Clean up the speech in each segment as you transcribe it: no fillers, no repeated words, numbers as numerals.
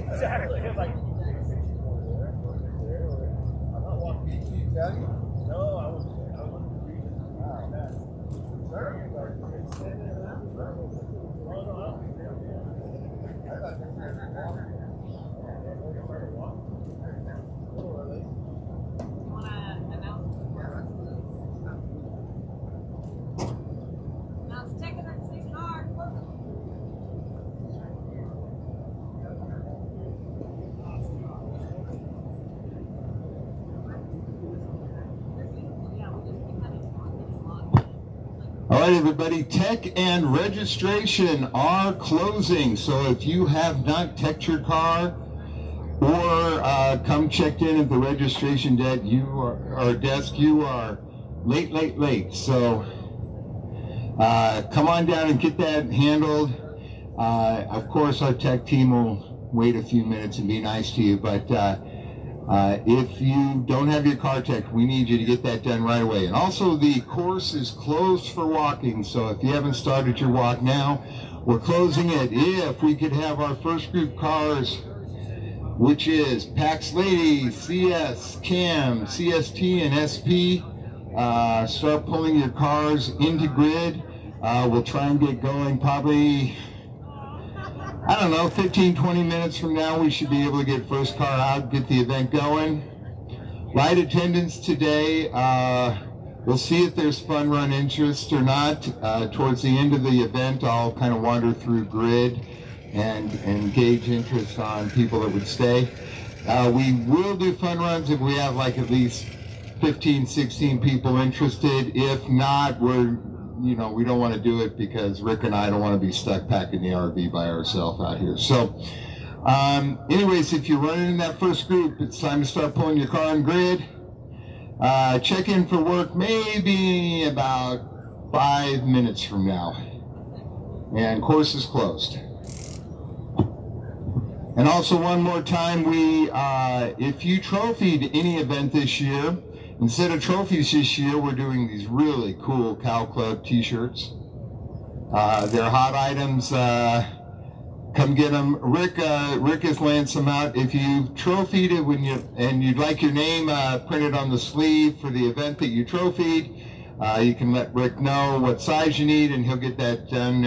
Exactly. Like, no, I was All right, everybody, tech and registration are closing. So if you have not teched your car or come checked in at the registration desk, you are late. So come on down and get that handled. Of course, our tech team will wait a few minutes and be nice to you, but if you don't have your car checked, we need you to get that done right away. And also, the course is closed for walking, so if you haven't started your walk now, we're closing it. If we could have our first group cars, which is Pax Lady, CS, Cam, CST, and SP, start pulling your cars into grid. We'll try and get going probably, I don't know, 15, 20 minutes from now, we should be able to get first car out, get the event going. Ride attendance today, we'll see if there's fun run interest or not. Towards the end of the event, I'll kind of wander through grid and gauge interest on people that would stay. We will do fun runs if we have like at least 15, 16 people interested. If not, we don't want to do it because Rick and I don't want to be stuck packing the RV by ourselves out here. So anyways, if you're running in that first group, it's time to start pulling your car on grid. Check in for work maybe about 5 minutes from now. And course is closed. And also one more time, if you trophied any event this year, instead of trophies this year, we're doing these really cool Cow Club t-shirts. They're hot items. Come get them. Rick has laying some out. If you trophied it and you'd like your name printed on the sleeve for the event that you trophied, you can let Rick know what size you need, and he'll get that done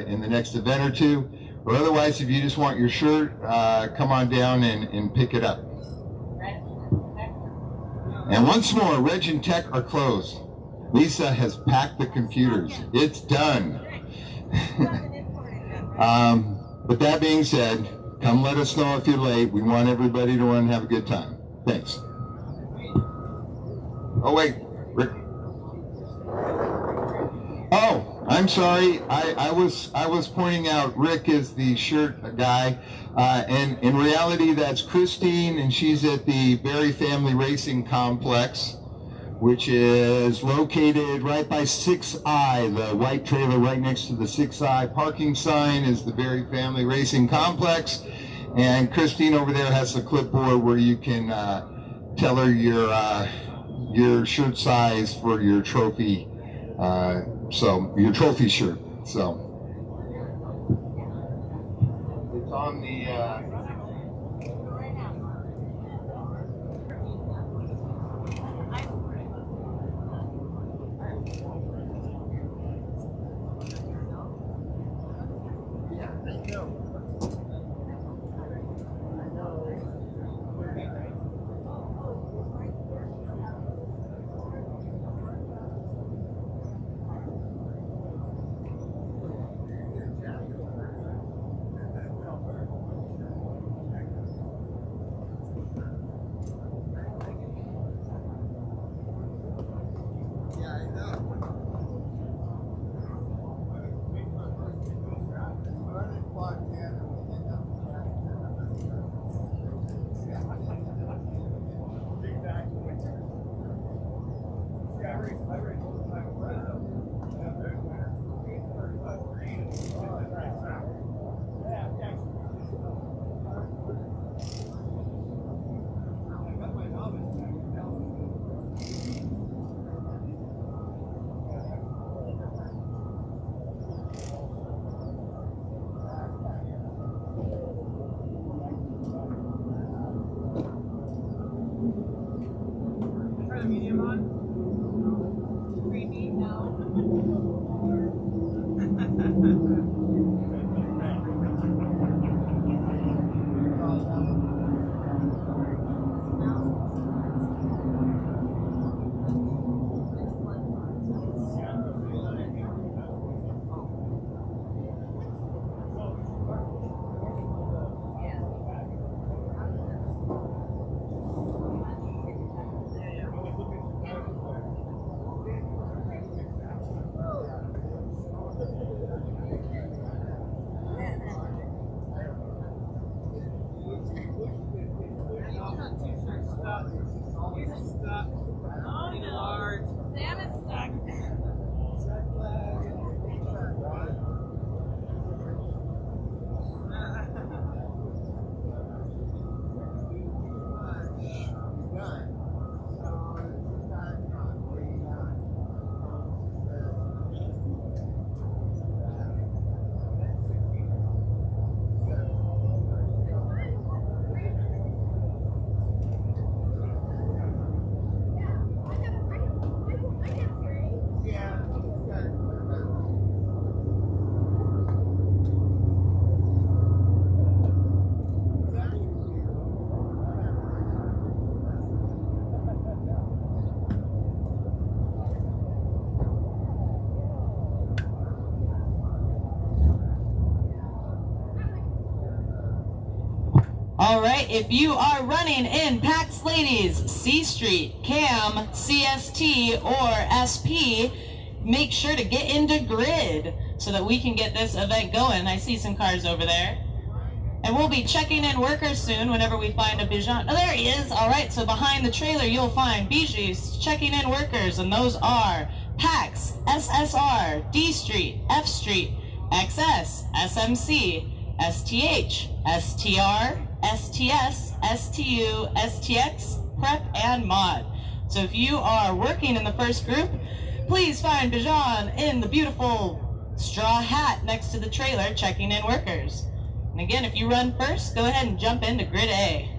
in the next event or two. Or otherwise, if you just want your shirt, come on down and pick it up. And once more, Reg and Tech are closed. Lisa has packed the computers. It's done. But that being said, come let us know if you're late. We want everybody to run and have a good time. Thanks. Oh, wait, Rick. Oh, I'm sorry. I was pointing out Rick is the shirt guy. And in reality, that's Christine, and she's at the Berry Family Racing Complex, which is located right by 6I. The white trailer right next to the 6I parking sign is the Berry Family Racing Complex. And Christine over there has a clipboard where you can tell her your shirt size for your trophy, so your trophy shirt. So it's on the All right, if you are running in PAX Ladies, C Street, CAM, CST, or SP, make sure to get into grid so that we can get this event going. I see some cars over there. And we'll be checking in workers soon whenever we find a Bijan. Oh, there he is. All right, so behind the trailer, you'll find Bijis checking in workers, and those are PAX, SSR, D Street, F Street, XS, SMC, STH, STR, STS, STU, STX, Prep, and Mod. So if you are working in the first group, please find Bijan in the beautiful straw hat next to the trailer checking in workers. And again, if you run first, go ahead and jump into Grid A.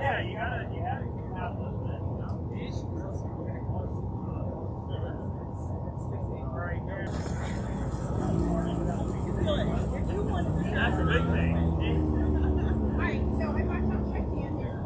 Yeah, you gotta have those bits, you know? Right here. That's a big thing. Alright, so I watched on check in there.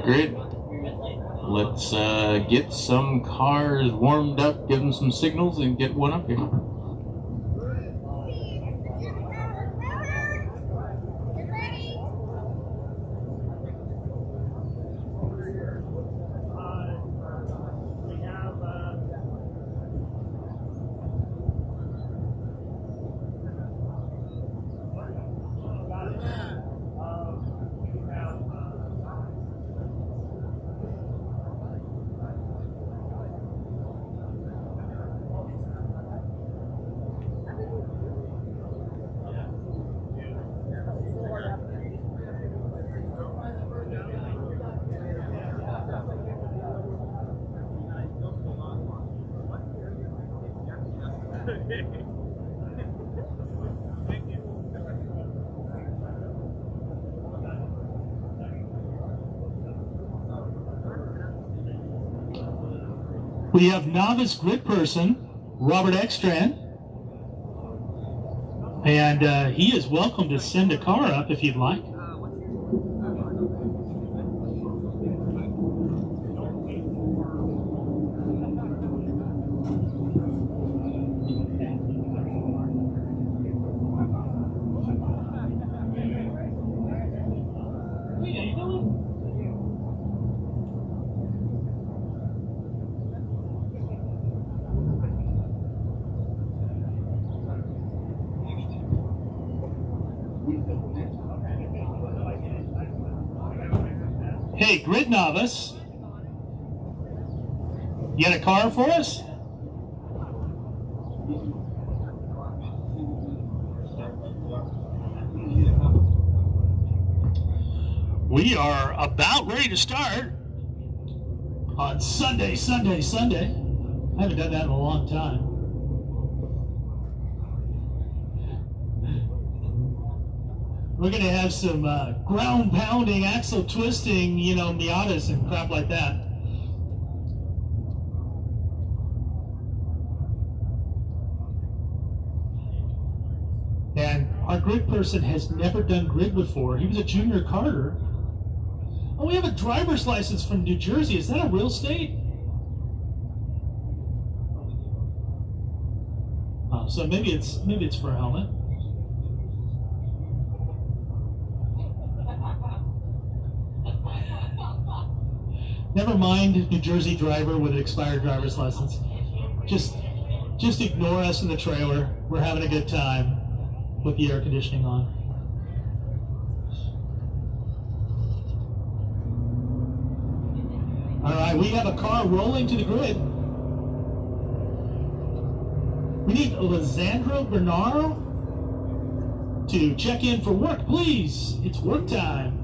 Grid. Let's get some cars warmed up, give them some signals, and get one up here. We have novice grid person, Robert Eckstrand, and he is welcome to send a car up if you'd like. Hey, Grid Novice. You got a car for us? We are about ready to start on Sunday. I haven't done that in a long time. We're going to have some ground pounding, axle twisting, Miatas and crap like that. And our grid person has never done grid before. He was a junior karter. Oh, we have a driver's license from New Jersey. Is that a real state? Oh, so maybe it's for a helmet. Never mind, New Jersey driver with an expired driver's license. Just ignore us in the trailer. We're having a good time with the air conditioning on. All right, we have a car rolling to the grid. We need Lisandro Bernaro to check in for work, please. It's work time.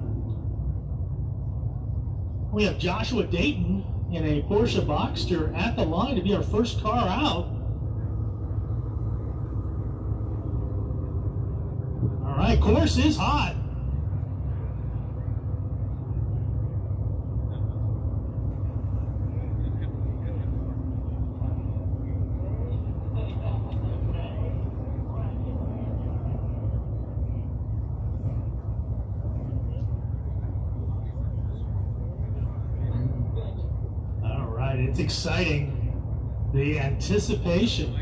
We have Joshua Dayton in a Porsche Boxster at the line to be our first car out. All right, course is hot. It's exciting. The anticipation.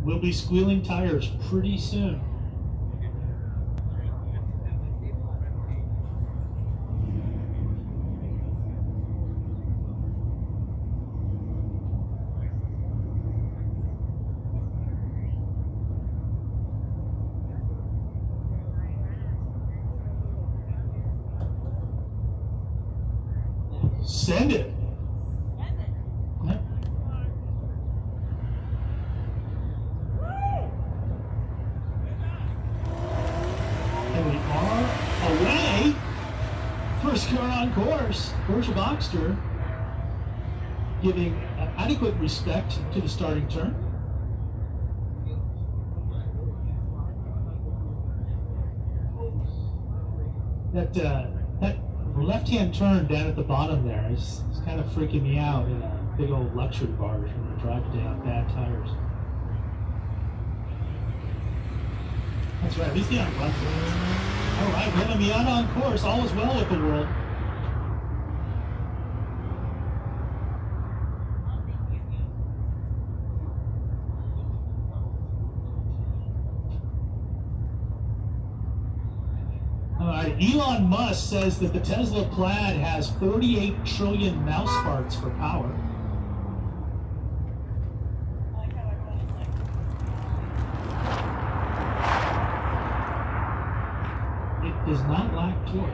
We'll be squealing tires pretty soon. Send it. Yep. And we are away. First car on course, Porsche Boxster, giving adequate respect to the starting turn. That left-hand turn down at the bottom there is kind of freaking me out in a big old luxury barge when we're driving down bad tires. That's right, he's down left. All right, we have a Miata on course. All is well with the world. Elon Musk says that the Tesla Plaid has 48 trillion mouse parts for power. It does not lack torque.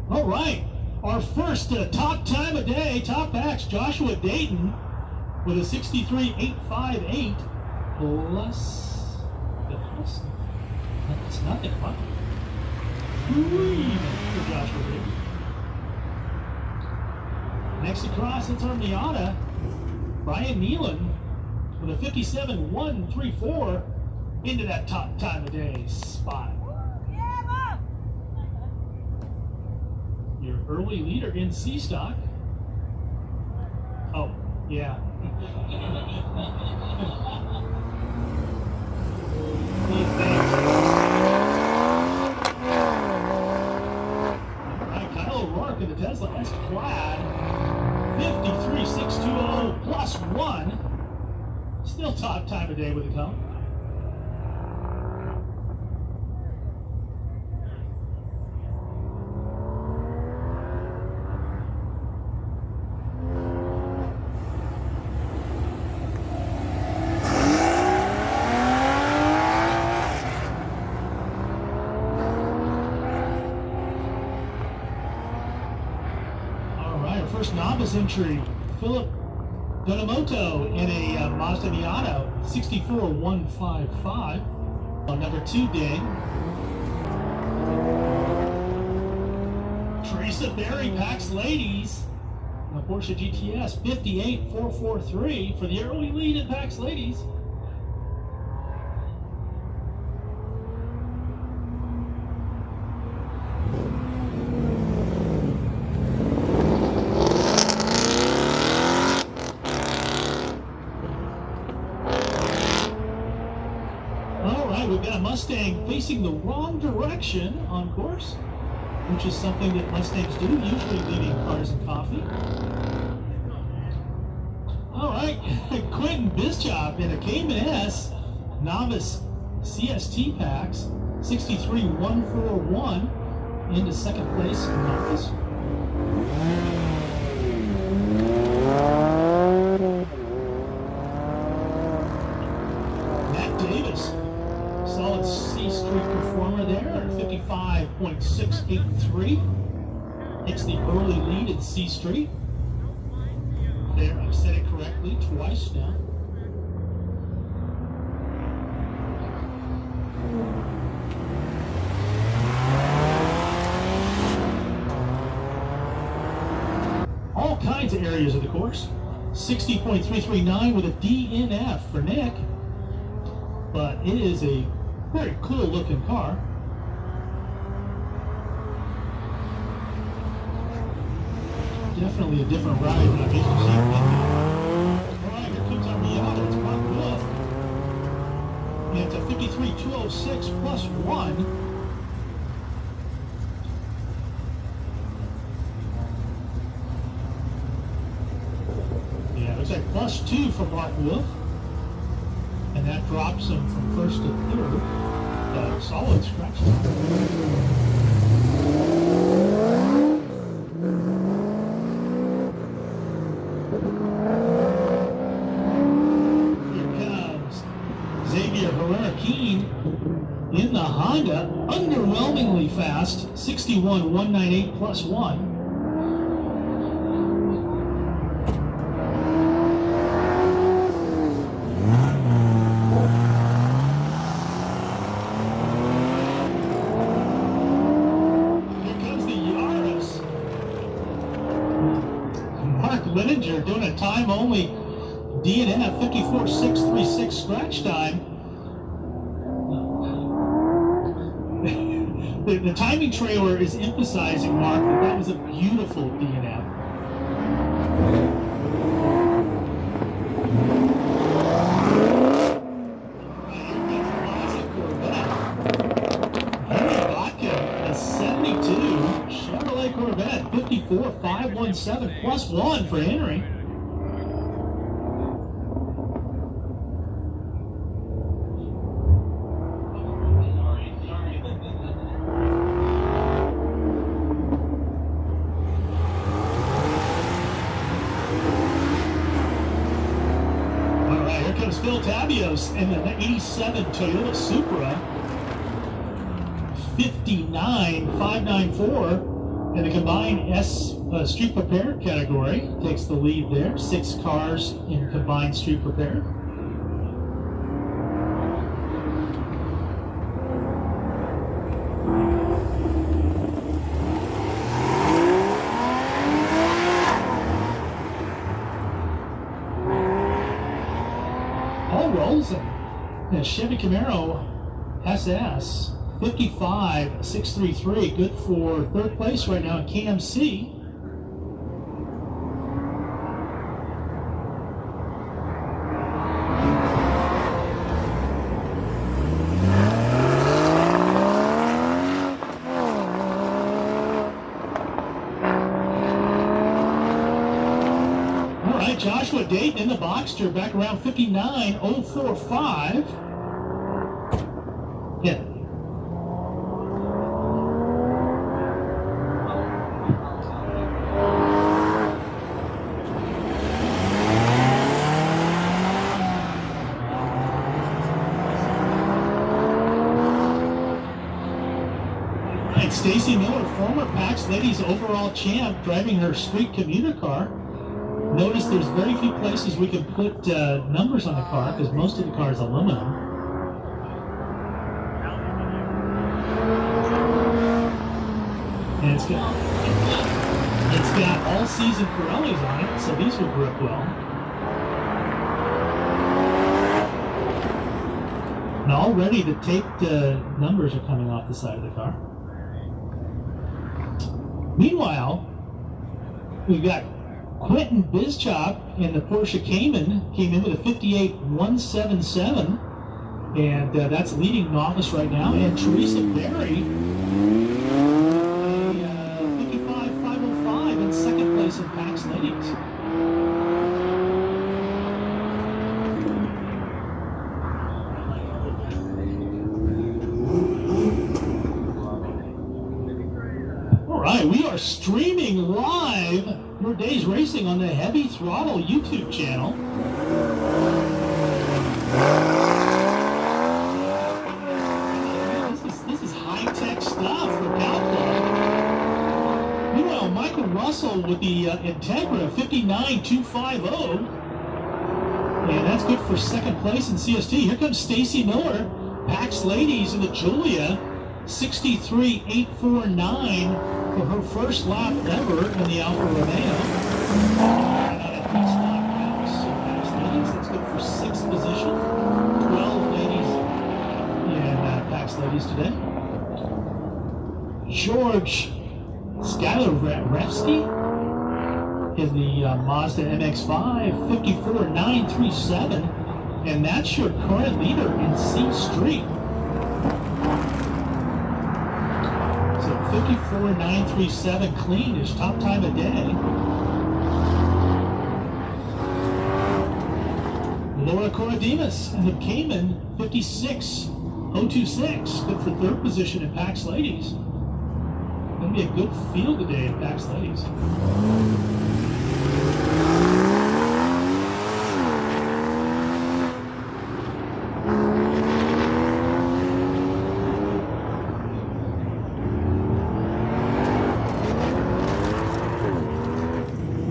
All right, our first top time of day, top batch, Joshua Dayton with a 63.858 plus, that's nothing, huh? For Joshua Dayton. Next across, it's our Miata, Brian Nealon with a 57.134 into that top time of day spot. Your early leader in C stock. Oh, yeah. Kyle O'Rourke in the Tesla S Plaid, 53.620 plus 1. Still top time of day with the cone. first novice entry, Philip Donamoto in a Mazda Miata 64155. Number 2 ding. Teresa Berry packs ladies. A Porsche GTS 58443 for the early lead in packs ladies. We've got a Mustang facing the wrong direction on course, which is something that Mustangs do, usually leaving cars and coffee. All right, Quentin Bischoff in a Cayman S novice CST packs, 63141 into second place in novice. Matt Davis. Solid C Street performer there at 55.683. Takes the early lead in C Street. There, I've said it correctly twice now. All kinds of areas of the course. 60.339 with a DNF for Nick. But it is a very cool looking car. Definitely a different ride than I've used to see. Alright, here comes our Miata. It's Mark Wolf. And it's a 53.206 plus 1. Yeah, looks like plus 2 for Mark Wolf. And that drops him from first to third. Solid scratch time. Here comes Xavier Herrera-Keen in the Honda, underwhelmingly fast, 61.198 plus 1. Lininger doing a time-only DNF, 54.636 scratch time. The timing trailer is emphasizing, Mark, that was a beautiful DNF. Corvette, 54.517 plus 1 for Henry. All right, here comes Phil Tabios in the 87 Toyota Supra, 59.594. In the combined S street prepared category, takes the lead there. 6 cars in combined street prepared. All rolls in a Chevy Camaro SS. 55.633, good for third place right now in KMC. All right, Joshua Dayton in the Boxster, back around 59.045. Yeah. Stacy Miller former PAX Ladies overall champ driving her street commuter car. Notice there's very few places we can put numbers on the car because most of the car is aluminum. And it's got all-season Pirellis on it, so these will grip well. And already the taped numbers are coming off the side of the car. Meanwhile, we've got Quentin Bizchop in the Porsche Cayman, came in with a 58.177, and that's leading novice right now. And Teresa Berry, a 55.505 in second place in PAX Ladies. We are streaming live your day's racing on the Heavy Throttle YouTube channel. This is high-tech stuff for Cow Club. Meanwhile, Michael Russell with the Integra 59.250. And that's good for second place in CST. Here comes Stacy Miller, PAX Ladies in the Julia, 63.849. For her first lap ever in the Alfa Romeo. That's good for sixth position. 12 ladies in PAX Ladies today. George Skylorevsky in the Mazda MX-5, 54.937. And that's your current leader in C Street. 54.937 clean is top time a day. Laura Coradimas in the Cayman, 56.026. Good for third position in PAX Ladies. Going to be a good field today in PAX Ladies.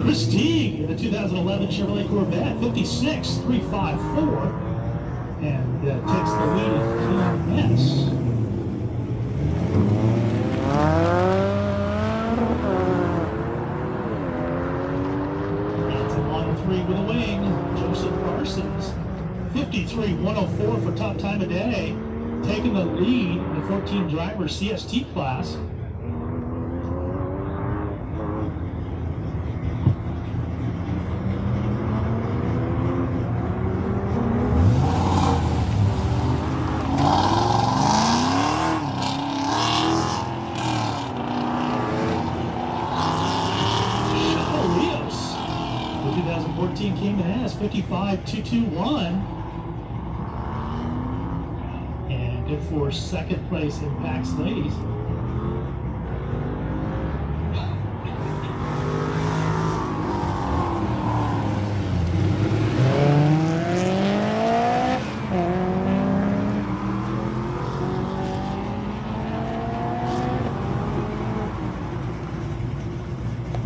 Christine in the 2011 Chevrolet Corvette, 56.354, and takes the lead in Team S. It's a 1-3 with a wing. Joseph Parsons, 53.104 for top time a day, taking the lead in the 14 driver CST class. Cayman has 55.221, and good for second place in PAX Ladies.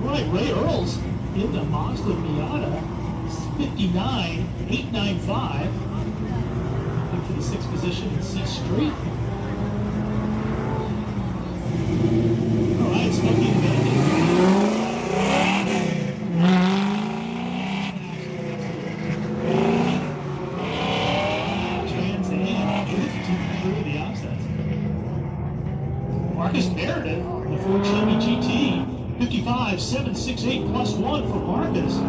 Right, Ray Earls in the Mazda Miata. 59.895. Looking for the sixth position in C Street. All right, Smokey and Bandit. Trans Am 15 through the offsets. Marcus Meredith, the Ford Chevy GT, 55.768 plus 1 for Marcus.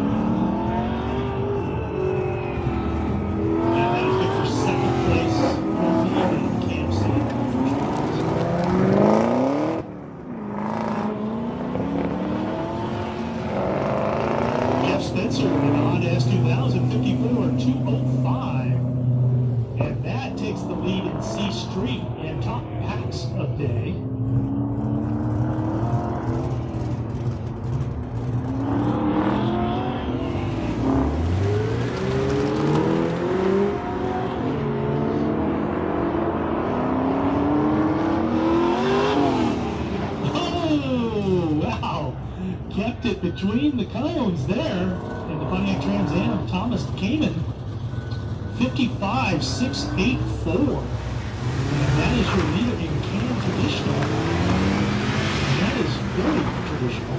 Spencer with an Honda S2000, 54.205, and that takes the lead in C Street and top PAX of day. kept it between the Coyones there and the Pontiac Trans Am. Thomas Kamen, 55.684. And that is your leader in Can Traditional. And that is very traditional.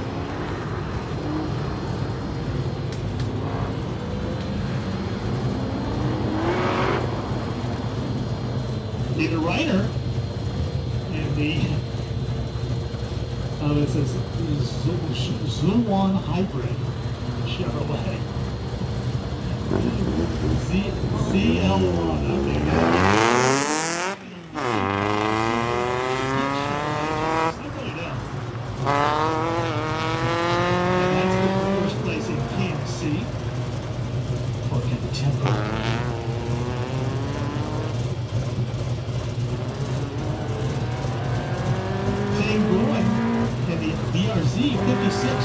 David Reiner and the it says Zuwan Hybrid Chevrolet ZL1. Okay, and that's the first place in KMC. Look at the tempo. And the BRZ 56.9.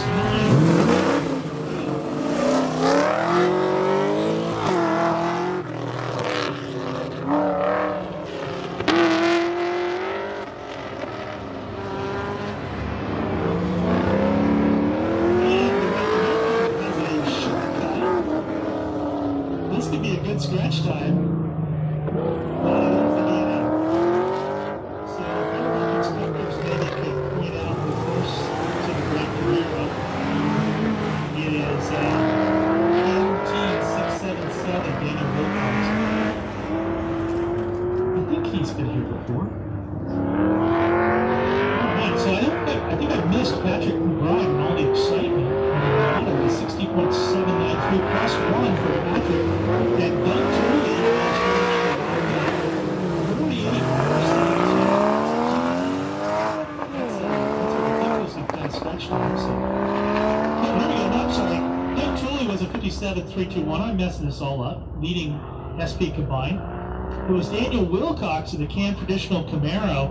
This could be a good scratch time. 3-2-1. I'm messing this all up. Leading SP combined. It was Daniel Wilcox in the Can Traditional Camaro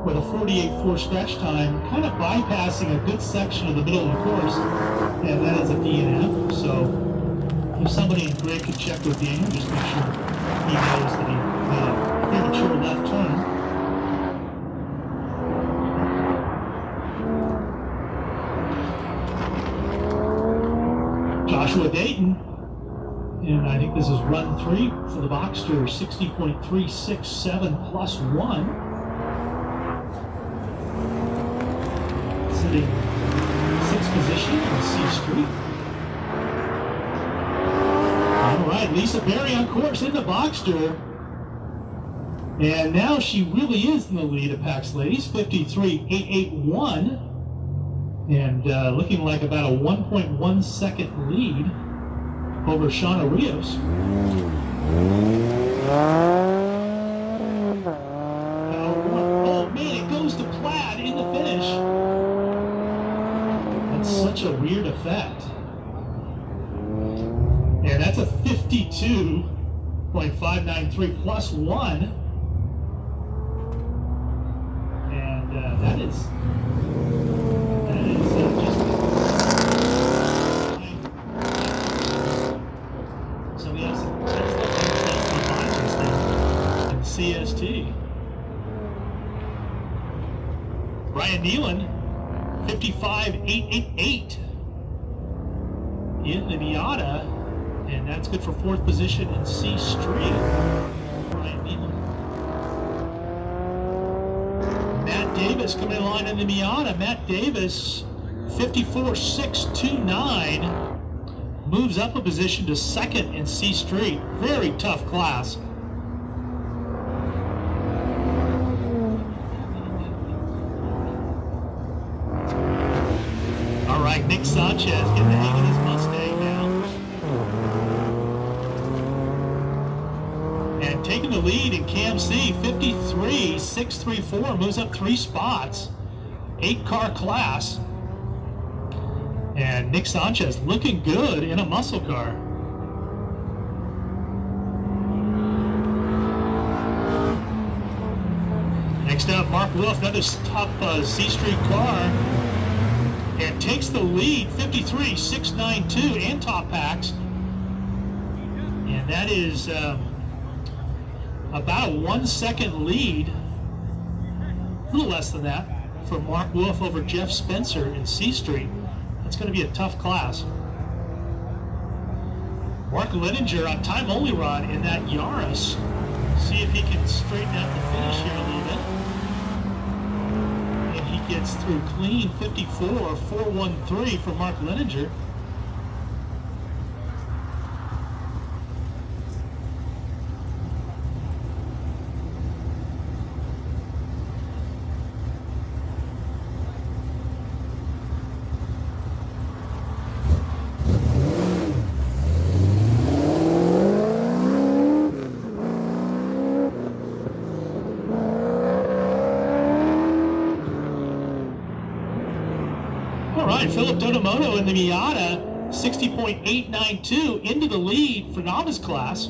with a 48.4 scratch time, kind of bypassing a good section of the middle of the course, and that is a DNF. So if somebody in gray could check with Daniel, just make sure he knows that he made a premature left turn. Joshua Dayton, and I think this is run 3 for the Boxster, 60.367 plus 1. Sitting 6th position on C Street. All right, Lisa Berry on course in the Boxster. And now she really is in the lead of Pax Ladies, 53.881. And looking like about a 1.1 second lead over Shauna Rios. Oh man, it goes to Plaid in the finish. That's such a weird effect. And that's a 52.593 plus 1. And that is just... So we have some CST. Brian Nealon, 55.888 in the Miata, and that's good for 4th position in C Street. Brian Nealon. Matt Davis coming in line in the Miata. Matt Davis, 54.629, moves up a position to 2nd in C Street. Very tough class. All right, Nick Sanchez getting the hang of his Mustang now. And taking the lead in Cam C, 53.634, moves up 3 spots. 8-car class. And Nick Sanchez looking good in a muscle car. Next up, Mark Wolf, another top C Street car, and takes the lead, 53.692, and top packs. And that is about a 1 second lead, a little less than that, for Mark Wolf over Jeff Spencer in C Street. It's going to be a tough class. Mark Lininger on time-only run in that Yaris. See if he can straighten out the finish here a little bit. And he gets through clean 54.413 for Mark Lininger. Philip Donamoto in the Miata, 60.892 into the lead for novice class.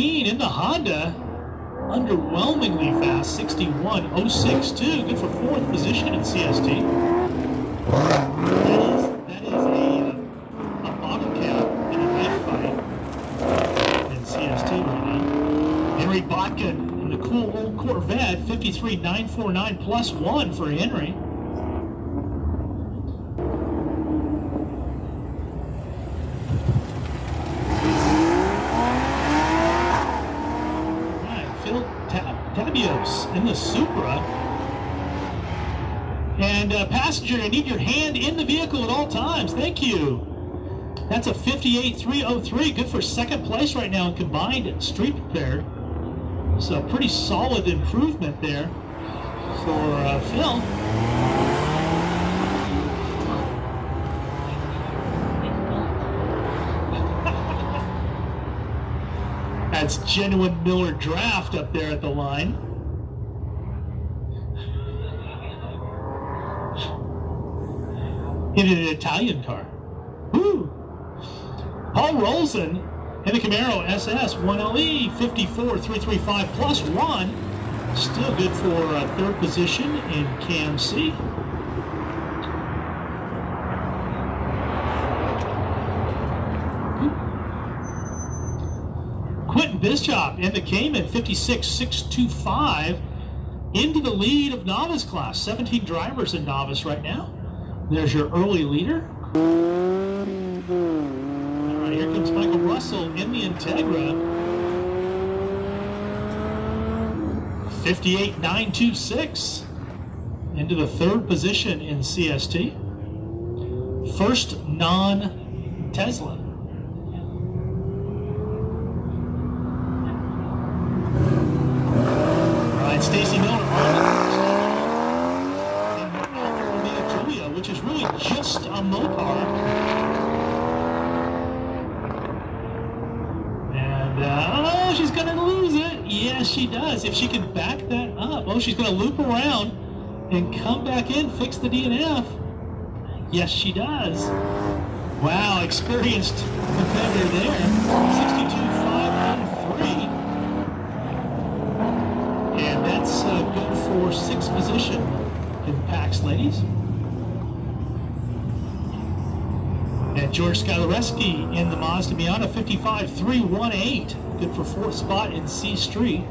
In the Honda, underwhelmingly fast, 61.062, good for 4th position in CST. That is a bottom cap in a knife fight in CST right now. Henry Botkin in the cool old Corvette, 53.949 plus 1 for Henry. In the Supra. And passenger, I need your hand in the vehicle at all times. Thank you. That's a 58.303. Good for 2nd place right now in combined street repair. So a pretty solid improvement there for Phil. That's genuine Miller Draft up there at the line. In an Italian car. Woo! Paul Rolson in the Camaro SS 1LE 54.335 plus 1. Still good for 3rd position in Cam C. Quentin Bischop in the Cayman 56.625 into the lead of novice class. 17 drivers in novice right now. There's your early leader. All right, here comes Michael Russell in the Integra. 58.926 into the 3rd position in CST. First non-Tesla. All right, Stacy Miller which is really just a Mopar. And, oh, she's going to lose it. Yes, she does. If she can back that up. Oh, she's going to loop around and come back in, fix the DNF. Yes, she does. Wow, experienced competitor there. 62.513. And that's good for 6th position in PAX ladies. And George Skylareski in the Mazda Miata 55.318. Good for 4th spot in C Street.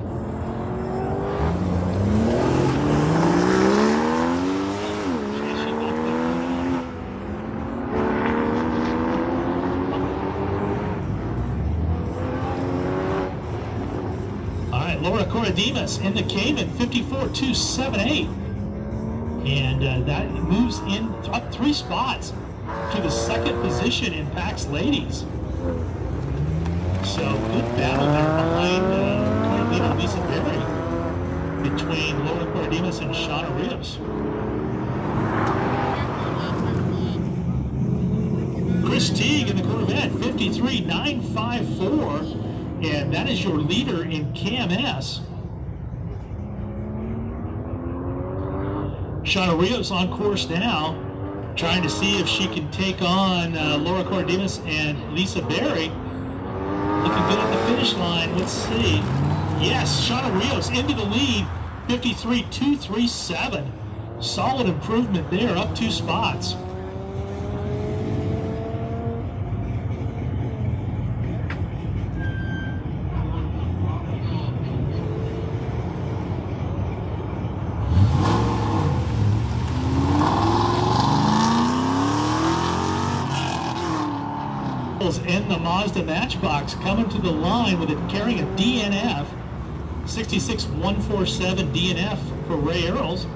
All right, Laura Corradimas in the Cayman 54.278. And that moves in up 3 spots to the 2nd position in PAX ladies. So good battle there behind Carolina Lisa Berry between Laura Corradimas and Shauna Rios. Chris Teague in the Corvette 53.954, and that is your leader in Cam S. Shauna Rios on course now, trying to see if she can take on Laura Corradimas and Lisa Berry. Looking good at the finish line. Let's see. Yes, Shauna Rios into the lead. 53.237. Solid improvement there, up 2 spots. And the Mazda Matchbox coming to the line with it carrying a DNF. 66147 DNF for Ray Earls.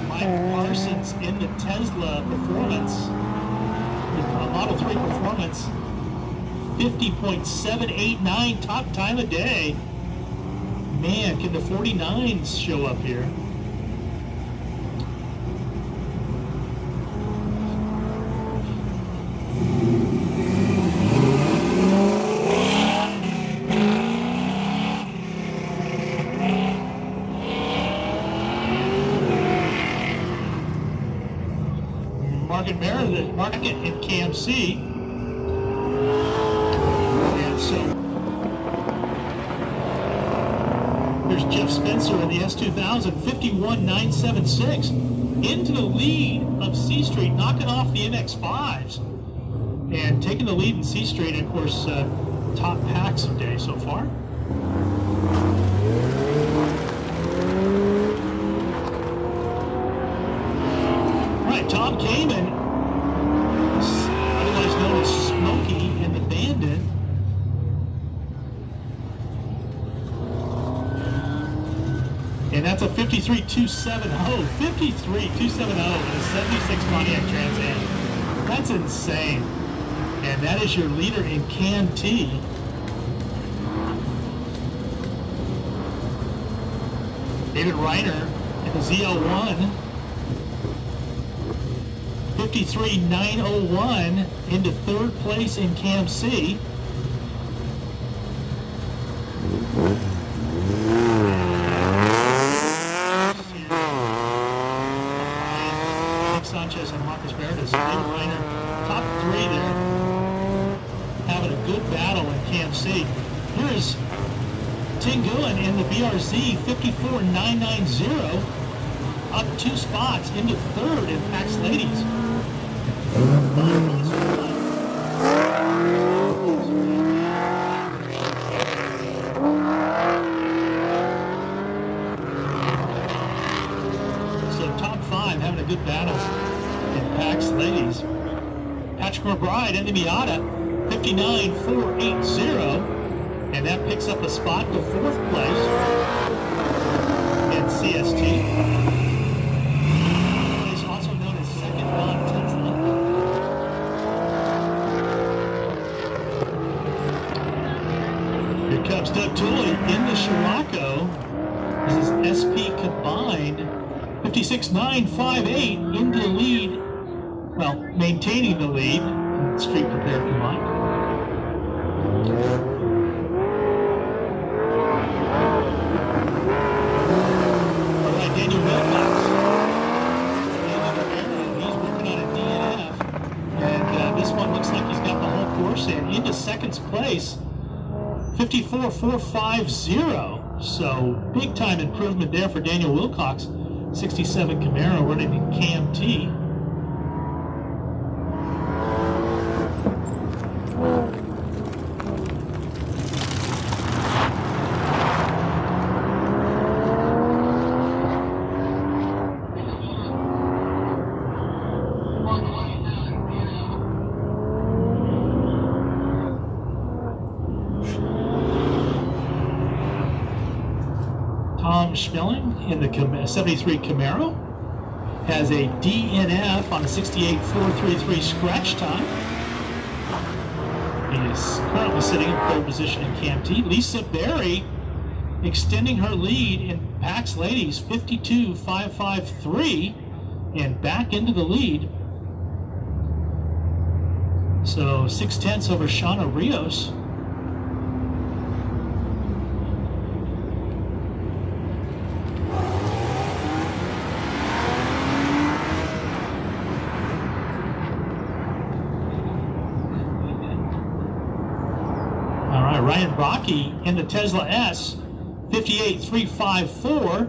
Mike Parsons in the Tesla Performance, Model 3 Performance, 50.789 top time of day. Man, can the 49s show up here? Market in KMC. And so here's Jeff Spencer in the S2000, 51.976, into the lead of C Street, knocking off the MX-5s and taking the lead in C Street. And of course, top packs of day so far. All right, Tom Kamen, otherwise known as Smokey and the Bandit. And that's a 53.270, 53.270 in a 76 Pontiac Trans Am. That's insane. And that is your leader in Cam T. David Reiner in the ZL1. 53.901 into 3rd place in Cam C. Sanchez and Marcus Veritas. David Reiner, top 3 there. Having a good battle in Cam C. Here's Tinguin in the BRZ, 54.990. Up 2 spots into 3rd in Pax Ladies. So top 5 having a good battle in Pax Ladies. Patrick McBride in the Miata, 59.480, and that picks up a spot to 4th place in CST. Doug Tooley in the Scirocco. This is SP combined. 56.958 into the lead. Well, maintaining the lead in Street Prepare combined. All right, Daniel Wilcox. He's working on a DNF. And this one looks like he's got the whole course in. Into 2nd place. 54.450, so big time improvement there for Daniel Wilcox. 67 Camaro running in Cam T. Schmeling in the 73 Camaro has a DNF on a 68.433 scratch time. He is currently sitting in 3rd position in Cam T. Lisa Berry extending her lead in Pax Ladies, 52.553, and back into the lead. So 6/10 over Shauna Rios. Ryan Bakke in the Tesla S, 58.354.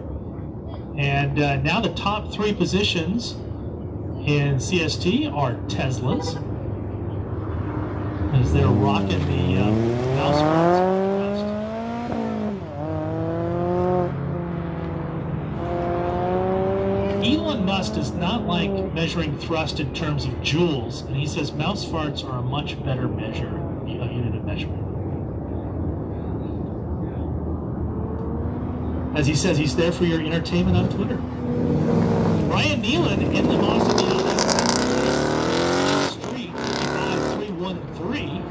And now the top 3 positions in CST are Teslas, as they're rocking the mouse spots. Elon Musk does not like measuring thrust in terms of joules, and he says mouse farts are a much better measure, unit of measurement. As he says, he's there for your entertainment on Twitter. Brian Nealon in the Mazda Miata Street, 55313.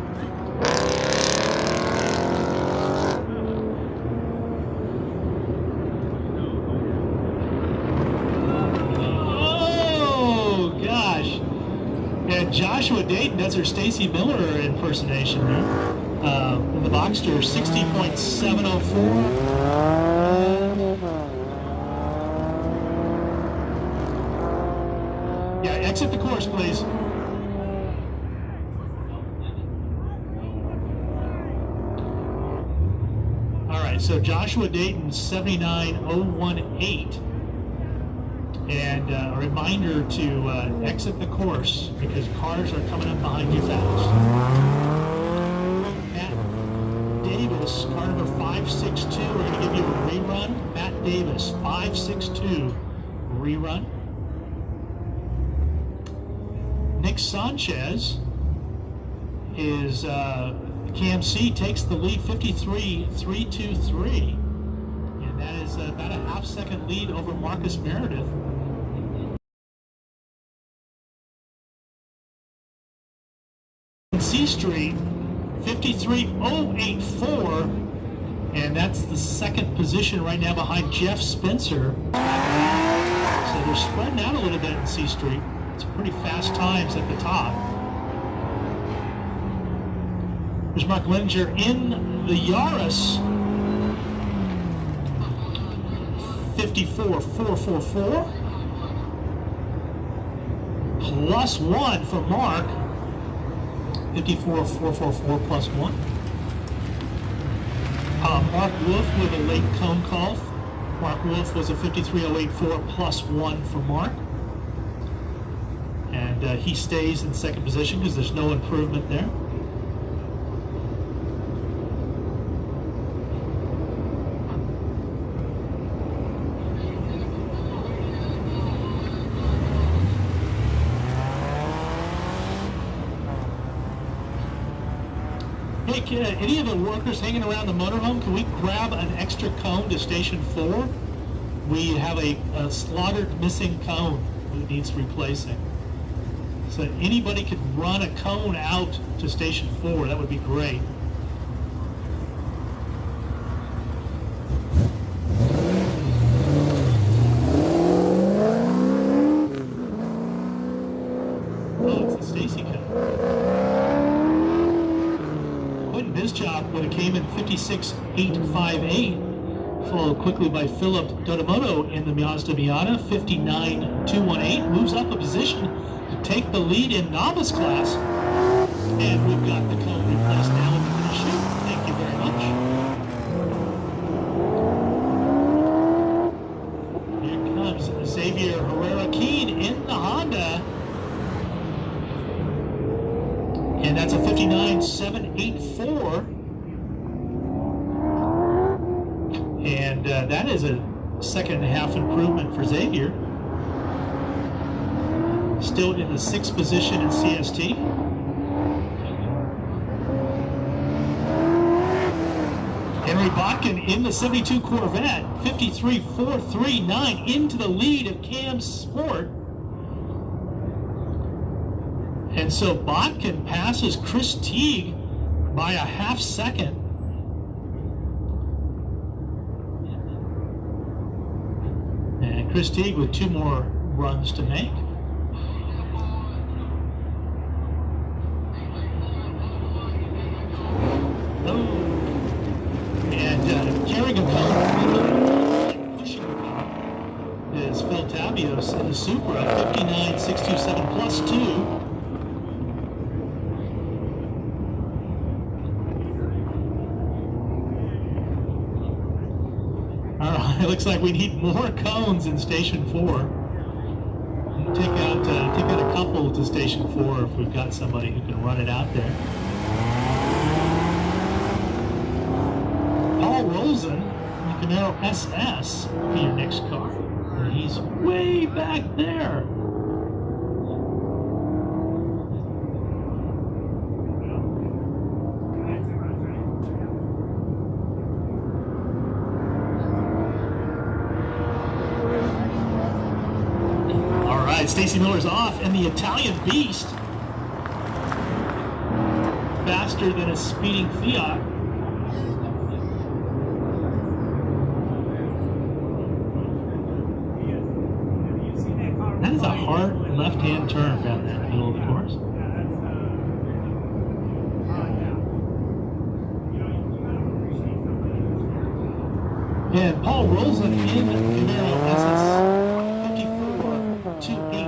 Joshua Dayton does her Stacy Miller impersonation there. In the Boxster, 60.704. Yeah, exit the course, please. All right, so Joshua Dayton, 79.018. And a reminder to exit the course because cars are coming up behind you fast. Matt Davis, car number 562. We're going to give you a rerun. Matt Davis, 562, rerun. Nick Sanchez is KMC takes the lead, 53.323. And that is about a half-second lead over Marcus Meredith. C Street, 53.084, and that's the second position right now behind Jeff Spencer. So they're spreading out a little bit in C Street. It's pretty fast times at the top. There's Mark Lininger in the Yaris, 54.444, plus 1 for Mark. 54.444 plus 1. Mark Wolf with a late cone call. Mark Wolf was a 53.084 plus 1 for Mark. And he stays in second position because there's no improvement there. Hey, any of the workers hanging around the motorhome, can we grab an extra cone to station 4? We have a slaughtered missing cone that needs replacing. So anybody could run a cone out to station 4, that would be great. Oh, it's the Stacy cone. Job when it came in 56.858, followed quickly by Philip Dodomoto in the Mazda Miata, 59.218, moves up a position to take the lead in novice class, and we've got the cone replaced now in the finish shoot. Thank you very much. Here comes Xavier Herrera Keene in the Honda, and that's a 59.784. And that is a second and a half improvement for Xavier. Still in the 6th position in CST. Henry Botkin in the 72 Corvette, 53.439 into the lead of Cam Sport. And so Botkin passes Chris Teague by a half second. And Chris Teague with 2 more runs to make. Oh. And carrying a cone, pushing the car, is Phil Tabios in the Supra, 59.627 plus 2. It looks like we need more cones in Station 4. Take out a couple to Station 4 if we've got somebody who can run it out there. Paul Rosen, the Camaro SS, will be your next car. And he's way back there. Stacy Miller's off, and the Italian Beast, faster than a speeding Fiat. That is a hard left-hand turn down that middle of the course. And Paul Rosen in Camaro SS 280.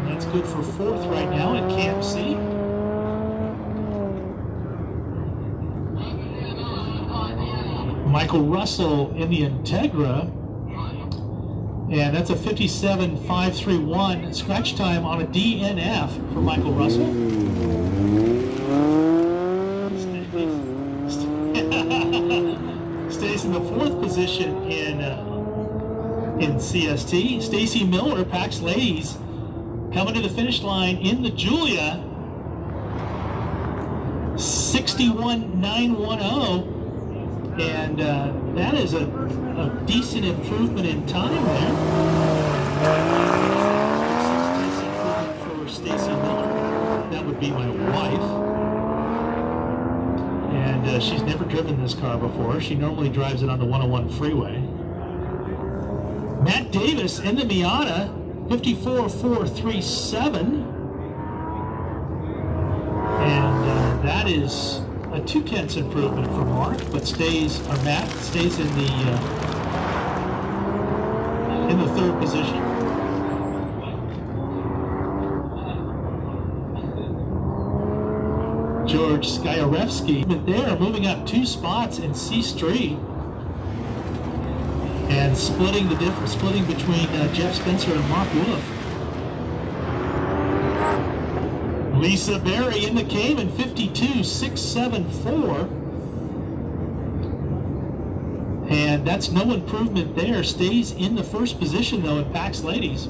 That's good for fourth right now at Camp C. Michael Russell in the Integra, and that's a 57.531 scratch time on a DNF for Michael Russell. Stays in the fourth position in CST. Stacy Miller, Pax Ladies, coming to the finish line in the Julia, 61.910, and that is a decent improvement in time there. For Stacy Miller, that would be my wife, and she's never driven this car before. She normally drives it on the 101 freeway. Matt Davis in the Miata, 54.437, and that is a 0.2 improvement for Mark, but Matt stays in the third position. George Skyrevsky there, moving up 2 spots in C Street. And splitting between Jeff Spencer and Mark Wolf. Lisa Berry in the Cayman, 52.674. And that's no improvement there. Stays in the first position, though, in Pax Ladies.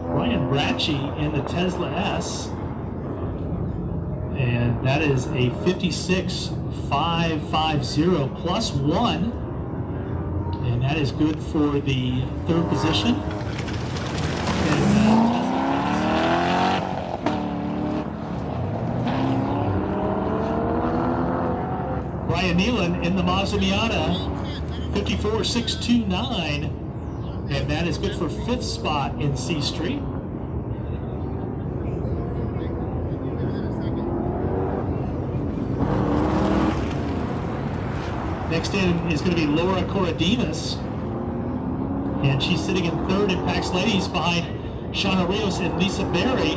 Ryan Bracci in the Tesla S. And that is a 56.550 plus 1. And that is good for the third position. Brian Nealon in the Mazda Miata, 54.629. And that is good for 5th spot in C Street. Next in is going to be Laura Corradimas, and she's sitting in third in Pax Ladies behind Shauna Rios and Lisa Berry.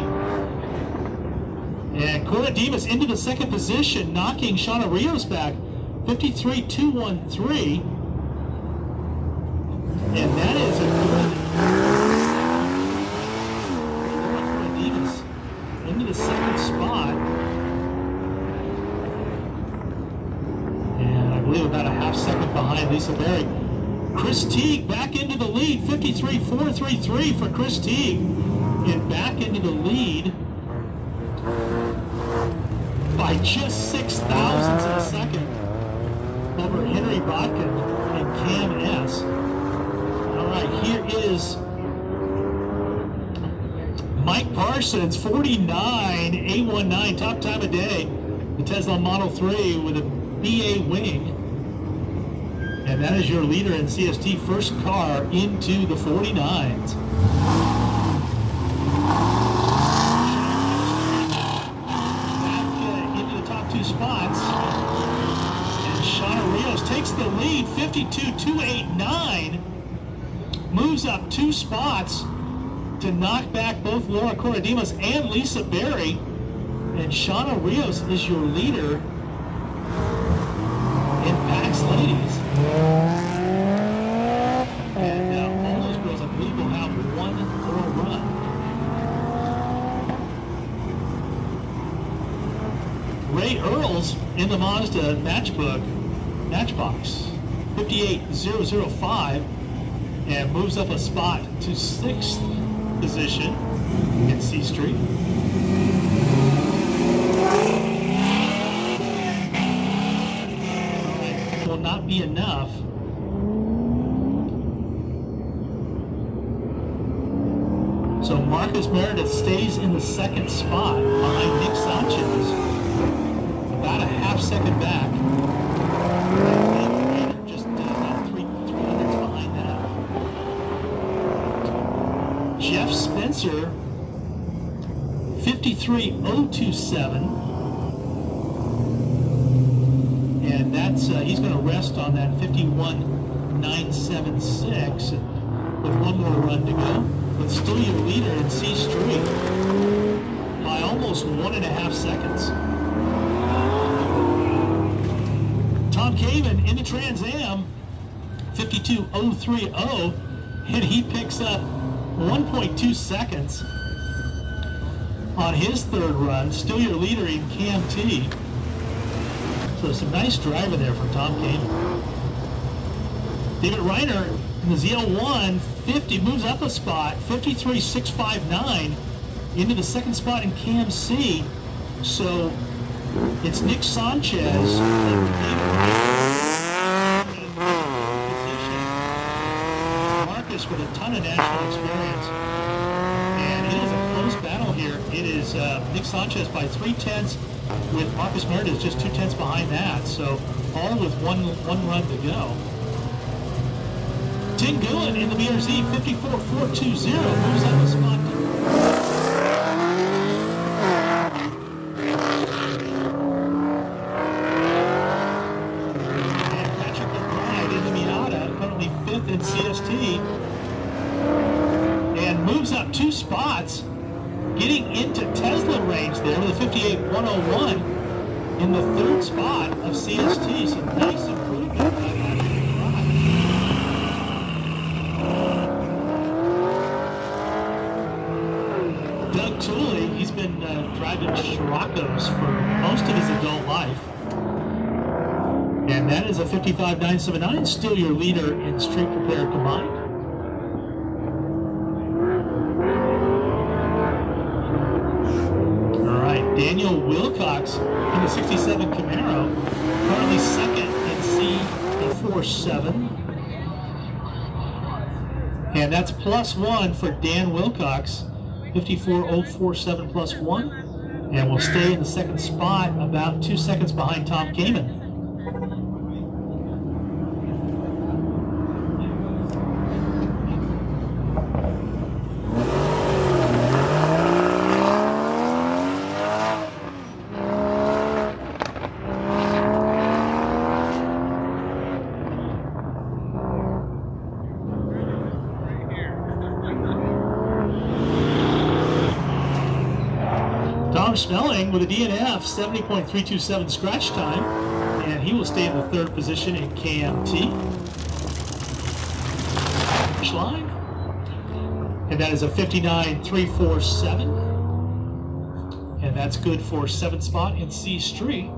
And Corradimas into the second position, knocking Shauna Rios back, 53.213. And that is a good Laura Corradimas into the second spot. About a half second behind Lisa Berry. Chris Teague back into the lead, 53.433 for Chris Teague, and back into the lead by just 6 thousandths of a second over Henry Bodkin and Cam S. All right, here is Mike Parsons, 49.819, top time of day, the Tesla Model 3 with a BA wing. And that is your leader in CST, first car into the 49s. Back into the top 2 spots. And Shauna Rios takes the lead, 52.289. Moves up 2 spots. to knock back both Laura Corradimas and Lisa Berry. And Shauna Rios is your leader in PAX Ladies. And all those girls, I believe, will have one more run. Ray Earls in the Mazda Matchbox 58005, and moves up a spot to 6th position in C Street. Will not be enough. So Marcus Meredith stays in the 2nd spot behind Nick Sanchez, about a half second back. Just about 300 behind that. Jeff Spencer, 53027. And that's he's going to rest on that 51976 with one more run to go. But still your leader in C Street by almost 1.5 seconds. Tom Caven in the Trans Am, 52030, and he picks up 1.2 seconds on his 3rd run. Still your leader in Cam T. So some nice driving there from Tom Caven. David Reiner in the ZL1 50 moves up a spot, 53659, into the 2nd spot in Cam C. So it's Nick Sanchez and David Reiner. Marcus with a ton of national experience. And it is a close battle here. It is Nick Sanchez by 3/10 with Marcus Meredith just 2/10 behind that. So all with one run to go. Tim Gillen in the BRZ 54420 moves up a spot. And Patrick McBride in the Miata, currently 5th in CST, and moves up 2 spots, getting into Tesla range there with a 58101 in the 3rd spot of CST. Some nice improvement by Patrick McBride. Doug Tooley, he's been driving Scirocco's for most of his adult life. And that is a 55979, still your leader in street repair combined. All right, Daniel Wilcox in the 67 Camaro, currently 2nd in C47. And that's +1 for Dan Wilcox. 54047 +1, and will stay in the 2nd spot, about 2 seconds behind Tom Kamen. Snelling with a DNF 70.327 scratch time, and he will stay in the 3rd position in KMT. Line, and that is a 59347, and that's good for 7th spot in C Street.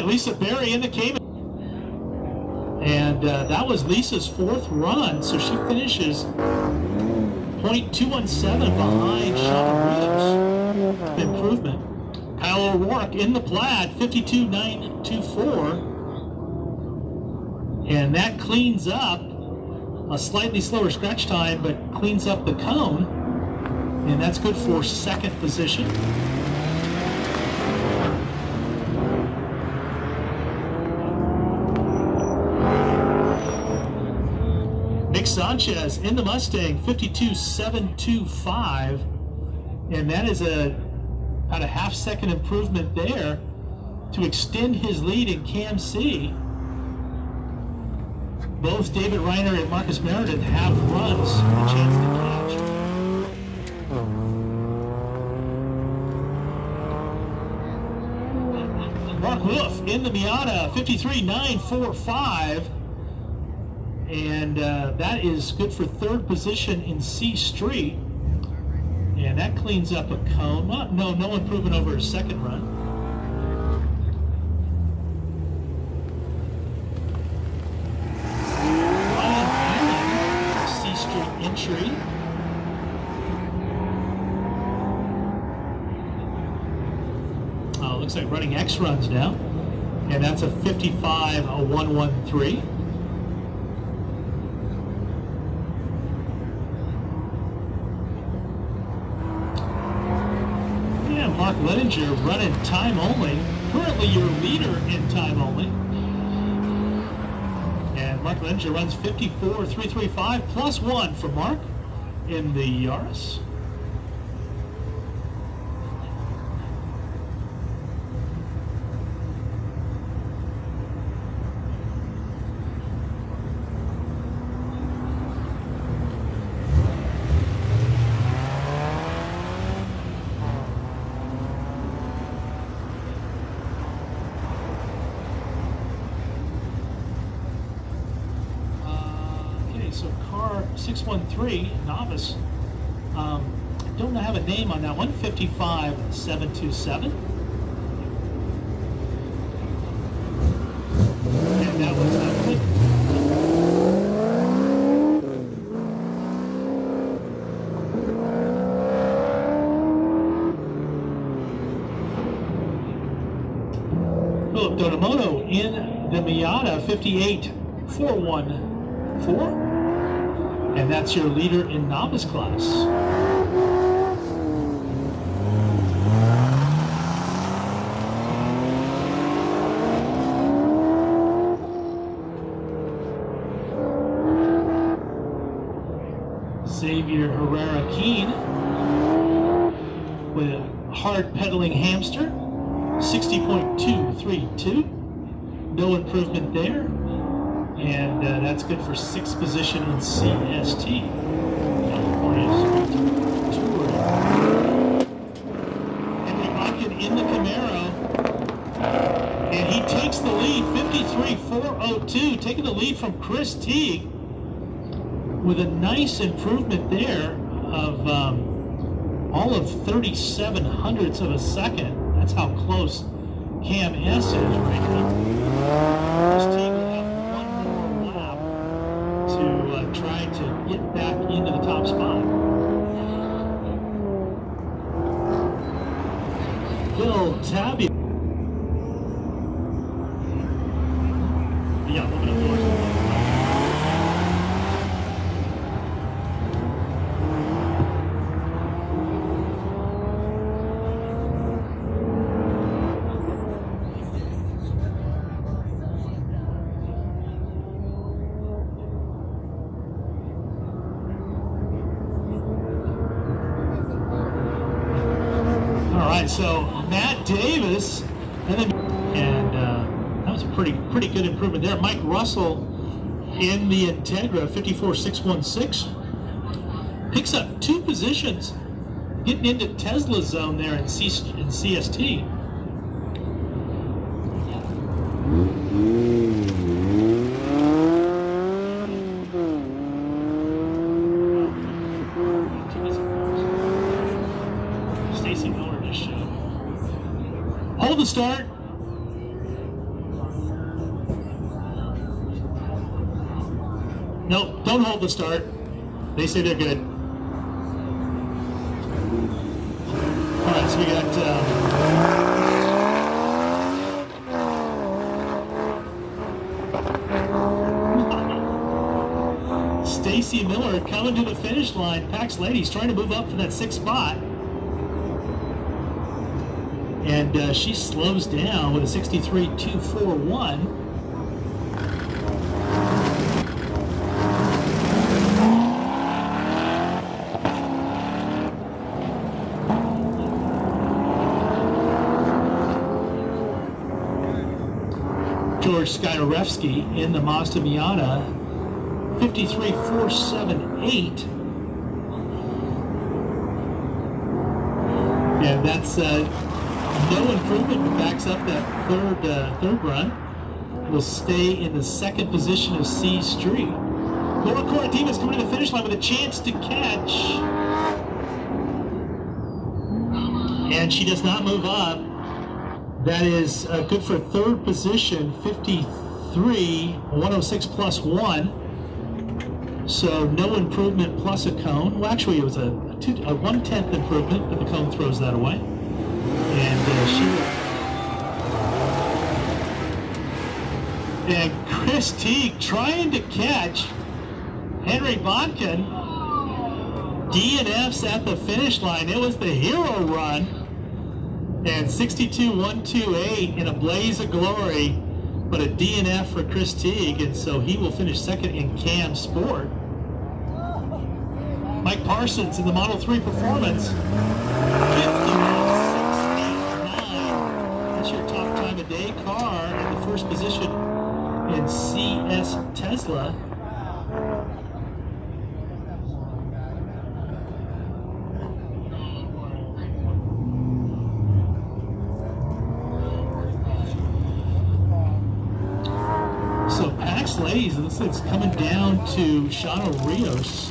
Lisa Berry in the Cayman, and that was Lisa's 4th run, so she finishes 0.217 behind Shauna Rios. Improvement. Kyle O'Rourke in the Plaid, 52924, and that cleans up a slightly slower scratch time, but cleans up the cone, and that's good for 2nd position. Sanchez in the Mustang, 52.725, and that is about a half-second improvement there to extend his lead in Cam C. Both David Reiner and Marcus Meredith have runs with a chance to catch. Mark Wolf in the Miata, 53.945. And that is good for third position in C Street. And that cleans up a cone. No improvement over his second run. Ryan Allen, C Street entry. Looks like running X runs now. And that's a 55.113. Mark Lettinger running time only. Currently your leader in time only. And Mark Lettinger runs 54.335 plus 1 for Mark in the Yaris. So car 613 novice. I don't have a name on that one. 55.727. And that was quick. Philip Donamoto in the Miata, 58.414. And that's your leader in novice class. Xavier Herrera Keene with a hard pedaling hamster, 60.232. No improvement there. And that's good for sixth position in CST. California's Tour. Henry Hopkins in the Camaro. And he takes the lead, 53.402, taking the lead from Chris Teague with a nice improvement there of all of 37 hundredths of a second. That's how close Cam S is right now. Chris Teague will have one more lap to try to get back into the top spot. Bill Tabby. Yeah, open up doors. So Matt Davis, and that was a pretty good improvement there. Mike Russell in the Integra, 54.616, picks up 2 positions, getting into Tesla's zone there in CST. Hold the start. Nope, don't hold the start. They say they're good. All right, so we got Stacy Miller coming to the finish line. Pax Ladies trying to move up for that 6th spot. And she slows down with a 63.241. George Skyrevsky in the Mazda Miata, 53.478. And that's no improvement, but backs up that third run. Will stay in the second position of C Street. Laura Corradina's coming to the finish line with a chance to catch. And she does not move up. That is good for third position, 53.106 plus 1. So no improvement plus a cone. Well, actually it was a 1/10 improvement, but the cone throws that away. And Chris Teague trying to catch Henry Bodkin. DNFs at the finish line. It was the hero run. And 62.128 in a blaze of glory, but a DNF for Chris Teague, and so he will finish second in Cam Sport. Mike Parsons in the Model 3 Performance, 51.689. That's your top time of day car in the first position in CS Tesla. So Pax Ladies, it looks like it's coming down to Shauna Rios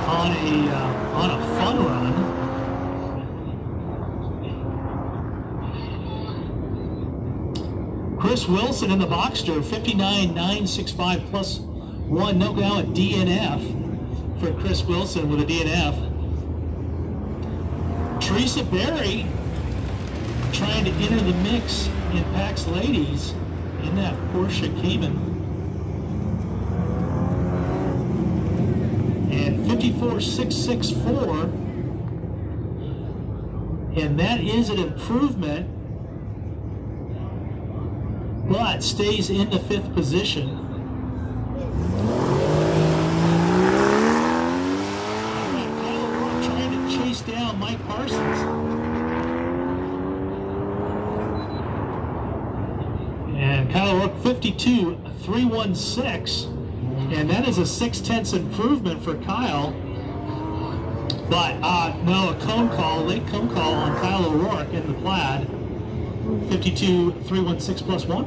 on a fun run. Chris Wilson in the Boxster, 59.965 plus 1. No, now a DNF for Chris Wilson with a DNF. Teresa Berry trying to enter the mix in Pax Ladies in that Porsche Cayman. And 54.664, and that is an improvement, but stays in the 5th position. Kyle Rourke trying to chase down Mike Parsons. And Kyle Rourke 52.316, and that is a 0.6 improvement for Kyle. But no, a cone call, late cone call on Kyle O'Rourke in the Plaid. 52.316 plus 1.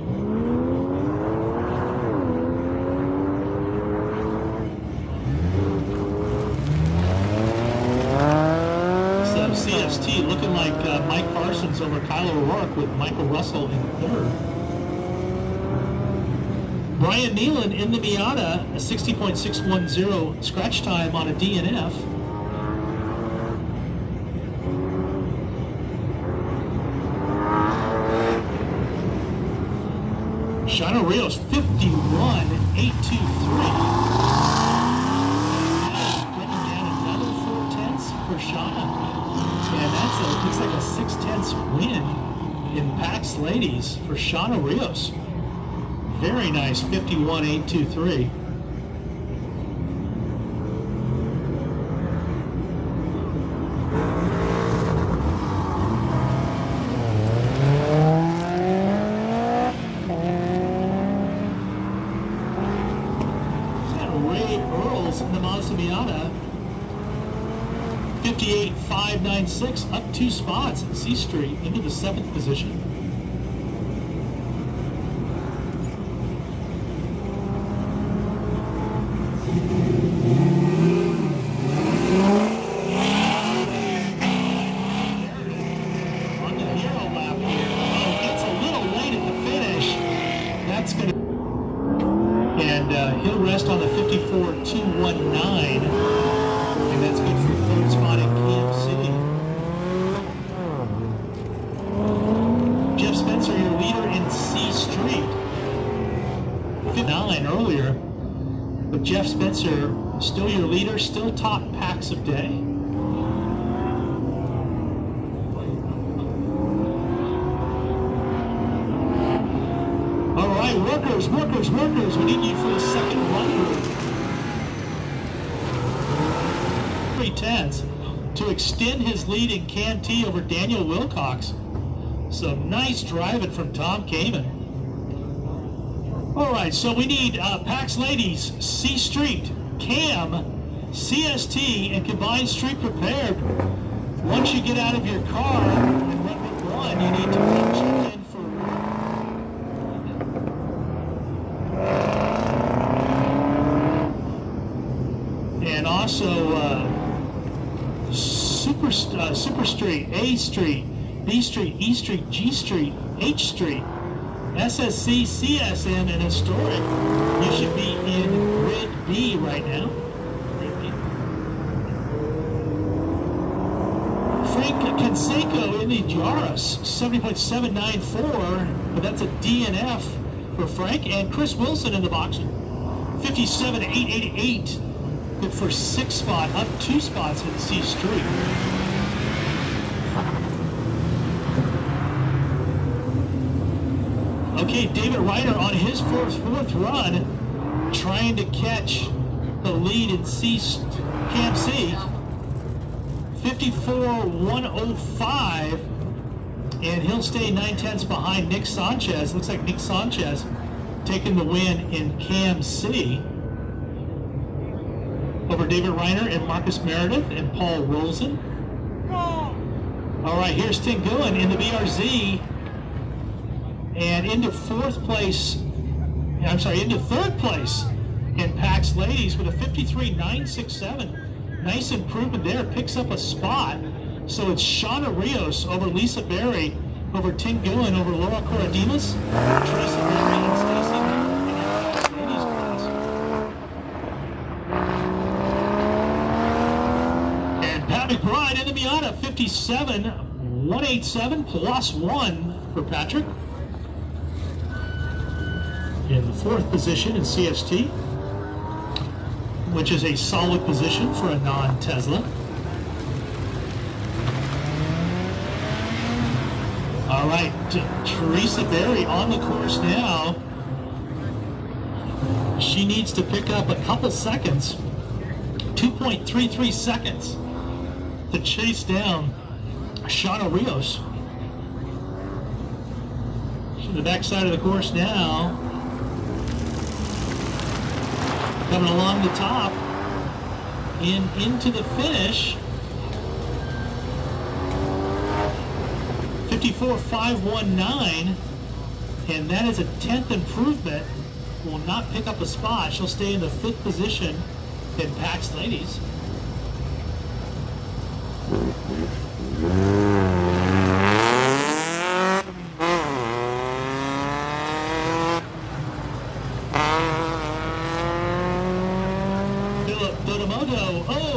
So CST looking like Mike Parsons over Kyle O'Rourke with Michael Russell in third. Brian Nealon in the Miata, a 60.610 scratch time on a DNF. Shauna Rios, 51.823. Bringing down another 4/10 for Shauna. And that's looks like a 6/10 win in Pax Ladies for Shauna Rios. Very nice, 51.823. Ray Earls in the Mazda Miata, 58.596, up 2 spots at C Street into the 7th position. He'll rest on the 54.219, and that's good for 3rd spot in Kansas City. Jeff Spencer, your leader in C Street. 59 earlier, but Jeff Spencer still your leader, still top packs of day. All right, workers, we need you for the second run group. 3/10 to extend his lead in Can T over Daniel Wilcox. So nice driving from Tom Kamen. All right, so we need PAX Ladies, C Street, Cam, CST, and Combined Street prepared. Once you get out of your car and run with one, you need to check in for... And also Super Street, A Street, B Street, E Street, G Street, H Street, SSC, CSM, and Historic. You should be in Grid B right now. Frank Canseco in the Yaris, 70.794, but that's a DNF for Frank. And Chris Wilson in the box, 57.888. Good for 6th spot, up 2 spots in C Street. Okay, David Ryder on his fourth run, trying to catch the lead in Cam C. 54.105, and he'll stay 9/10 behind Nick Sanchez. Looks like Nick Sanchez taking the win in Cam C over David Reiner and Marcus Meredith and Paul Rosen. All right, here's Tim Gillen in the BRZ, and into third place in PAX Ladies with a 53.967. Nice improvement there, picks up a spot. So it's Shauna Rios over Lisa Berry, over Tim Gillen, over Laura Corradimas, Teresa Berry, and Stacy in our PAX Ladies class. And Pat McBride in the Miata, 57.187 plus 1 for Patrick. In the 4th position in CST, which is a solid position for a non-Tesla. All right, Teresa Berry on the course now. She needs to pick up a couple seconds, 2.33 seconds, to chase down Shauna Rios. She's on the backside of the course now. Coming along the top and into the finish. 54.519, and that is a 10th improvement. Will not pick up a spot. She'll stay in the 5th position in PAX Ladies.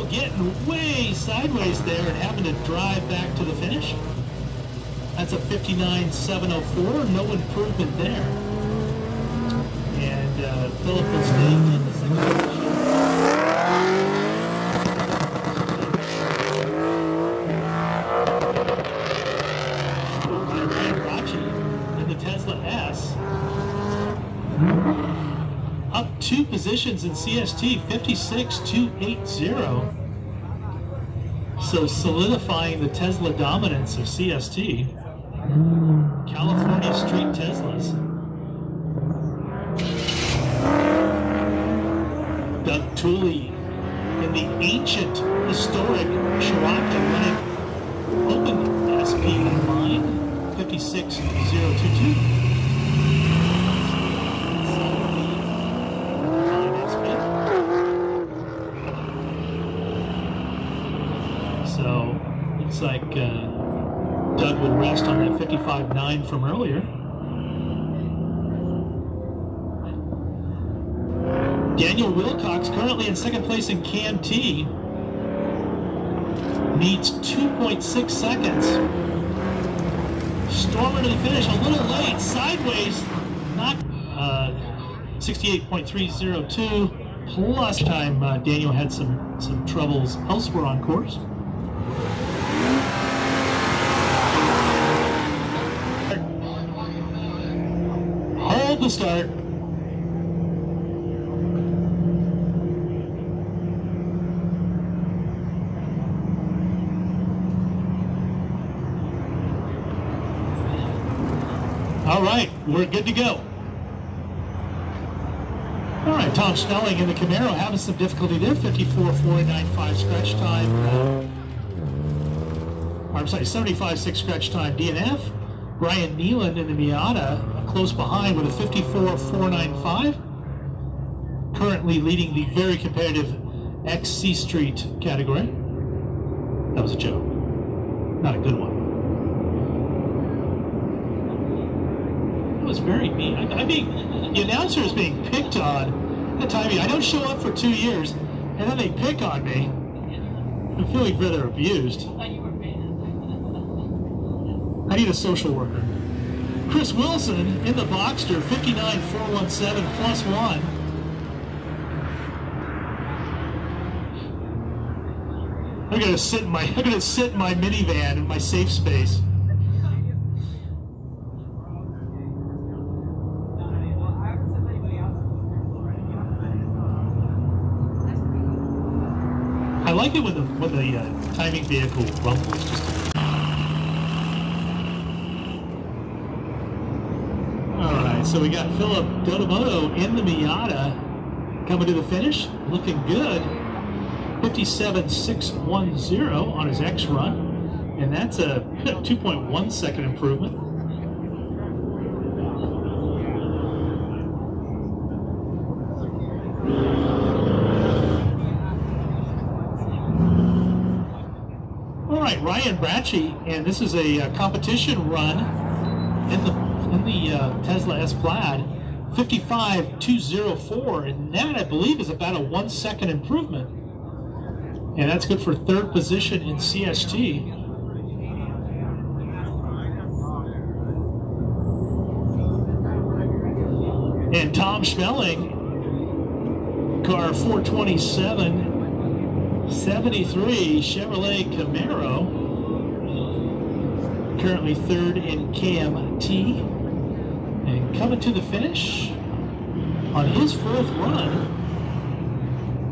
Getting way sideways there and having to drive back to the finish. That's a 59.704, no improvement there. And Philip will stay in the 2nd position. Ryan Rachi in the Tesla S. Up 2 positions in CST, 56.280. So solidifying the Tesla dominance of CST. California Street Teslas. Doug Tooley in the ancient, historic Shiraka running open SP line, 56.022. Looks like Doug would rest on that 55.9 from earlier. Daniel Wilcox, currently in 2nd place in Cam T, needs 2.6 seconds. Stormer to the finish, a little late, sideways, not 68.302. Plus time, Daniel had some troubles elsewhere on course. Hold the start. All right, we're good to go. All right, Tom Snelling in the Camaro having some difficulty there. 54.495 scratch time. I'm sorry, 75.6 scratch time DNF. Brian Neeland in the Miata close behind with a 54.495. Currently leading the very competitive XC Street category. That was a joke. Not a good one. That was very mean. I mean, the announcer is being picked on. The timing. I don't show up for 2 years, and then they pick on me. I'm feeling rather abused. I need a social worker. Chris Wilson in the Boxster, 59.417 plus one. I'm gonna sit in my minivan in my safe space. I like it when the timing vehicle rumbles just a bit. All right, so we got Philip Dodomoto in the Miata coming to the finish, looking good. 57.610 on his X run, and that's a 2.1 second improvement. All right, Ryan Bracci, and this is a competition run in the Tesla S Plaid, 55.204, and that I believe is about a 1 second improvement. And that's good for third position in CST. And Tom Schmeling, car 427.73 Chevrolet Camaro, currently third in KMT. And coming to the finish on his fourth run,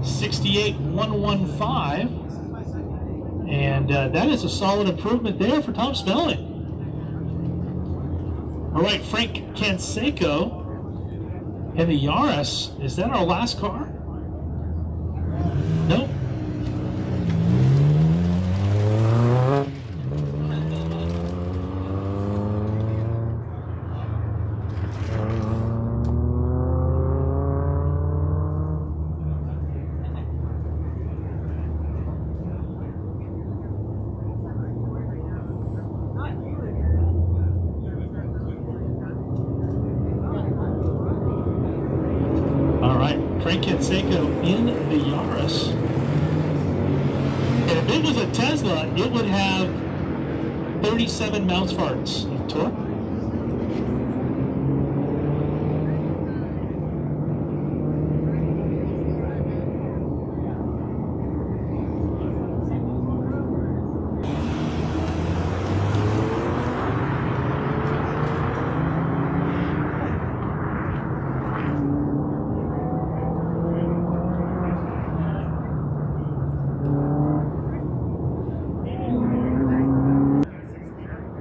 68.115, and that is a solid improvement there for Tom Snelling. All right, Frank Canseco and the Yaris. Is that our last car? Nope. Frank Canseco in the Yaris. And if it was a Tesla, it would have 37 mouse-farts of torque.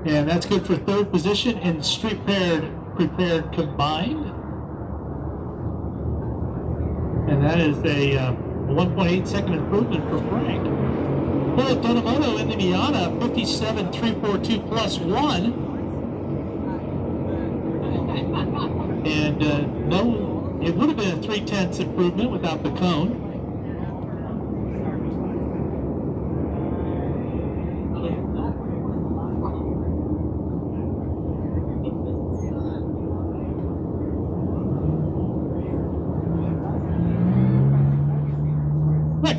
And that's good for third position in street prepared combined. And that is a 1.8 second improvement for Frank. Philip Donomoto in the Miata, 57.342 plus one. And no, it would have been a 3/10 improvement without the cone.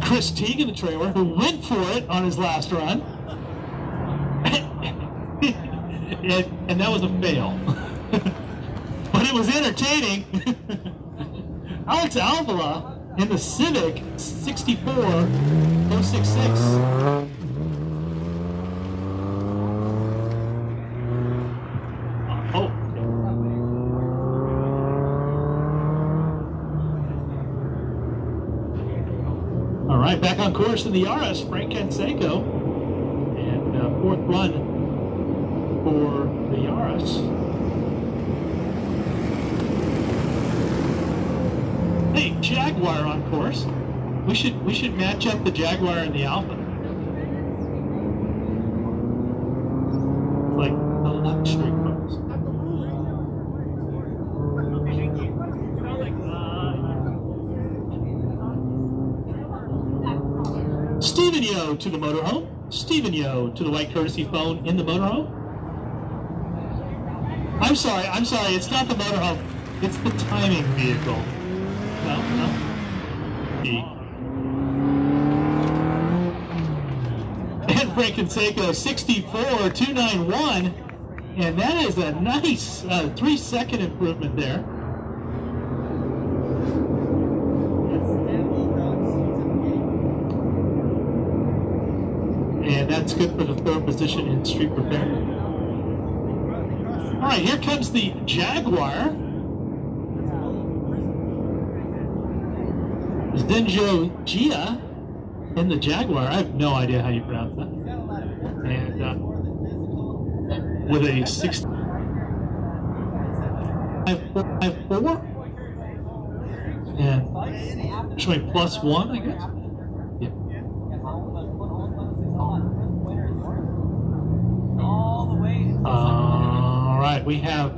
Chris Teague in the trailer, who went for it on his last run. and that was a fail. But it was entertaining. Alex Alvala in the Civic 64.066. Oh. All right, back on course in the Yaris, Frank Canseco, and fourth run for the Yaris. a Jaguar on course. We should match up the Jaguar and the Alpha. Like the luxury cars. Stephen Yo to the motorhome. Stephen Yo to the white courtesy phone in the motorhome. I'm sorry, it's not the motorhome. It's the timing vehicle. No. And Frank Canseco, 64,291. And that is a nice 3-second improvement there. And that's good for the third position in street repair. All right, here comes the Jaguar. Zenjo Gia in the Jaguar. I have no idea how you pronounce that. And with a 6.54 and showing +1, I guess. Yeah. All right, we have.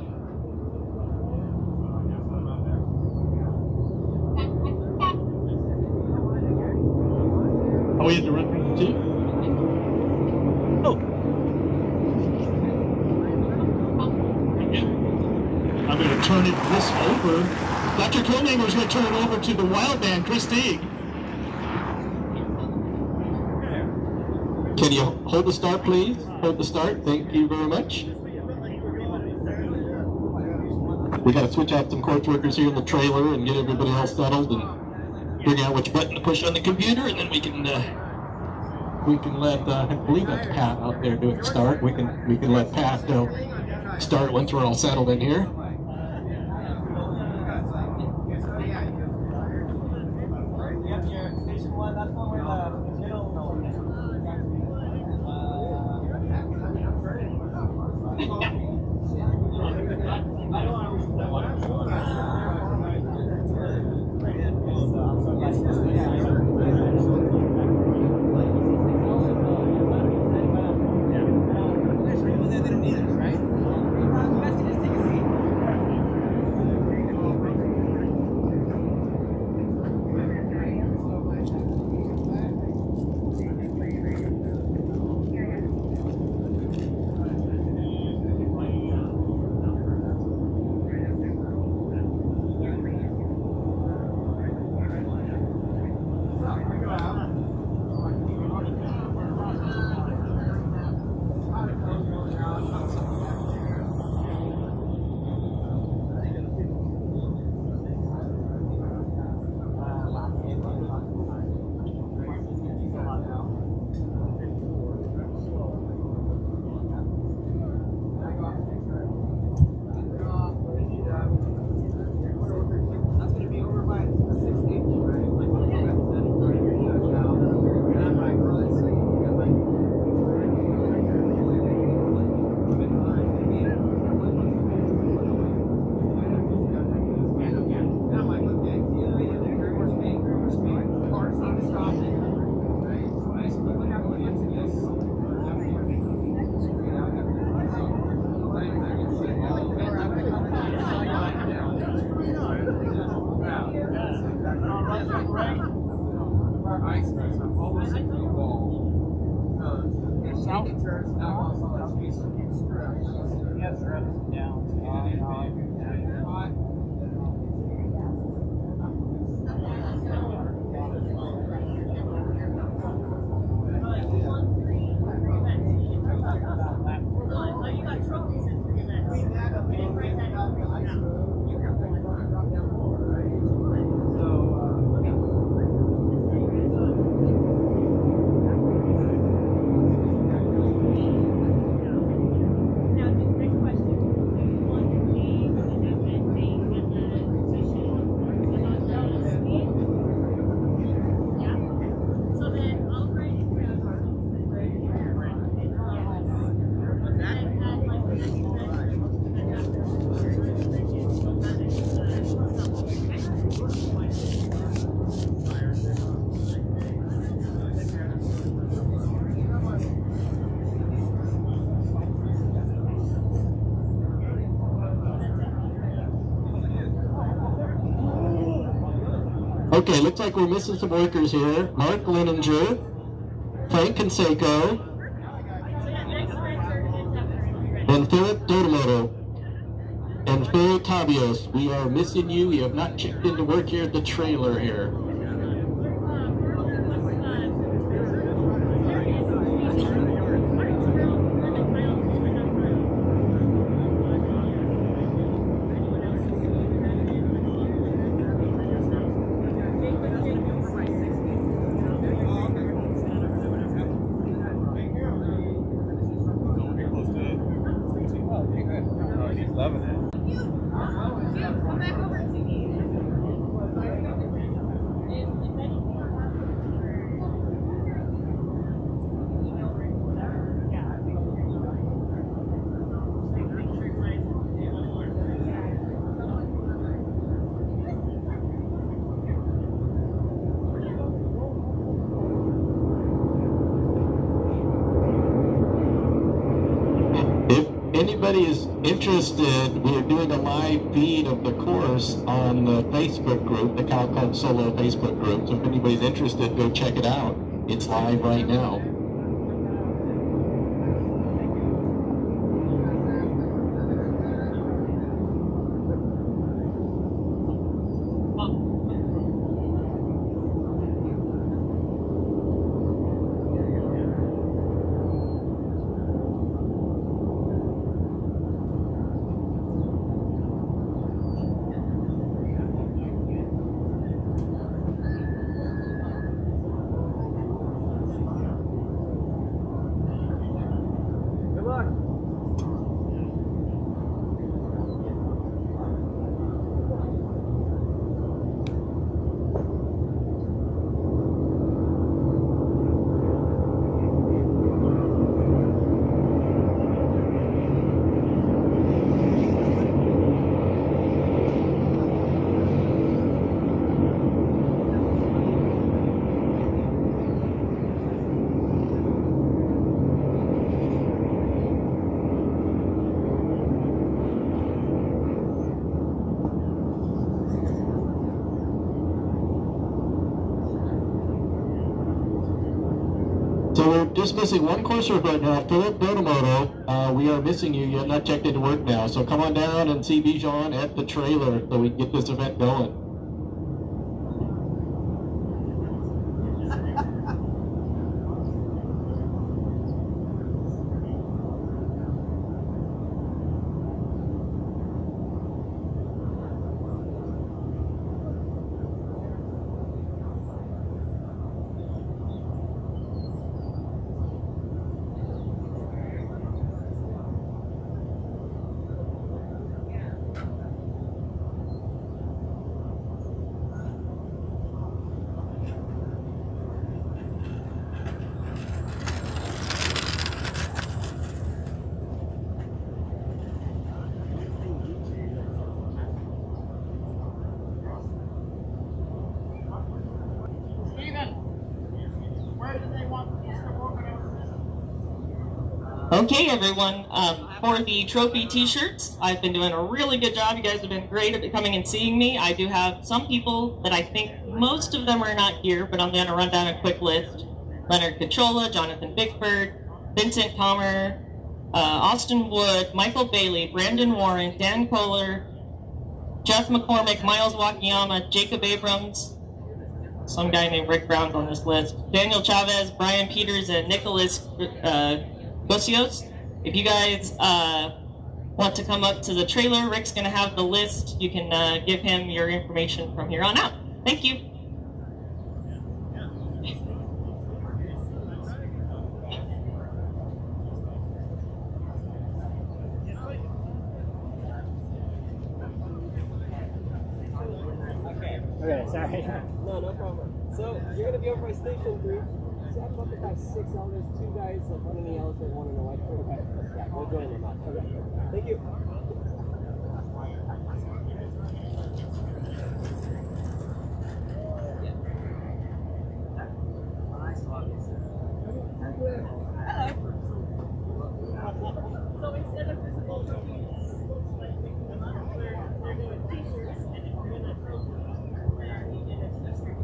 Oh, we had to run through the two? Oh. I'm going to turn this over. Dr. Kohlmanger is going to turn it over to the wild man, Chris Teague. Can you hold the start, please? Hold the start. Thank you very much. We got to switch out some course workers here in the trailer and get everybody else settled and figure out which button to push on the computer, and then we can let I believe that's Pat out there doing the start. We can let Pat start once we're all settled in here. Okay, looks like we're missing some workers here. Mark Leninger, Frank Canseco, and Philip Dodomoto, and Phil Tabios. We are missing you. You have not checked into work here at the trailer here. Anybody is interested, we're doing a live feed of the course on the Facebook group, the Cal Club Solo Facebook group. So if anybody's interested, go check it out. It's live right now. So we're just missing one courser right now, Philip Dodomoto. We are missing you. You have not checked into work now. So come on down and see Bijan at the trailer so we can get this event going. Okay, everyone, for the trophy t-shirts, I've been doing a really good job. You guys have been great at coming and seeing me. I do have some people that I think most of them are not here, but I'm going to run down a quick list. Leonard Cachola, Jonathan Bickford, Vincent Palmer, Austin Wood, Michael Bailey, Brandon Warren, Dan Kohler, Jeff McCormick, Miles Wakayama, Jacob Abrams, some guy named Rick Brown's on this list, Daniel Chavez, Brian Peters, and Nicholas Gosios. If you guys want to come up to the trailer, Rick's going to have the list. You can give him your information from here on out. Thank you. Okay, sorry. No problem. So, you're going to be over by Station 3. So I'm about to have 6 elders, 2 guys, one in the elephant, one in the white shirt. Okay. Yeah, we'll join them up. Okay. Thank you. So instead of physical trophies, like they're doing t-shirts, and if you're gonna trophy where you get a t-shirt,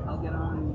I'll get on.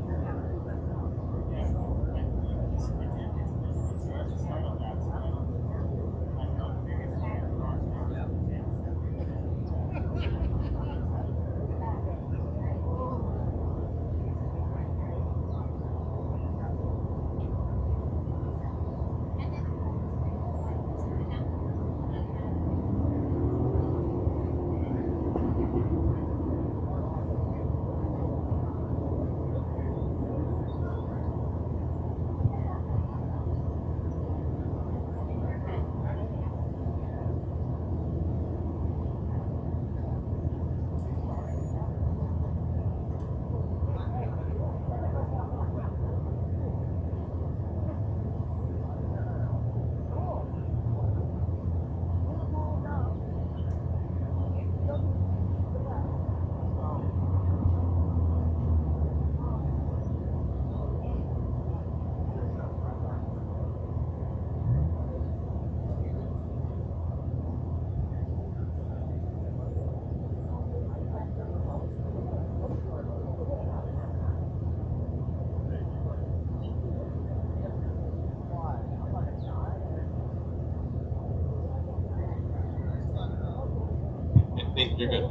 You're good.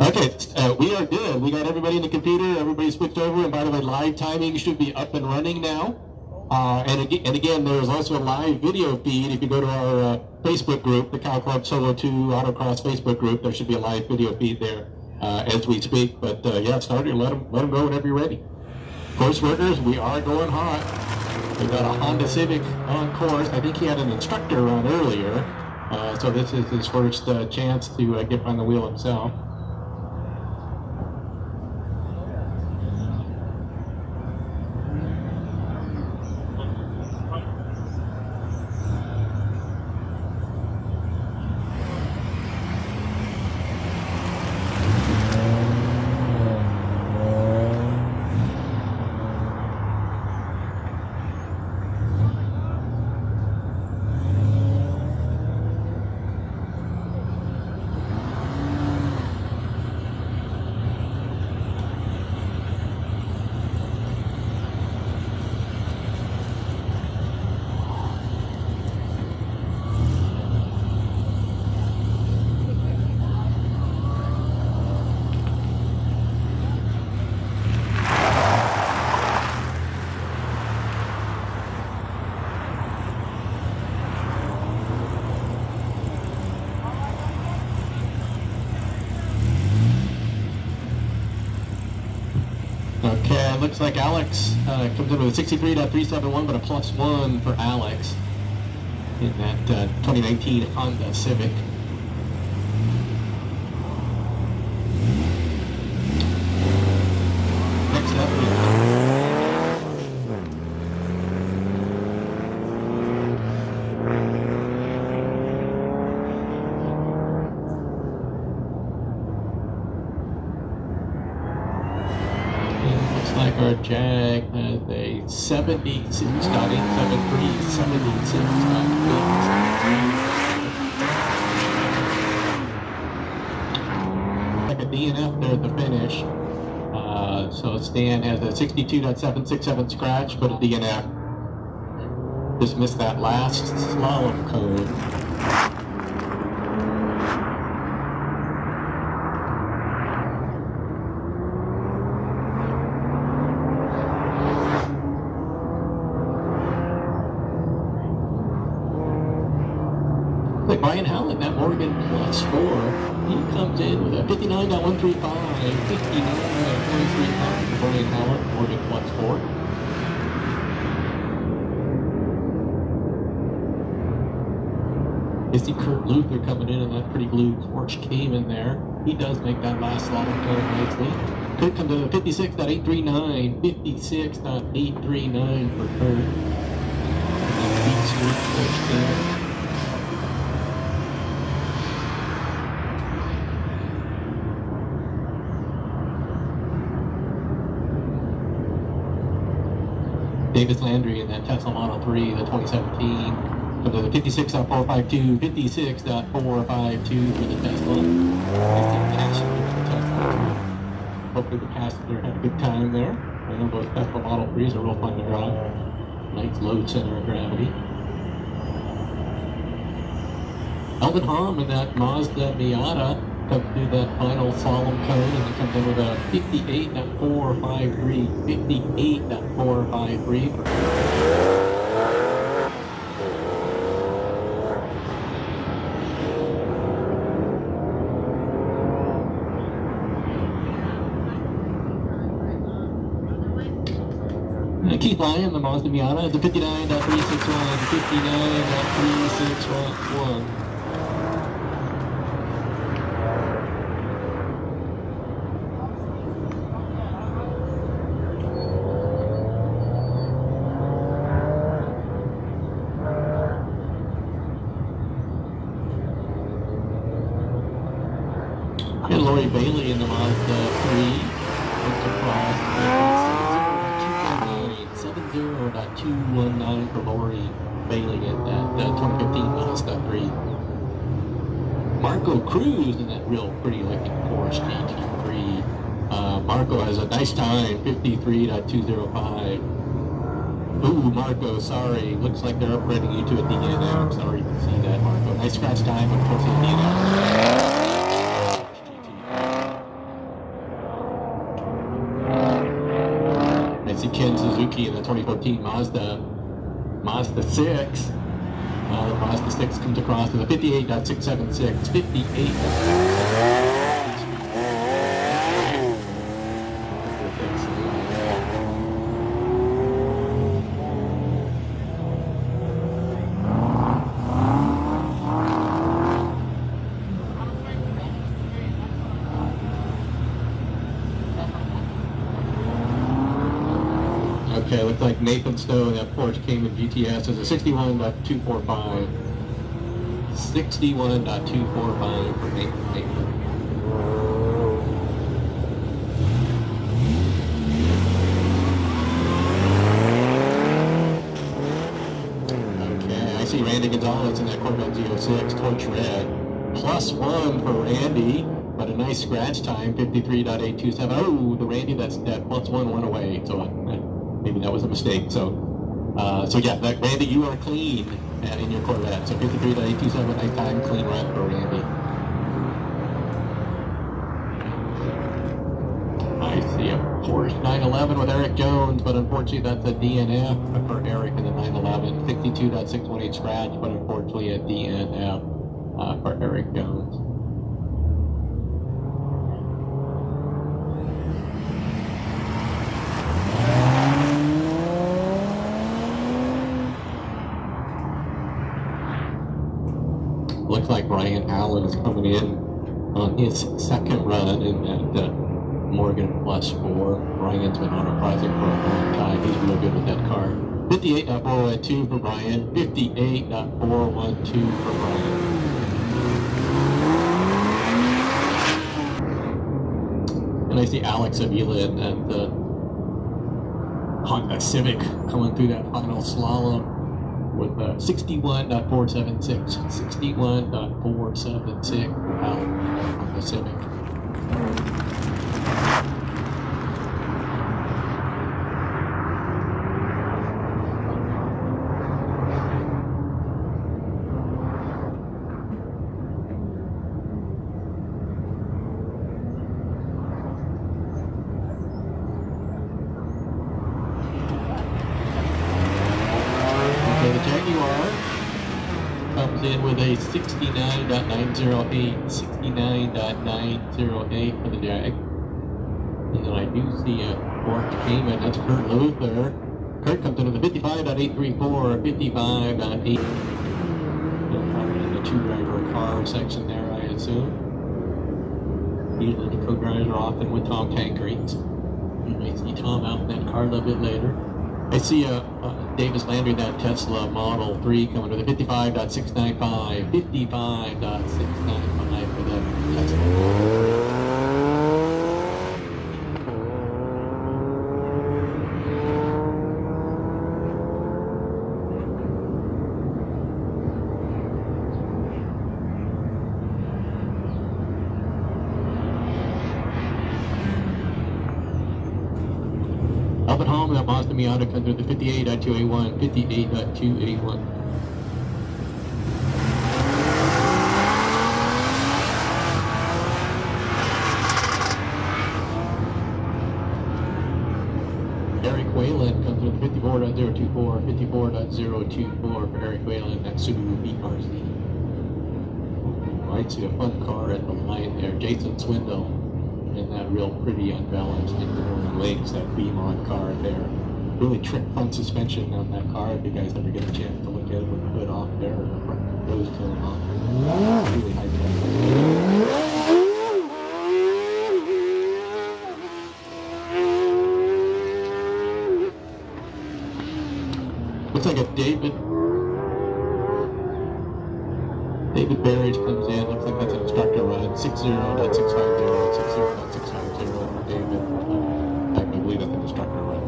Okay, we are good. We got everybody in the computer. Everybody switched over. And by the way, live timing should be up and running now. And again, there is also a live video feed. If you go to our Facebook group, the Cow Club Solo 2 Autocross Facebook group, there should be a live video feed there as we speak. But yeah, start it. Let them go whenever you're ready. Course workers, we are going hot. We've got a Honda Civic on course. I think he had an instructor on earlier. So this is his first chance to get behind the wheel himself. Okay, looks like Alex comes in with a 63.371, but a +1 for Alex in that 2019 Honda Civic. Next up, we like our Jag has a 76.873, 76.8. Like a DNF there at the finish. So Stan has a 62.767 scratch, but a DNF. Just missed that last slalom code. Brian Howland, that Morgan +4, he comes in with a 59.135, 59.135 for Brian Howland, Morgan +4. You see Kurt Luther coming in that pretty blue Porsche Cayman there. He does make that last slalom turn nicely. Kurt comes in at 56.839, 56.839 for Kurt. Beat Sweet Porsche there. Davis Landry in that Tesla Model 3, the 2017. Comes to the 56.452, 56.452 for the Tesla. Nice passenger for the Tesla too. Hopefully the passenger had a good time there. I know those Tesla Model 3s are real fun to drive. Nice low center of gravity. Elvin Hom in that Mazda Miata comes through that final slalom cone and it comes in with a 58.453, 58.453. Keith Lyon, the Mazda Miata, is a 59.361, 59.361. And Lori Bailey in the Mazda 3. Autocross. 70.219 for Lori Bailey in that 2015 Mazda 3. Marco Cruz in that real pretty looking Porsche GT3. Marco has a nice time, 53.205. Ooh, Marco, sorry. Looks like they're upgrading you to a DNF. Sorry to see that, Marco. Nice scratch time, but unfortunately a DNF. Ken Suzuki in the 2014 Mazda 6. The Mazda 6 comes across with a 58.676, 58. Okay, looks like Nathan Stowe, that Porsche Cayman GTS, is a 61.245. 61.245 for Nathan. Okay, I see Randy Gonzalez in that Corvette Z06, torch red. +1 for Randy, but a nice scratch time, 53.827. Oh, the Randy, that +1 went away, so maybe that was a mistake. So yeah, that Randy, you are clean in your Corvette. So 53.827, nice time, clean run for Randy. I see a Porsche 911 with Eric Jones, but unfortunately that's a DNF for Eric in the 911. 62.618 scratch, but unfortunately a DNF for Eric Jones. Looks like Brian Allen is coming in on his second run in that Morgan +4. Brian's been autocrossing for a long time. He's real good with that car. 58.412 for Brian. 58.412 for Brian. And I see Alex Avila in that Honda Civic coming through that final slalom with 61.476, 61.476 out on the Civic. With a 69.908, 69.908 for the Jag. And then I do see a Porsche Cayman, that's Kurt Luther. Kurt comes in with a 55.834, 55.8. Probably in the two-driver car section there, I assume. Usually the co-drivers are often with Tom Tankreets. You may see Tom out in that car a little bit later. I see Davis Landry, that Tesla Model 3 coming to the 55.695, 55.695 for that Tesla. Mazda Miata comes with the 58.281, 58.281. Eric Whalen comes with 54.024, 54.024 for Eric Whalen, that Subaru BRZ. Right, see a fun car at the line there, Jason Swindle, and that real pretty unbalanced in legs, that B-Mod car there. Really fun suspension on that car if you guys ever get a chance to look at it with the hood off there, or the front nose cone off. Really high tech. Looks like a David Barrage comes in. Looks like that's an instructor run. 60.650, 60.650 for David. I believe that's an instructor run.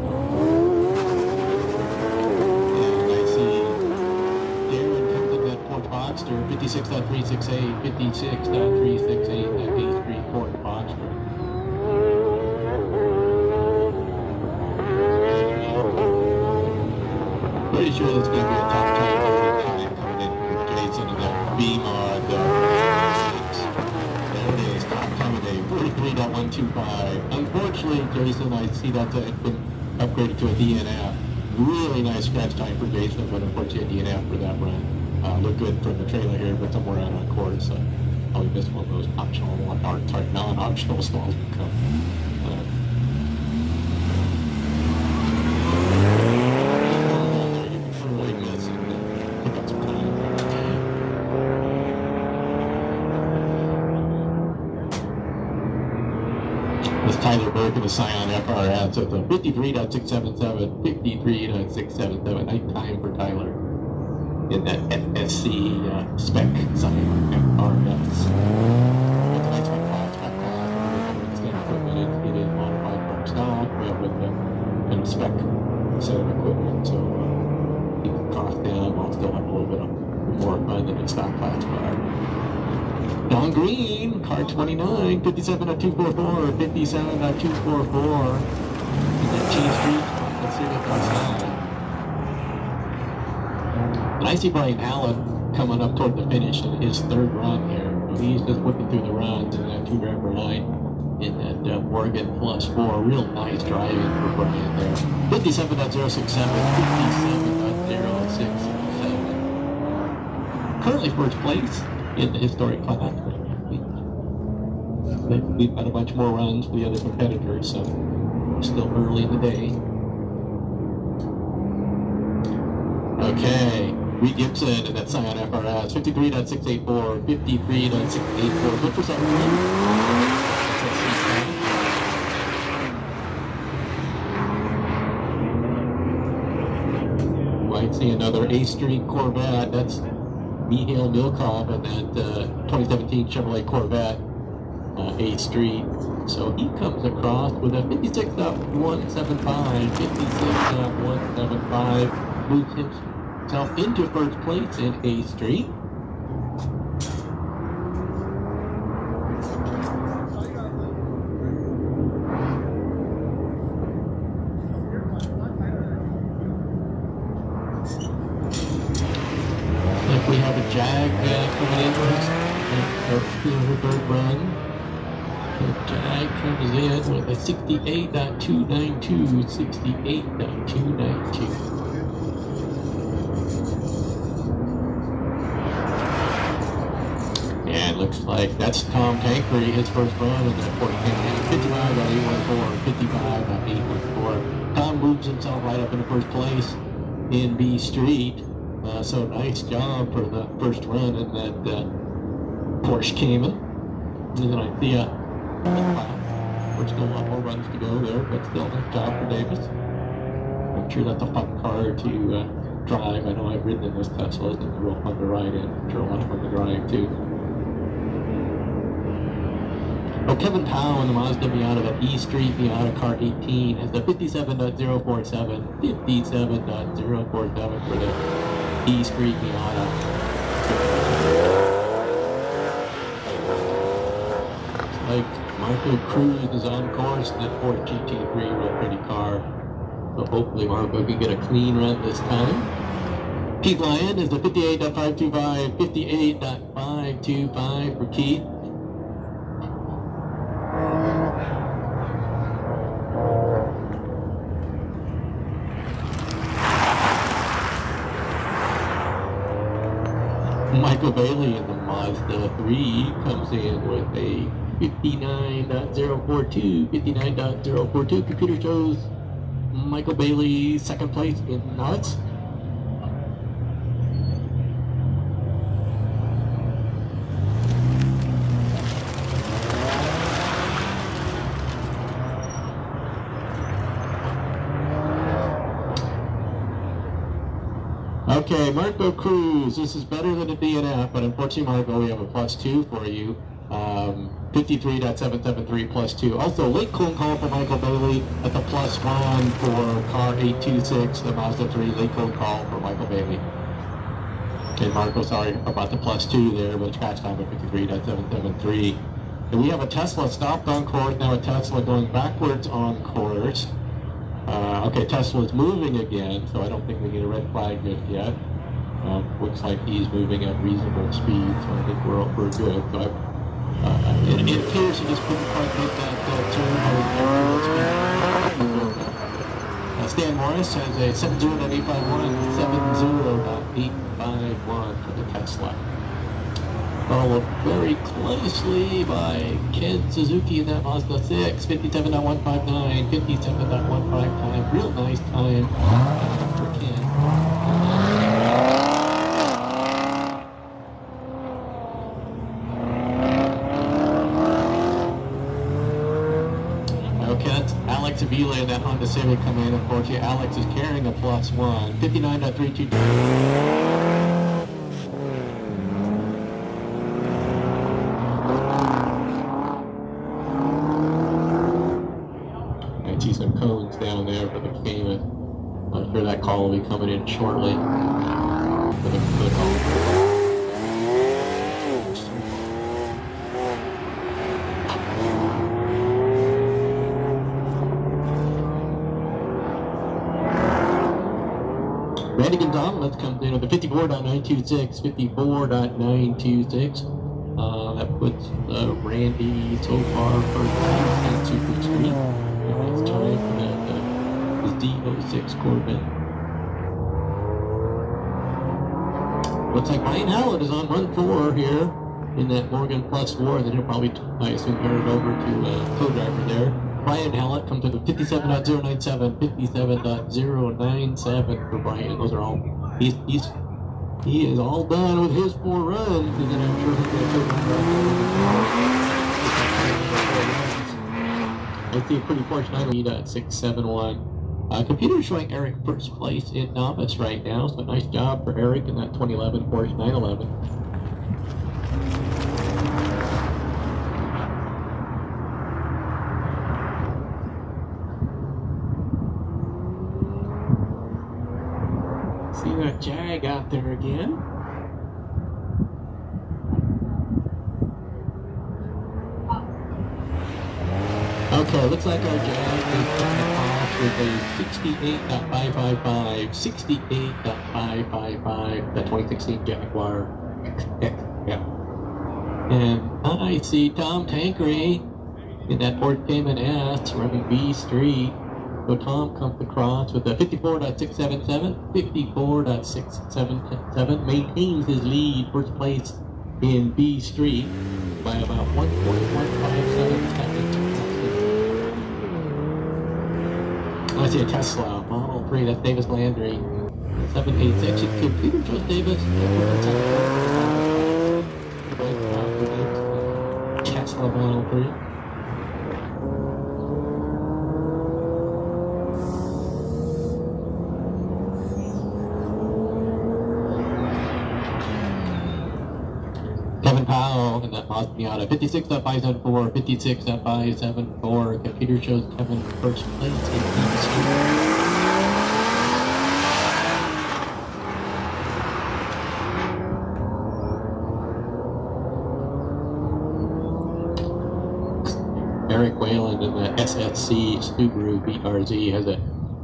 And I see Darren comes in that Ford Boxster, 56.368, 56.368, that A3 Ford Boxster. Pretty sure that's going to be a top time coming in with Jason and that B-Mod 6. There it is, top time of day, 43.125. Unfortunately, Jason, I see that's been upgraded to a DNF. Really nice scratch time for Jason, but unfortunately a DNF for that run. Looked good from the trailer here, but somewhere out on course. Probably missed one of those optional, non-optional stalls to come. Tyler Burke of the Scion FRS with a 53.677, 53.677. Nice time for Tyler in that FSC spec Scion FRS. It's a nice one class, spec class. Extended equipment it is modified from stock, but with the kind of spec set of equipment, so keep the cost down while still have a little bit of more fun than a stock class car. Don Green, car 29, 57.244, 57.244. In that G Street, let's see what that's on. And I see Brian Allen coming up toward the finish in his third run here. He's just whipping through the runs in that 2-driver line in that Morgan plus 4. Real nice driving for Brian there. 57.067, 57.067. Currently first place in the historic class. We've got a bunch more runs for the other competitors, so we're still early in the day. Okay, Reed Gibson and that Scion FRS, 53.684, 53.684. Good for second run. Might see another A Street Corvette. That's Mihail Milkov and that 2017 Chevrolet Corvette A Street. So he comes across with a 56.175, 56.175, moves himself into first place in A Street. We have a Jag coming in for her third run. The Jag comes in with a 68.292, 68.292. And looks like that's Tom Tankery, his first run in that 55.814, 55.814. Tom moves himself right up into first place in B Street. So nice job for the first run in that Porsche Cayman. And then I see there's still a lot more runs to go there, but still nice job for Davis. I'm sure that's a fun car to drive. I know I've ridden in this Tesla. It's real fun to ride in. I'm sure a lot of fun to drive too. Oh, Kevin Powell in the Mazda Miata, that E Street Miata car 18 has the 57.047, 57.047 for the E Street Miata. Looks like Marco Cruz is on course in that Ford GT3, real pretty car. So hopefully Marco can get a clean run this time. Keith Lyon is the 58.525, 58.525 for Keith. Michael Bailey in the Mazda 3 comes in with a 59.042, 59.042. Computer shows Michael Bailey second place in knots. Okay, Marco Cruz, this is better than a DNF, but unfortunately, Marco, we have a +2 for you. 53.773 +2. Also, late cone call for Michael Bailey at the +1 for car 826, the Mazda 3 late cone call for Michael Bailey. Okay, Marco, sorry about the +2 there, but scratch time at 53.773. And we have a Tesla stopped on course, now a Tesla going backwards on course. Okay, Tesla's moving again, so I don't think we get a red flag just yet. Looks like he's moving at reasonable speed, so I think we're good. So it appears he just couldn't quite make that turn. Stan Morris has a 70.851, 70.851 for the Tesla. Followed very closely by Ken Suzuki in that Mazda 6, 57.159, 57.155, real nice time for Ken. Okay, that's Alex Avila in that Honda Civic coming in. Unfortunately, Alex is carrying a +1, 59.32. See some cones down there for the Cayman. I'm sure that call will be coming in shortly. For the call. Randy Gonzalez comes in with a 54.926, 54.926. That puts Randy so far first place in Super Street. It's time for that his D06 Corvette. Looks like Ryan Howlett is on run 4 here in that Morgan +4. Then he'll probably, I assume, turn it over to co-driver there. Brian Howlett comes in with 57.097, 57.097 for Brian. Those are all, he is all done with his 4 runs, and then I'm sure he's going to take I see a pretty Porsche 9.671. Computer showing Eric first place in novice right now, so nice job for Eric in that 2011 Porsche 911. See that Jag out there again. Okay, looks like our Jag is coming off with a 68.555, 68.555, the 2016 Jaguar XX, yeah. And I see Tom Tankery in that Ford Cayman S running B Street. So Tom comes across with a 54.677, 54.677, maintains his lead, first place in B Street by about 1.157 seconds. I see a Tesla Model 3, that's Davis Landry. 786, it's Computer Joe Davis. Tesla Model 3. Kevin Powell in that Mazda Miata, 56.574, 56.574. Computer shows Kevin first place in Eric Whalen in the SSC Subaru BRZ has a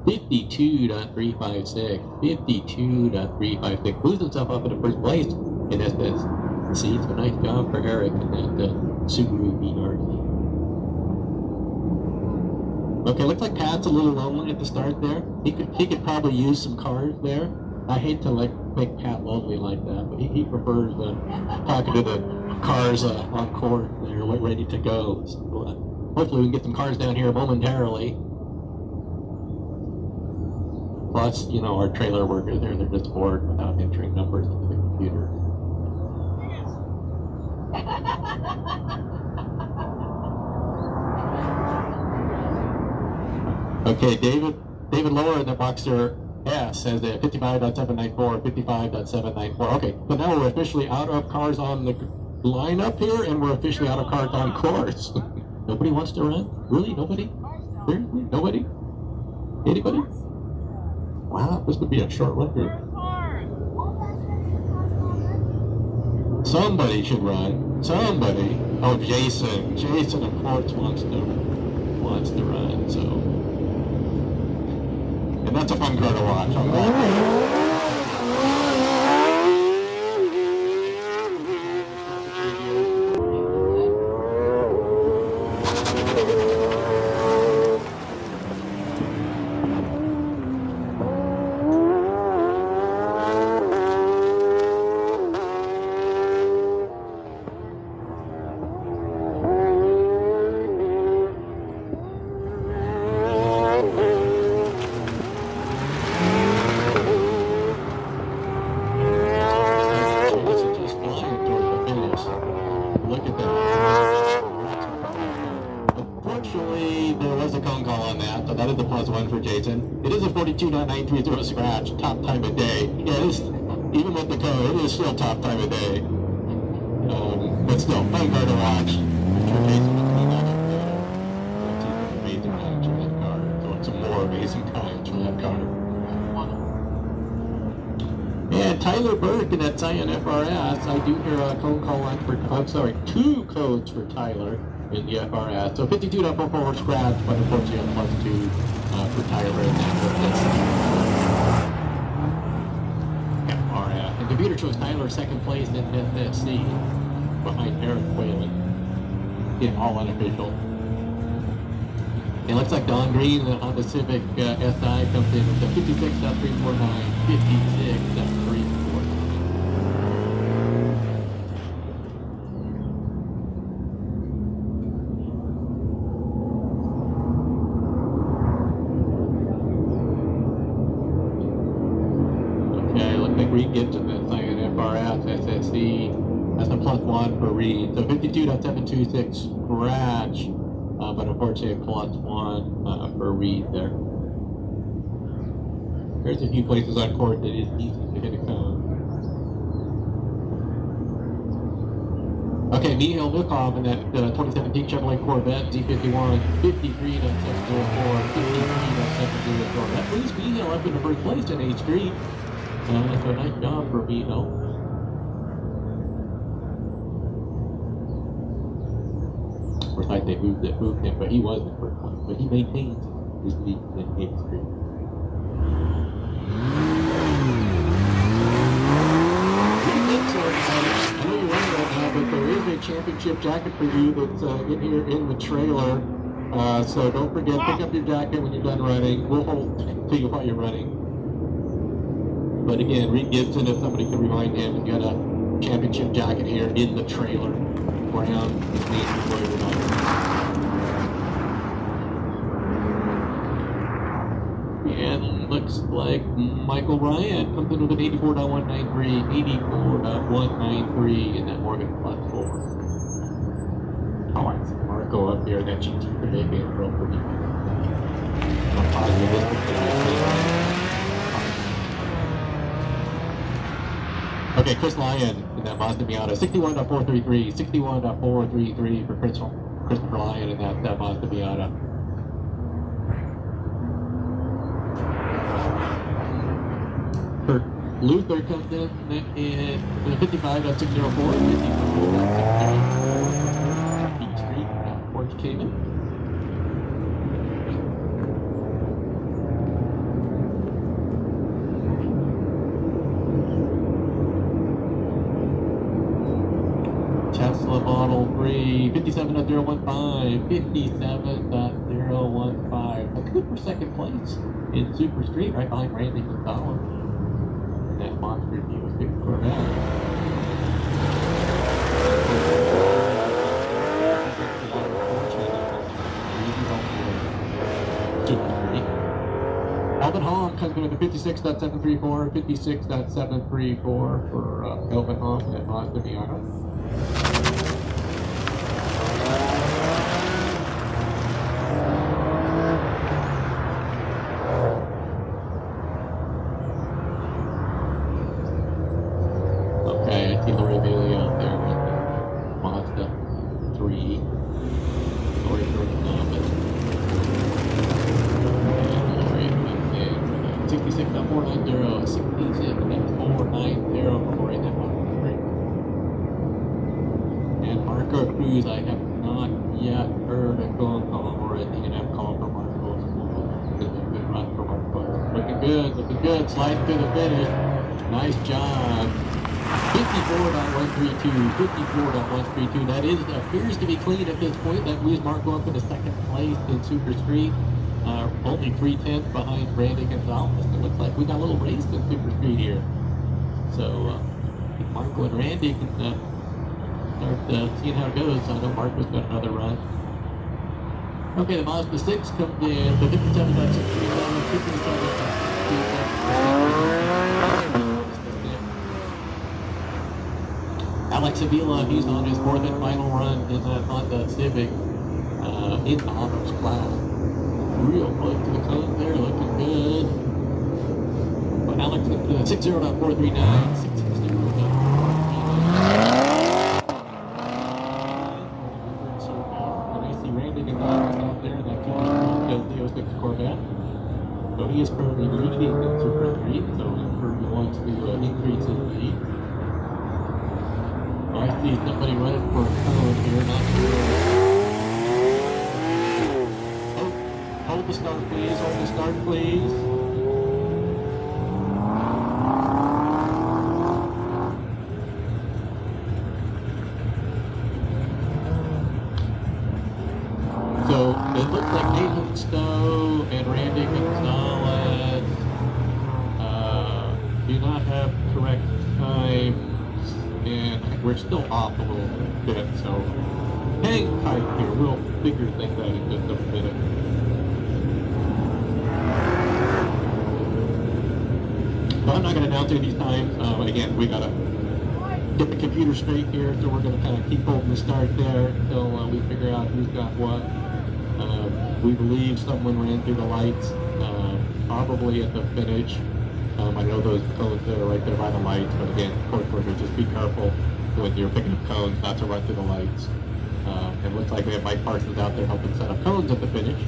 52.356. 52.356. Moves himself up into first place in SSC. So nice job for Eric in that Subaru BRD. Okay, looks like Pat's a little lonely at the start there. He could probably use some cars there. I hate to make Pat lonely like that, but he prefers talking to the cars on court. They're ready to go. So, hopefully we can get some cars down here momentarily. Plus, you know, our trailer workers there, they're just bored without entering numbers into the computer. Okay, David Lower in the Boxer S says that 55.794, 55.794. Okay, so now we're officially out of cars on the lineup here, and we're officially out of cars on course. Nobody wants to run? Really? Nobody? Seriously? Nobody? Anybody? Wow, this would be a short run here. Somebody should run. Somebody. Oh, Jason. Jason, of course, wants to run, so. And that's a fun car to watch. I'm glad. It is a 42.930 scratch, top time of day. Yeah, it is, even with the code, it is still top time of day. But still, fun car to watch. I'm sure Jason will clean that up later. Amazing times for that car. So some more amazing times for that car. And Tyler Burke in that Scion FRS, I do hear a code call on for, I'm sorry, 2 codes for Tyler in the FRS. So 52.44 scratch, but unfortunately on +2 for Tyler in that FRS. The computer shows Tyler second place in FSC behind Eric Whalen. Yeah, all unofficial. It looks like Don Green in the Honda Civic SI comes in with a 56.349, 56.349. Reed gets in the Scion FRS SSC. That's a +1 for Reed. So 52.726 scratch, but unfortunately a +1 for Reed there. There's a few places on court that is easy to hit a cone. Okay, Mihail Lukov in that 2017 Chevrolet Corvette Z51, 53.704, 53.704. That leaves Mihail up in the first place in A Street. So nice job for Vito. Of course, they moved him, but he was the first one. But he maintains his lead in 8th Street. I know you're running right now, but there is a championship jacket for you that's in here in the trailer. So don't forget, pick up your jacket when you're done running. We'll hold to you while you're running. But again, Reed Gibson, if somebody can remind him, he's got a championship jacket here in the trailer. Brown, his name embroidered on it. And looks like Michael Ryan comes in with an 84.193, 84.193 in that Morgan +4. Oh, I see Marco up here, that GT for Dave April for me. I'm positive this is okay, Chris Lyon in that Mazda Miata, 61.433, 61.433 for Christopher Lyon in that Mazda Miata. For Luther comes in 55.604, 54.604. Peak Street, Orange Cayman. Tesla Model 3, 57.015, 57.015. That's good for second place in Super Street, right behind Randy Gonzalez. That monster view is big Corvette. Super Street. Elvin Hong comes in with a 56.734, 56.734 for Elvin Hong at Mazda Miata. Okay, I see Lori Bailey out there with the Mazda 3. Lori Jordan Thomas. And 66.490, 66.490 for Lori that Mazda 3. And Marco Cruz, I have not yet heard a phone call or a DNF call for Marco. It's a good run for Marco. Looking good, sliding to the finish. Nice job. 54.132, 54.132. That appears to be clean at this point. That moves Marco up into second place in Super Street. Only 3/10 behind Randy Gonzalez. It looks like we got a little race in Super Street here. So Marco and Randy can start seeing how it goes. I know Marco's got another run. Okay, the Mazda 6 comes in, the 57.637, 57.637. Alex Avila, he's on his fourth and final run in that Honda Civic in the AutoX class. Real close to the cone there, looking good. But Alex at 60.439, 60.439. And I see Randy Gonzalez out there in that 206 Corvette. So he is currently leading in Super Street, so he wants to increase his lead. I see somebody running for a cone here, not sure. Oh, hold the start please, hold the start please. So it looks like Nathan Stowe and Randy Gonzalez do not have correct time. And we're still off a little bit, so hang tight here. We'll figure things out in just a minute. But I'm not going to announce any times. Again, we got to get the computer straight here, so we're going to kind of keep holding the start there until we figure out who's got what. We believe someone ran through the lights, probably at the finish. I know those cones that are right there by the lights, but again, course workers, just be careful when you're picking up cones not to run through the lights. It looks like we have Mike Parsons out there helping set up cones at the finish.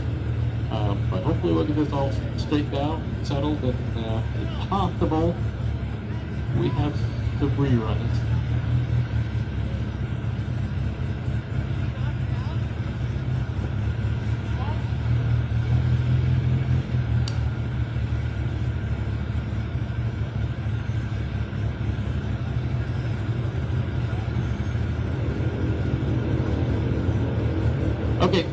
But hopefully we'll get this all straightened out, settled, and if possible, we have some reruns. Okay,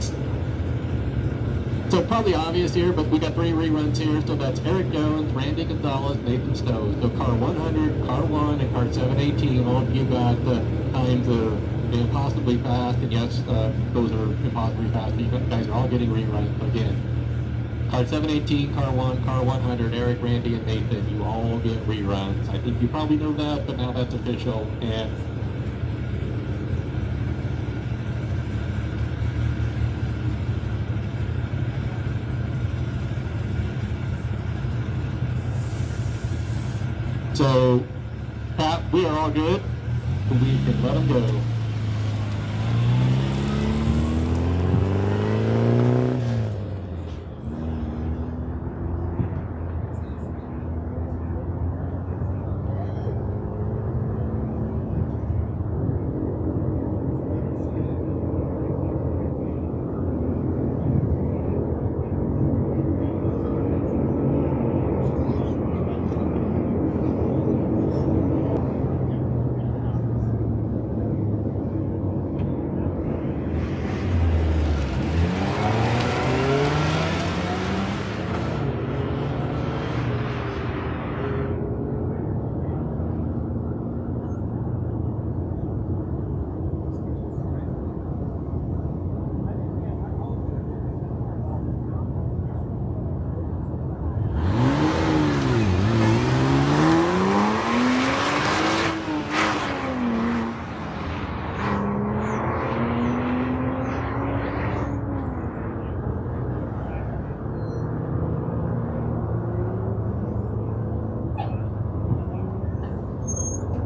so probably obvious here, but we got 3 reruns here. So that's Eric Jones, Randy Gonzalez, Nathan Stowe. So car 100, car 1, and car 718. All of you got times of impossibly fast, and yes, those are impossibly fast. You guys are all getting reruns again. Car 718, car 1, car 100, Eric, Randy, and Nathan. You all get reruns. I think you probably know that, but now that's official. And so, Pat, we are all good. We can let them go.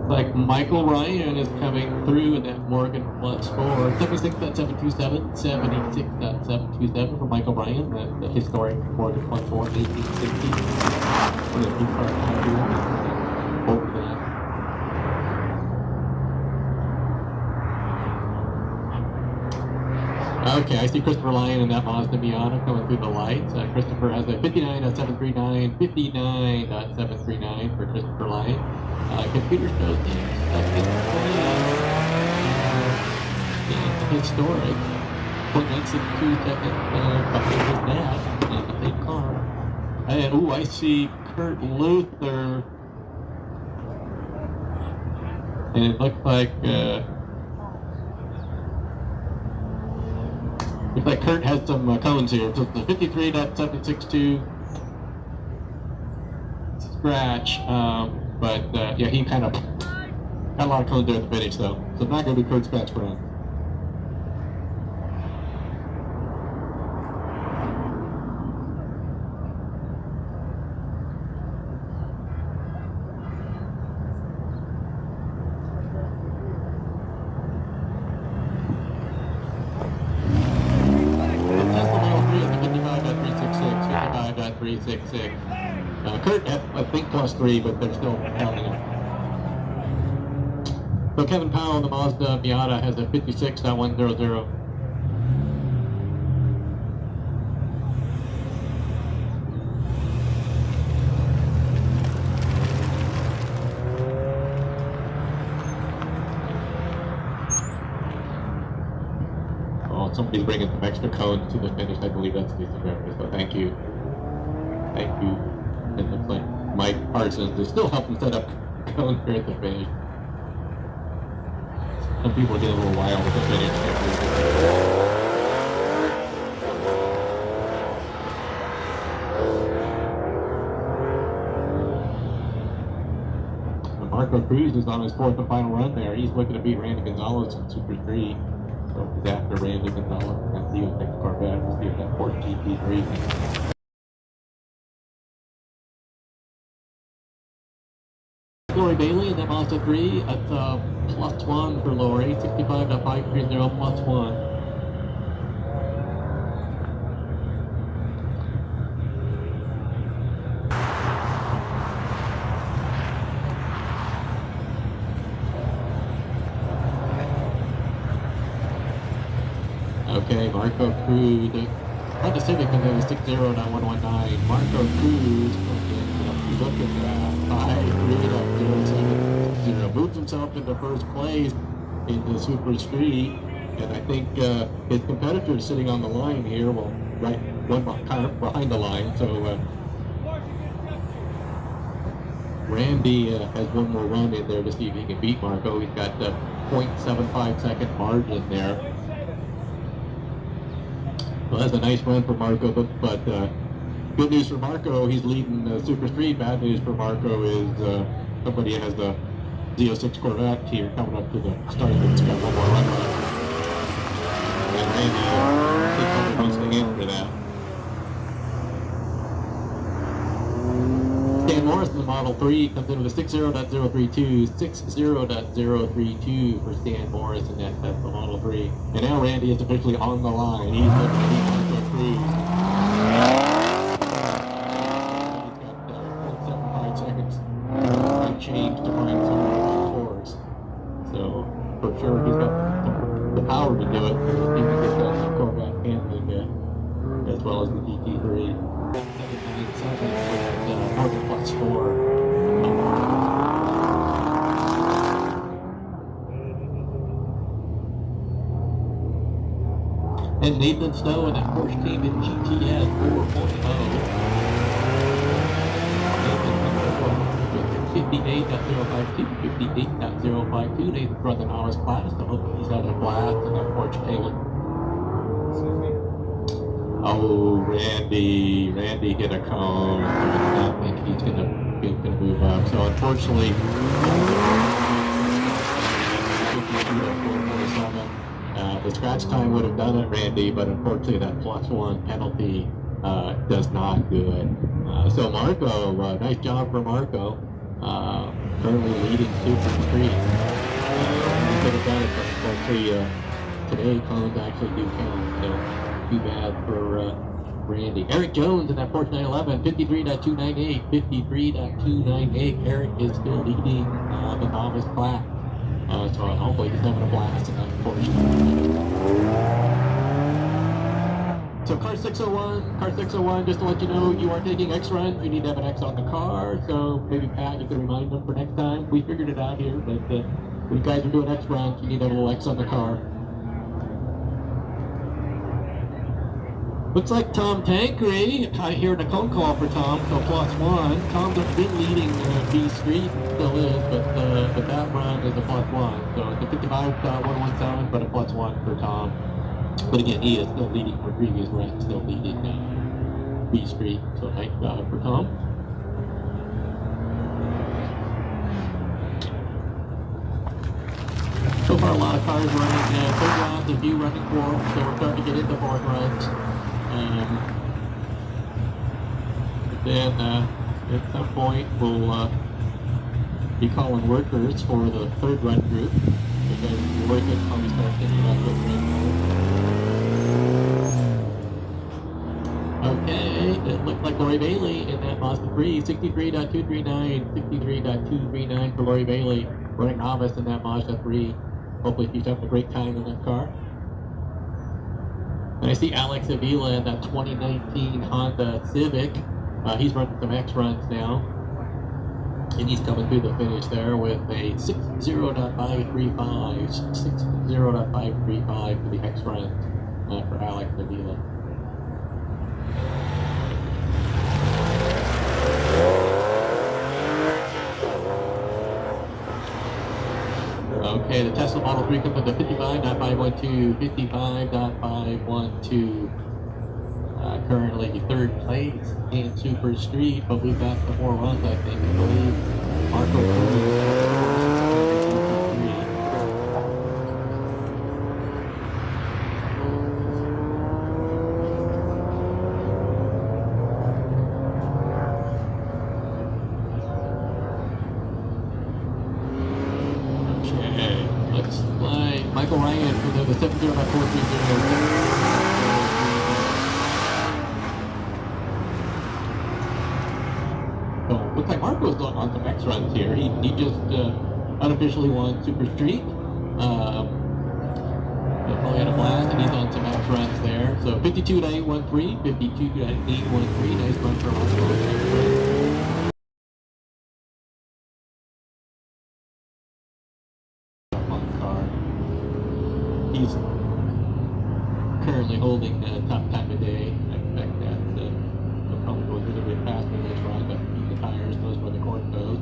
Like Michael Ryan is coming through in that Morgan plus 4. 76.727, 76.727 for Michael Ryan, the historic Morgan plus 4, 1860. For the new car out here. Over that. Okay, I see Christopher Lyon in that Mazda Miata coming through the lights. Christopher has a 59.739, 59.739 for Christopher Lyon. Computer shows him historic 0.962 seconds behind his dad in the same car. And ooh, I see Kurt Luther, and it looks like Kurt has some cones here. So it's a 53.762 scratch, but yeah, he kind of got a lot of cones there at the finish, though. So not going to be Kurt's best friend. Kurt had, I think, +3, but they're still counting him. So Kevin Powell in the Mazda Miata has a 56.100. Oh, somebody's bringing some extra cones to the finish. I believe that's Lisa Rivers, so thank you. Thank you. It looks like Mike Parsons is still helping set up cones here at the finish. Some people get a little wild with the finish. Marco Cruz is on his 4th and final run there. He's looking to beat Randy Gonzalez in Super 3. So he's after Randy Gonzalez. That's the next Corvette. We'll see if that Ford GT3 can. Lori Bailey in that Mazda 3 at +1 for Lori, 65.530 +1. Okay, Marco Cruz, Honda Civic in the 60.119. Marco Cruz, look at that, 5.3.070, moves himself into first place in the Super Street, and I think his competitor is sitting on the line here, well, right, one kind of behind the line, so Randy has one more run in there to see if he can beat Marco. He's got a 0.75 second margin there. Well, that's a nice run for Marco, but good news for Marco, he's leading Super Street. Bad news for Marco is somebody has the Z06 Corvette here coming up to the start of it. It's got one more run left. And Randy needs to in for that. Dan Morris in the Model 3 comes in with a 60.032, 60.032 for Stan Morris, and that's the Model 3. And now Randy is officially on the line. He's looking to beat Marco Cruz. Change to find somewhere on course. So for sure he's got the power to do it. He can get that Corvette handling as well as the GT3. 797 with Morgan +4. And Nathan Snow and that Porsche team in GTS 4.0. 58.052, 58.052. Nathan's run the novice class. I hope he's had a blast in that Porsche Taylor. Oh, Randy hit a cone. I don't think he's gonna move up. So unfortunately, the scratch time would have done it, Randy, but unfortunately that +1 penalty does not good. So Marco, nice job for Marco. Currently leading Super Street. He could have done it, but unfortunately today cones actually do count, so too bad for Randy. Eric Jones in that Porsche 911, 53.298, 53.298. Eric is still leading the novice class. So hopefully he's having a blast in that Porsche. So car 601, just to let you know, you are taking X runs. You need to have an X on the car. So maybe Pat, you can remind them for next time. We figured it out here, but when you guys are doing X runs, you need to have a little X on the car. Looks like Tom Tankery, I hear a cone call for Tom, so +1. Tom's been leading B Street, still is, but that run is a +1. So it's a 55.117, but a +1 for Tom. But again, he is still leading for previous runs, still leading B Street, so nice job for Tom. So far, a lot of cars running third rounds, a few running fourth, so we're starting to get into fourth runs. Then at some point we'll be calling workers for the third run group, because the workers probably start thinking about what run. Okay, it looked like Lori Bailey in that Mazda 3, 63.239, 63.239 for Lori Bailey, running novice in that Mazda 3. Hopefully she's having a great time in that car. And I see Alex Avila in that 2019 Honda Civic. He's running some X runs now. And he's coming through the finish there with a 60.535, 60.535 for the X runs for Alex Avila. Okay, the Tesla Model 3 comes up to 55.512, 55.512. Currently third place in Super Street, but we've got some more runs, I think. I believe Marco Michael Ryan for the 705-430. So looks like Marco's going on some X runs here. He just unofficially won Super Street. Probably had a blast, and he's on some X runs there. So 52.813, 52.813. Nice run for Marco. He's currently holding the top time of day. I expect that he'll probably go a little bit faster this run, but keep the tires close where the court goes.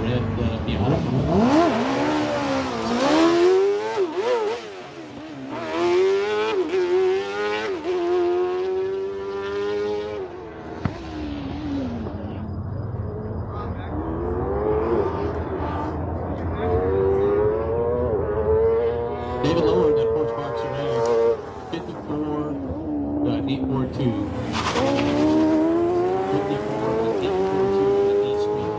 Red Miata. David Lower, that Porsche Boxer now, 54.842. 54.842 on the East Street.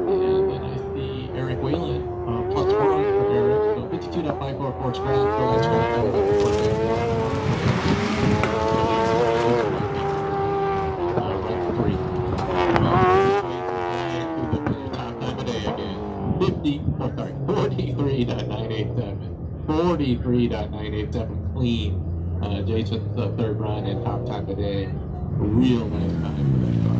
And then I see Eric Whalen, +1 for Eric, so 52.54 Porsche Grand, so that's going to go with the Porsche. Sorry, 43.987. 43.987 clean. Jason's third run and top time today. Real nice time for that car.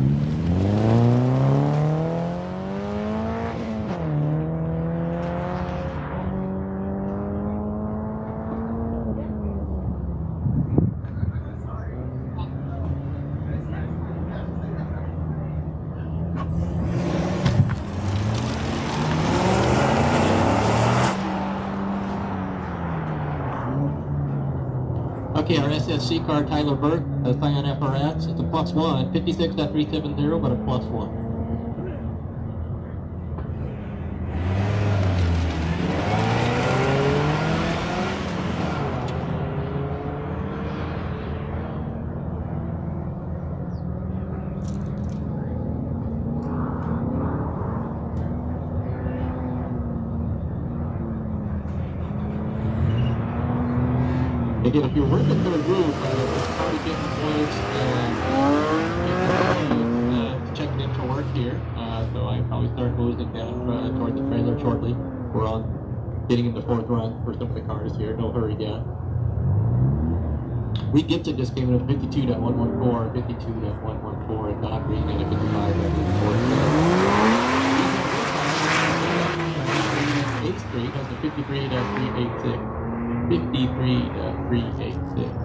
Okay, our SSC car, Tyler Burke, Scion FRS, it's a +1, 56.370, but a +1. again, if you're working through a group, it's probably getting close to checking in for work here. So I probably start closing down towards the trailer shortly. We're on getting in the fourth run for some of the cars here. No hurry yet. Reed Gibson just came in at 52.114, 52.114, and Don Green at 55.114. A Street has a 53.386. 53.386.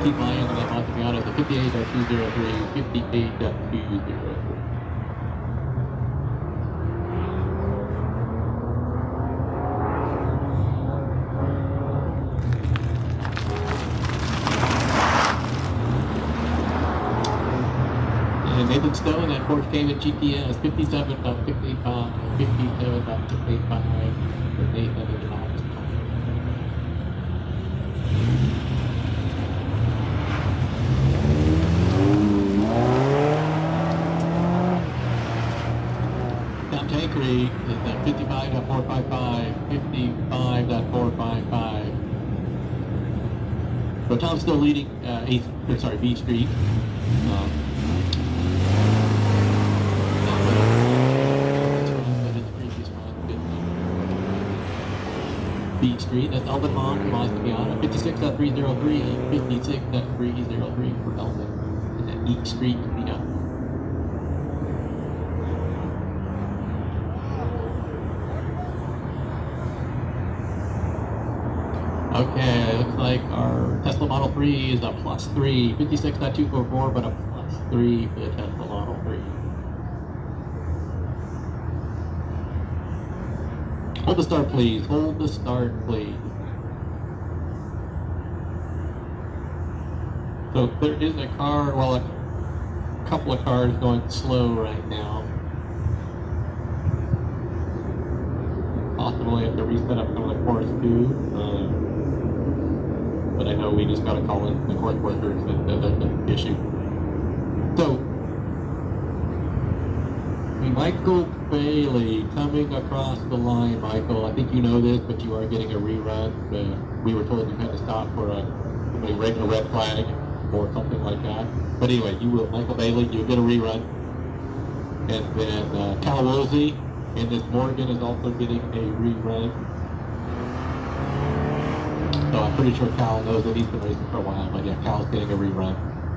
Keep my end of that month to be honest, the 58.203, 58.203. And Nathan Stone at Porsche Cayman GTS, 57.685, 57.685 for Nathan and John. Tankery is at 55.455, 55.455. So Tom's still leading B Street. B Street, that's Elvin Mon from Ostaviana, 56.303 and 56.303 for Elvin. And then Eek Street to be up. Okay, looks like our Tesla Model 3 is a +3, 56.244, but a +3 for the Tesla Model 3. Hold the start, please. Hold the start, please. So there is a car, well, a couple of cars going slow right now. Possibly have to reset up some of the course too. But I know we just got to call in the course workers and that's the issue. So, Michael Bailey coming across the line. Michael, I think you know this, but you are getting a rerun. We were told you had to stop for a regular red flag or something like that. But anyway, you will, Michael Bailey, you'll get a rerun. And then Cal Woolsey and this Morgan is also getting a rerun. So I'm pretty sure Cal knows that he's been racing for a while, but yeah, Cal's getting a rerun.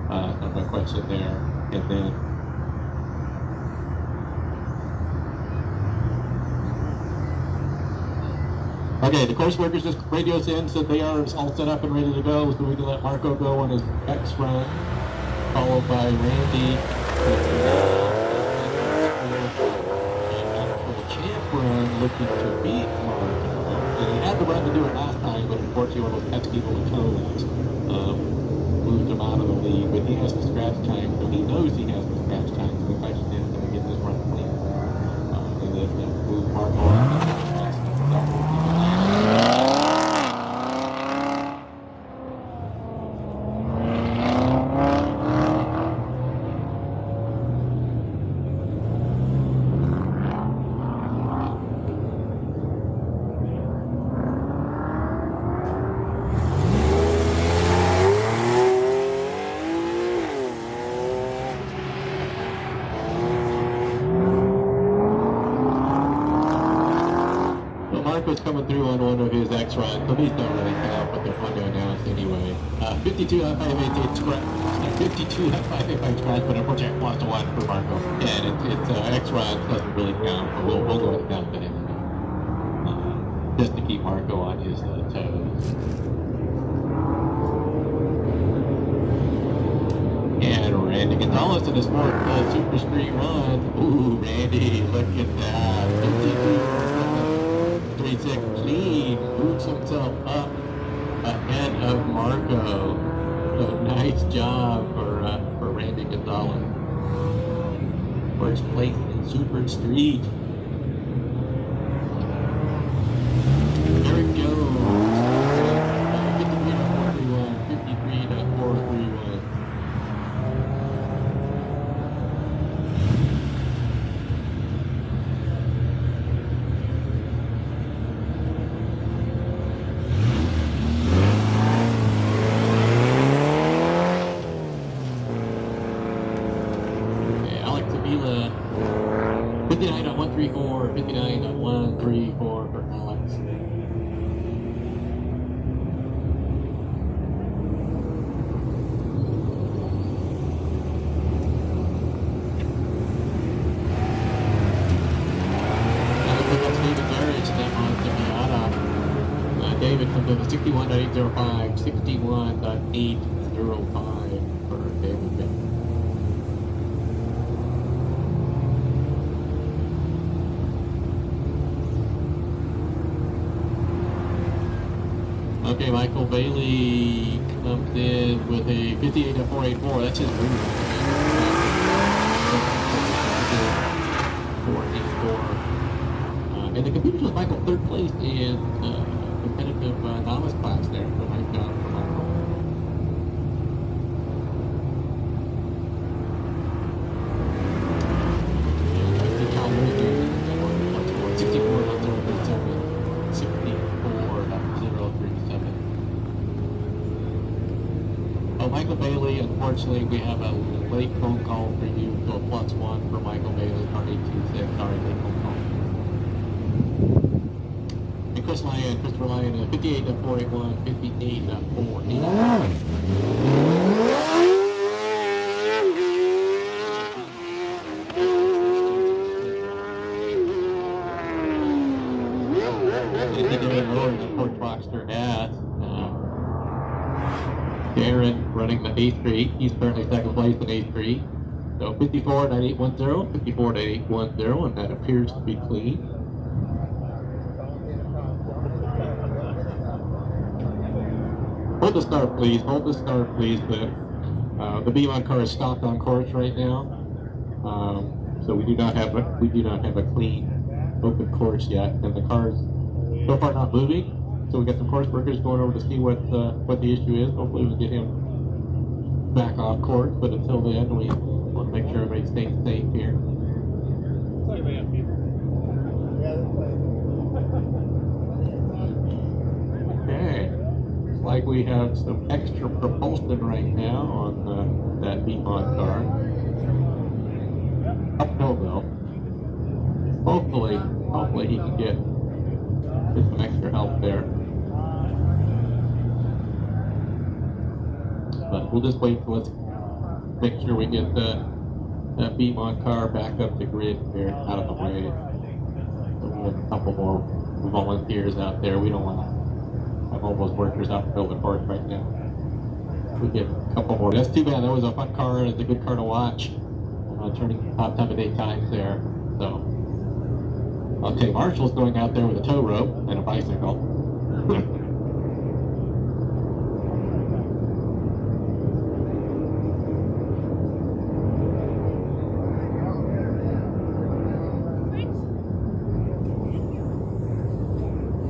No question there. And then okay, the course workers just radios in, said they are all set up and ready to go, so we can let Marco go on his Eckstrand, followed by Randy. Champ run looking to beat Marco. And he had the run to do it last time, but unfortunately one of those pet people with toes moved him out of the lead. But he has the scratch time, so he knows he has the scratch time. So the question is, can we get this run clean? And then move Marco out. Coming through on one of his Eckstrand, so these don't really count, but they're fun to announce anyway. 52.588 scratch, 52.585 scratch, but unfortunately I lost one for Marco. And it's Eckstrand doesn't really count, but we'll go with that anyway. Just to keep Marco on his toes. And Randy Gonzalez in his fourth Super Street run. Ooh, Randy, look at that. 52.316 moves himself up ahead of Marco. So nice job for Randy Gonzalez. First place in Super Street. Eric Jones. 53.431, 53.431. 59.134, 59.134 for Alex. David comes in at 61.805, 61.805 for David. Okay, Michael Bailey comes in with a 58.484. That's his route. 484. And the computers with Michael third place in competitive novice class there. So nice job for Michael. And I think Cal Williams is 64.037. 64.037. Oh, Michael Bailey, unfortunately, we have a late phone call for you, so a +1 for Michael Bailey, car 826. Sorry, late phone call. And Christopher Lyon, 58.481, 58.481. Ford Boxster has Darren running the A3. He's currently second place in A3. So 54.9810, 54.9810, and that appears to be clean. Hold the start, please. Hold the start, please. The B1 car is stopped on course right now, so we do not have a clean open course yet, and the car's so far not moving. So we got some course workers going over to see what the issue is. Hopefully we get him back on course, but until then we want to make sure everybody stays safe here. Okay. Like we have some extra propulsion right now on that B-Mod car. Uphill though. Hopefully he can get some extra help there. But we'll just wait. Let's make sure we get that B-Mod car back up the grid here, out of the way. So we have a couple more volunteers out there. We don't want to have all those workers out to build the course right now. We get a couple more. That's too bad. That was a fun car, and it's a good car to watch. Turning top time of day times there. So, okay, Marshall's going out there with a tow rope and a bicycle.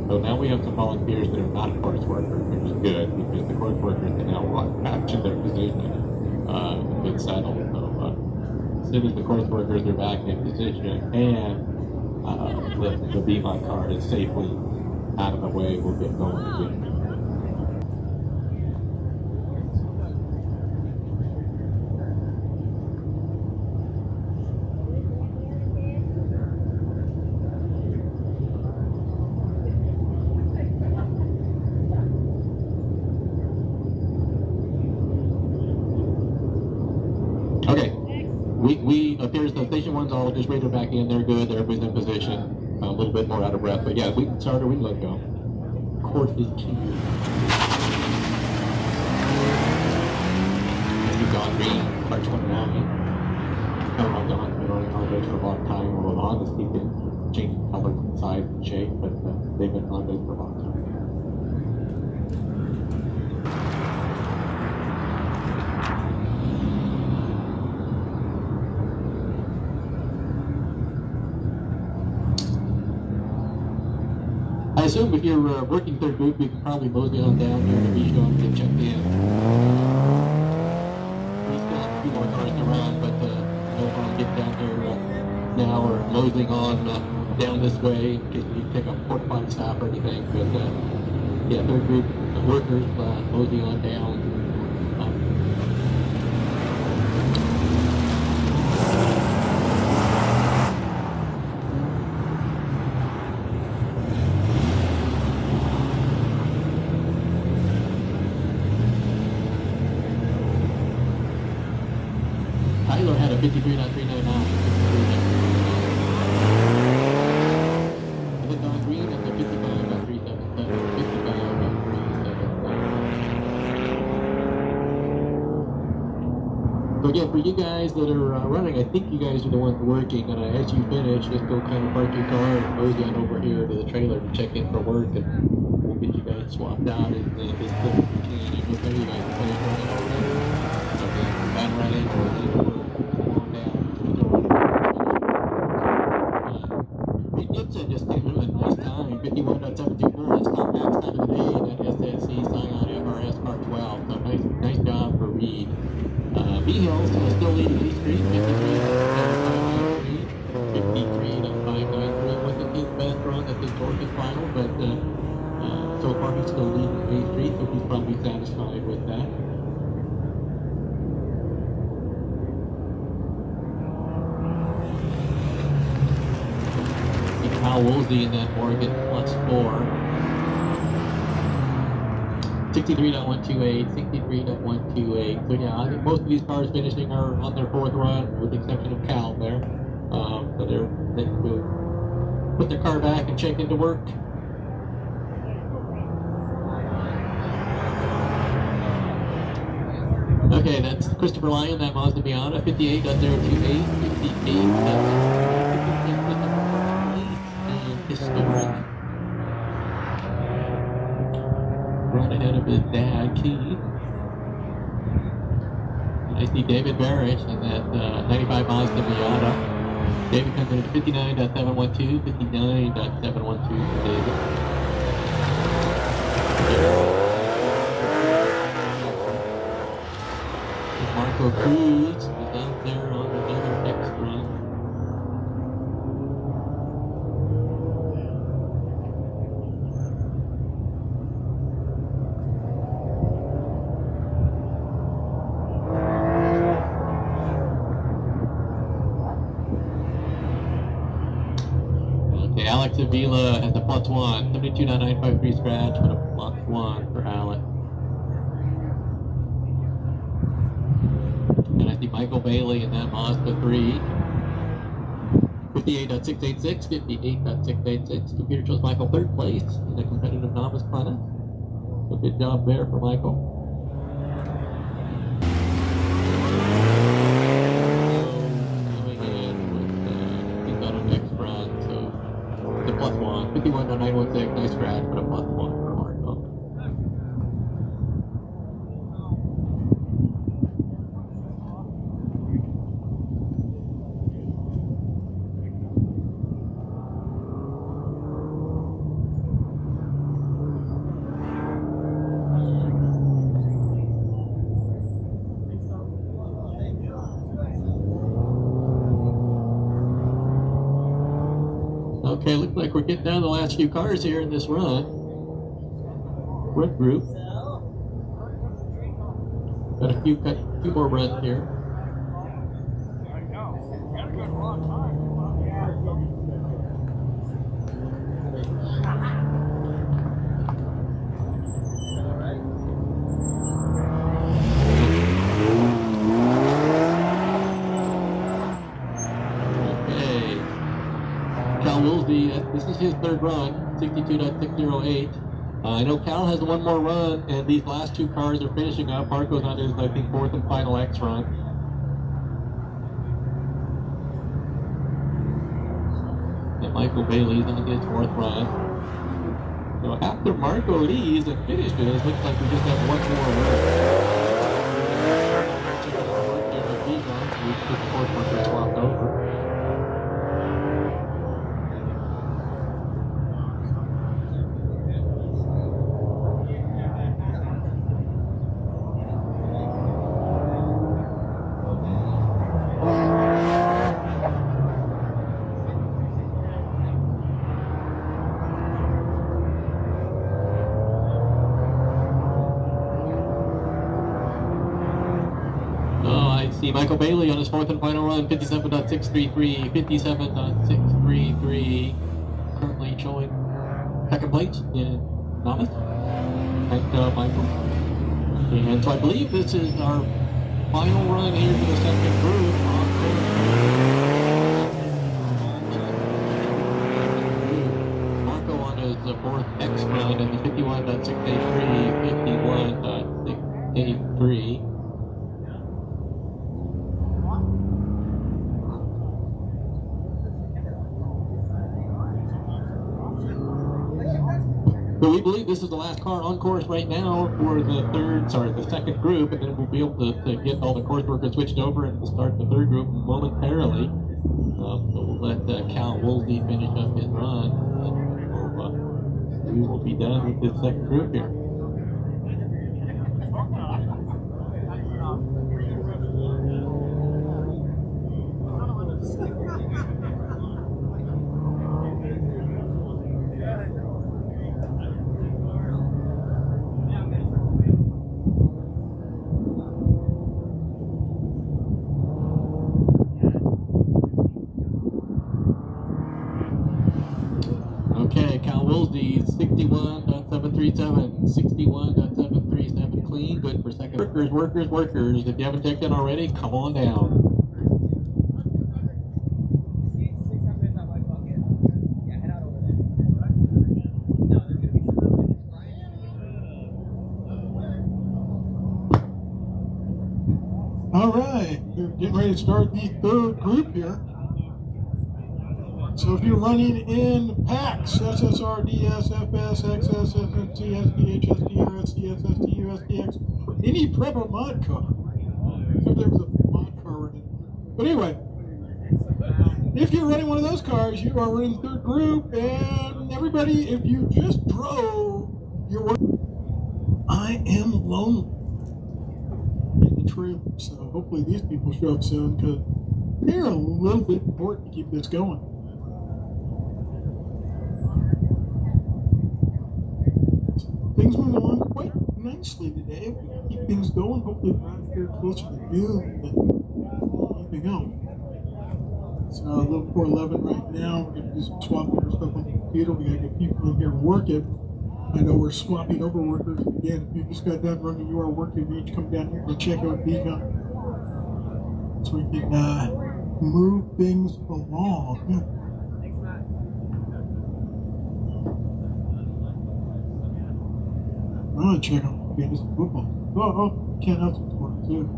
So now we have some volunteers that are not course workers, which is good, because the course workers can now walk back to their position and get settled. So as soon as the course workers are back in position and the B-Mod car is safely out of the way, we'll get going again. We appears the station ones all just rated back in. They're good. Everybody's in position. A little bit more out of breath, but yeah, we can start or we can let go. Course is key. We've gone green, March 29. Come on, Don. Been running Hondas for a long time. Well, Hondas keep changing color, size, and shape, but they've been Hondas for a long time. I assume if you're working third group, you can probably mosey on down here to be shown to get checked in. We still have a few more cars to run, but I don't want to get down here now or moseying on down this way in case you pick up porta potty stop or anything. But yeah, third group workers moseying on down. for you guys that are running, I think you guys are the ones working, and as you finish, just go kind of park your car and mosey on over here to the trailer to check in for work, and we'll get you guys swapped out in this clip routine. And we'll tell you guys to finish running already. Okay, bad running, we'll leave the work, calm down. Reed Gibson just came through a nice time, 51.724. That's compact time of the day in that SSC Scion FRS Car 12. So nice job for Reed. B-Hills still leading Lee Street, 53.593. Wasn't his best run at the Georgia final, but so far he's still leading Lee Street, so he's probably satisfied with that. Kyle Woolsey in that Morgan +4. 63.128, 63.128. So yeah, I think most of these cars finishing are on their fourth run, with the exception of Cal there. So they will put their car back and check into work. Okay, that's Christopher Lyon, that Mazda Miata, 58.028, 58. Historic. Right ahead of his dad, Keith. I see David Barish in that 95 Mazda Miata. David comes in at 59.712, 59.712 for David. Marco Cruz is out there on another Eckstrand. Alex Avila has a +1, 72.953 scratch, but a +1 for Alex. And I see Michael Bailey in that Mazda 3. 58.686, 58.686. Computer shows Michael third place in the competitive novice class. So good job there for Michael. The +1, 51.916, nice scratch, but a +1 for Marco. Okay, looks like we're getting down the last few cars here in this run. Run group. Got a few more runs here. This is his third run, 62.608. I know Cal has one more run, and these last two cars are finishing up. Marco's on his, I think, fourth and final X run. And Michael Bailey's on his fourth run. So after Marco leaves and finishes, looks like we just have one more run. We just the fourth one gets swapped over. Michael Bailey on his fourth and final run, 57.633, 57.633, currently showing second place in novice. Nice job, Michael. And so I believe this is our final run here for the second group. Marco on his fourth X run in the 51.683, 51.683. But we believe this is the last car on course right now for the second group, and then we'll be able to get all the course workers switched over and start the third group momentarily. So we'll let Cal Woolsey finish up his run, and we will be done with this second group here. Okay, Cal Woolsey, 61.737, 61.737 clean, good for second. Workers. If you haven't checked in already, come on down. All right, we're getting ready to start the third group here. So if you're running in packs, SSR, DS, FS, XS, SST, SDH, SDR, SDS, STU, SDX, any Prepper mod car. If there was a mod car running. But anyway, if you're running one of those cars, you are running the third group, and everybody, if you just drove your work, I am lonely in the trailer. So hopefully these people show up soon, because they're a little bit important to keep this going. Things moving along quite nicely today. We can keep things going. Hopefully around here closer to noon than anything else. It's a little before 11 right now. We're going to do some swapping over stuff on the computer. We got to get people in here working. I know we're swapping over workers again. If you just got done running your working, you need to come down here and check out Beacon so we can move things along. I'm gonna check out fantasy football. Oh, can't have some sport too.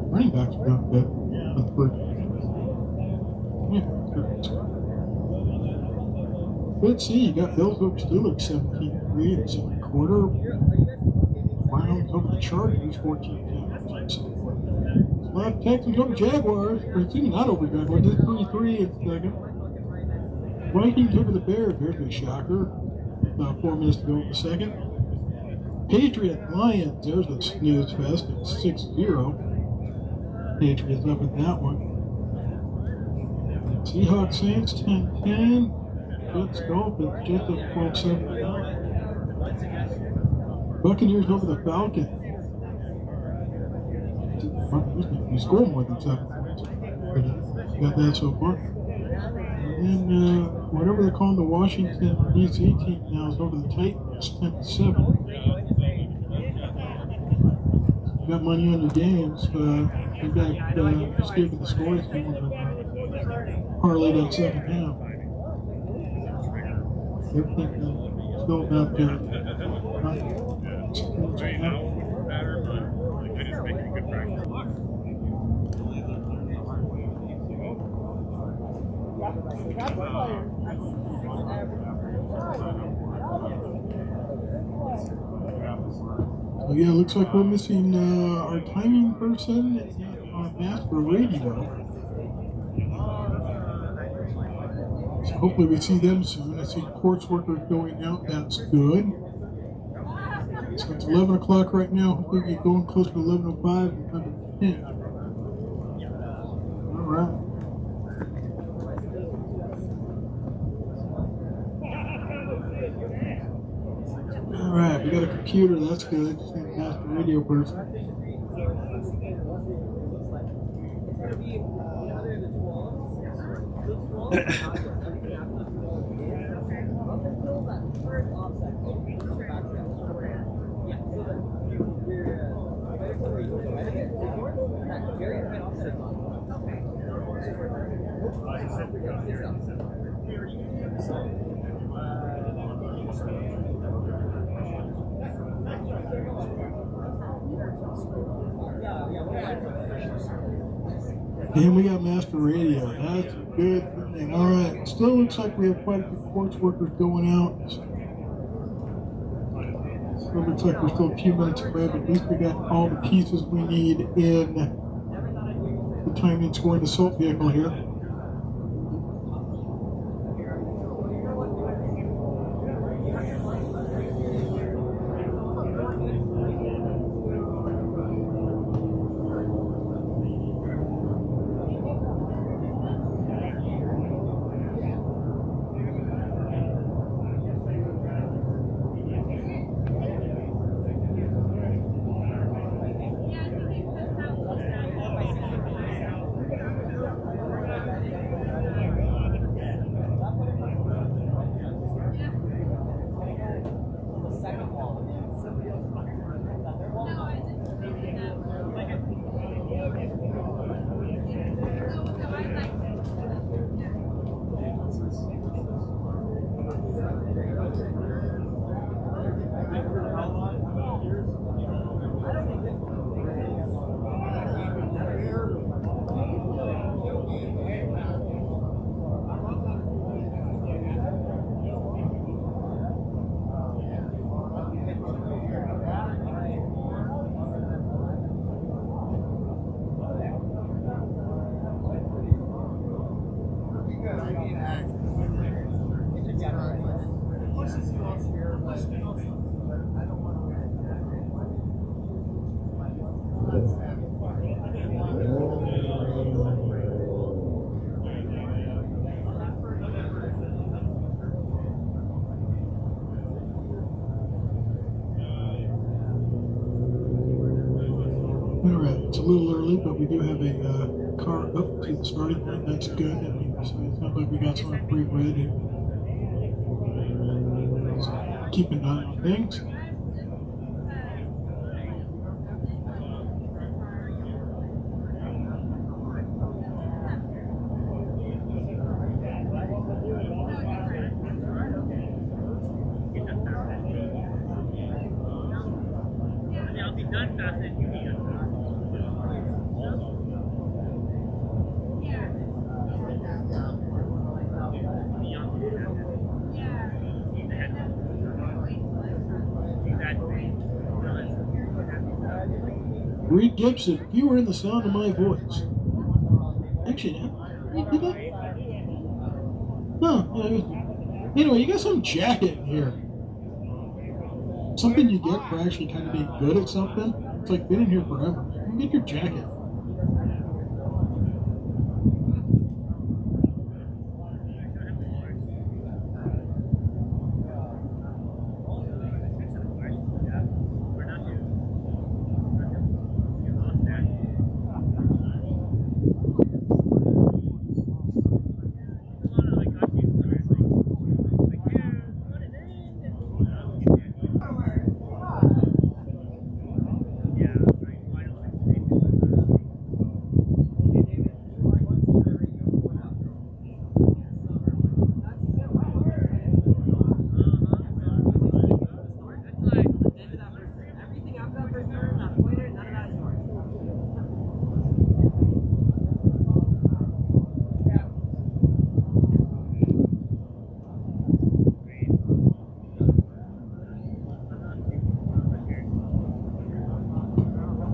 Running backs are not bad. Let's see, you got Bills over Steelers 17-3 in the second quarter. Browns over the Chargers 14-10. Left Texans over Jaguars. Or excuse me, not over Jaguars. This 3-3 in second. Vikings over the Bears. There's a shocker. About 4 minutes to go in the second. Patriots Lions. There's a snooze fest. It's 6-0. Patriots up in that one. Seahawks Saints 10-10. Jets Dolphins just up 12-7. Buccaneers over the Falcons. You score more than 7 points. Got that so far. And then whatever they're calling the Washington D.C. team now is over the Titans 10-7. You got money on your games. You got escaping the scores. You want to parlay that second half. Everything still about Oh yeah, looks like we're missing our timing person and our master radio. So hopefully we see them soon. I see course workers going out. That's good. So it's 11 o'clock right now. Hopefully we get going close to 11:05 and 11:10. All right. All right, we got a computer. That's good. Just need to ask the radio person. And we got master radio. That's a good thing. All right. Still looks like we have quite a few course workers going out. Still looks like we're still a few minutes away, but at least we got all the pieces we need in the timing scoring assault vehicle here. Alright, it's a little early, but we do have a car up to the starting point. That's good. I mean, so it sounds like we got someone pretty ready to keep an eye on things. Reed Gibson, if you were in the sound of my voice. Actually, did I? No. Anyway, you got some jacket in here. Something you get for actually kind of being good at something. It's like been in here forever. Get your jacket.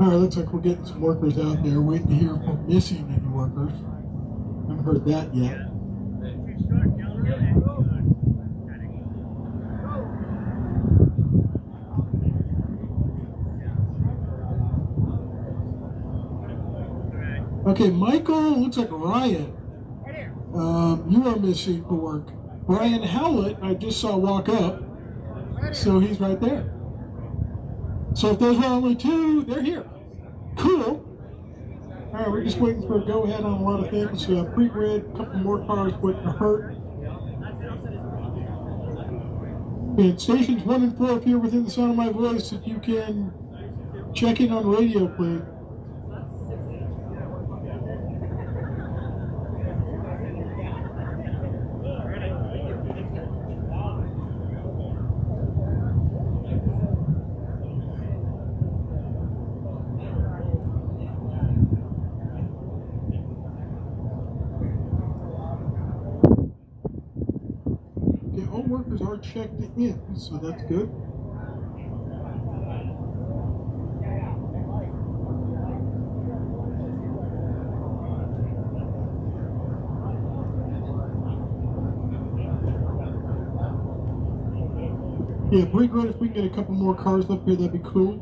Alright, looks like we're getting some workers out there, waiting to hear if we're missing any workers. Haven't heard that yet. Okay, Michael, looks like Ryan. You are missing for work. Brian Howlett, I just saw walk up, so he's right there. So if those were only two, they're here. Cool. All right, we're just waiting for a go-ahead on a lot of things. Pre-grid, a couple more cars waiting to hurt. And stations 1 and 4, if you're within the sound of my voice, if you can check in on radio, please. Okay, all workers are checked in, so that's good. Yeah, pretty great if we can get a couple more cars up here, that'd be cool.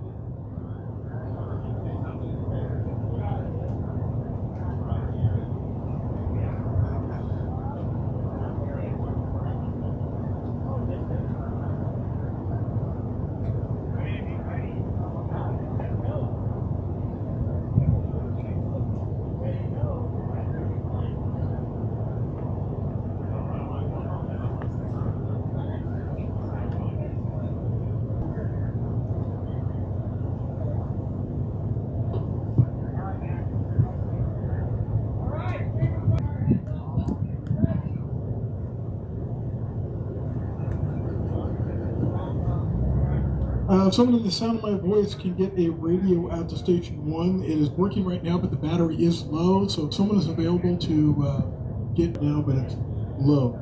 If someone in the sound of my voice can get a radio out to station 1, it is working right now, but the battery is low. So if someone is available to get it now, but it's low.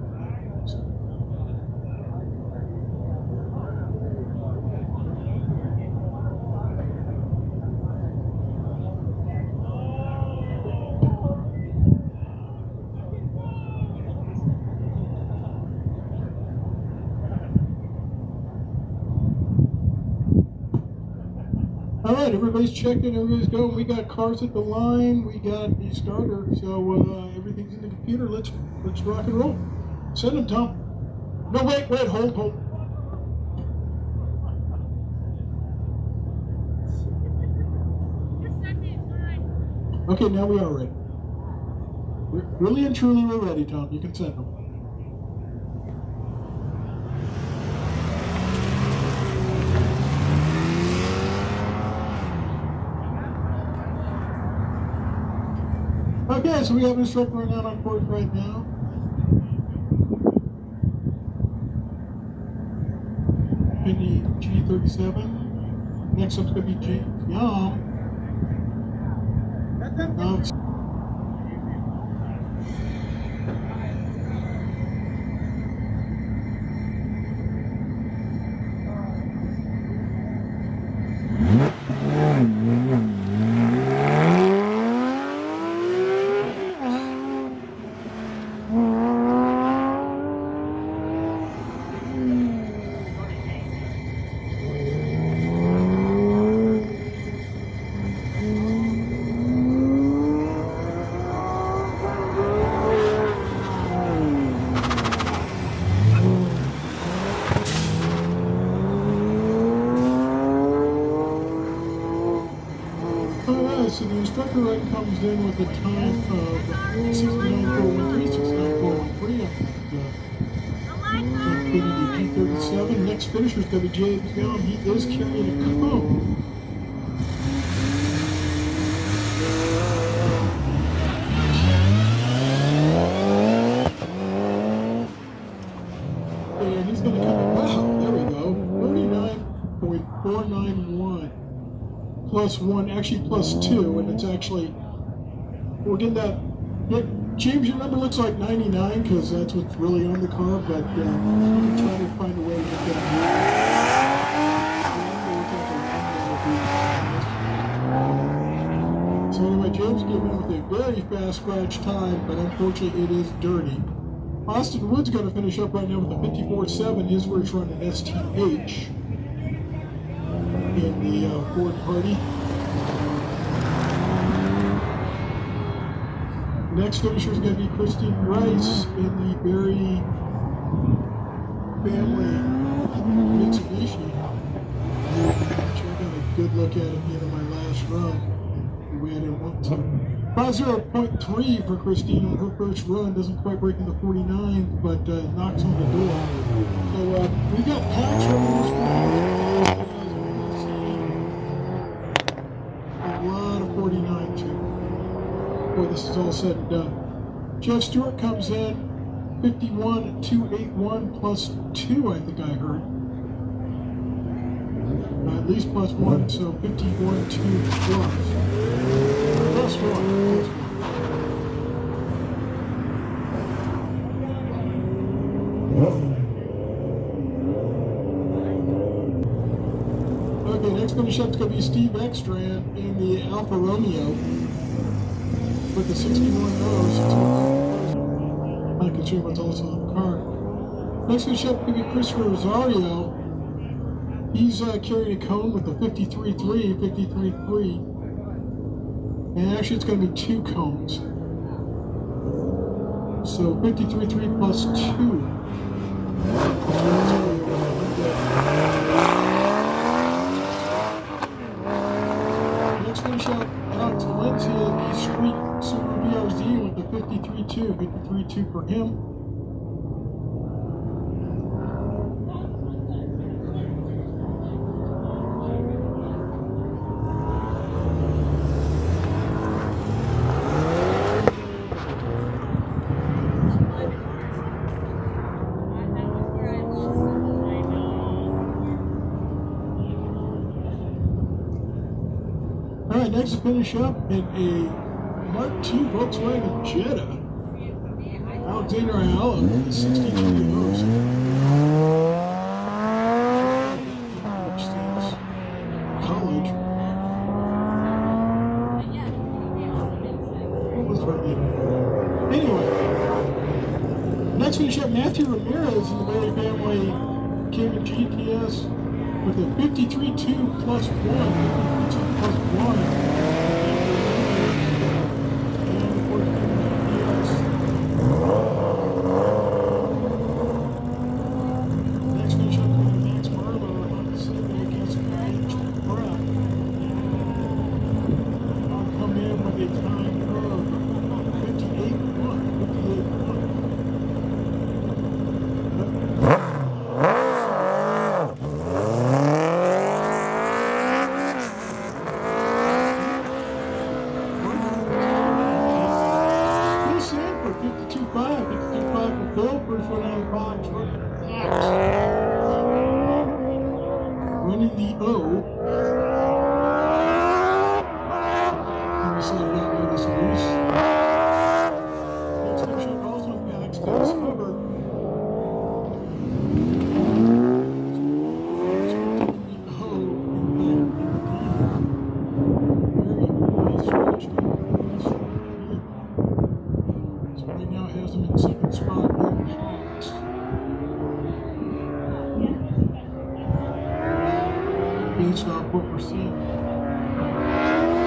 All right, everybody's checking, everybody's going. We got cars at the line, we got the starter, so everything's in the computer. Let's rock and roll. Send them, Tom. No, wait, hold. Okay, now we are ready. Really and truly, we're ready, Tom. You can send them. Okay, so we have an instructor right out on course right now. Penny G37. Next up's going to be James Young. So the instructor right comes in with a time of 69.413, 69.413 on G37. Next finisher is going to be James Young. He is carrying a cone. And he's going to come, wow, there we go, 39.491. Plus 1, actually plus 2, and it's actually, we're getting that, James, your number looks like 99, because that's what's really on the car, but we can try to find a way to get that. So anyway, James came in with a very fast scratch time, but unfortunately it is dirty. Austin Wood's going to finish up right now with a 54.7, his race run at STH. In the Ford party. Next finisher is going to be Christine Rice in the Berry family Mitsubishi, which I got a good look at the end of my last run. The way I didn't want to. 0.3 for Christine on her first run. Doesn't quite break into 49, but knocks on the door. So we got Patch running this one. A lot of 49 too. Boy, this is all said and done. Jeff Stewart comes in 51.281 plus 2, I think I heard. At least plus 1, so 51.2 plus. Plus 1. Okay, next finish up is going to be Steve Eckstrand in the Alfa Romeo with the 61-0. I can show what's also on the car. Next finish up is going to be Christopher Rosario. He's carrying a cone with the 53.3. And actually it's going to be 2 cones. So 53.3 plus 2. Next finish out Alex Valencia, East Street Super BRZ with the 53.2 for him. Alright, next to finish up in a Mark II Volkswagen Jetta. Alexander Ayala with the 62 Euros. College. What was right there? Anyway, next finish up Matthew Ramirez in the Mary Family Cayman GTS with a 53.2 plus 1. 53.2 plus 1. Next finish up with Max Marlowe on the Speedway Cusco. I'll come in with a time of 58.1. Running the O. Let me see if that way this loose. Next finish up also with Alex Canseco. So right now it has them in second spot in AutoX. Based off what we're seeing.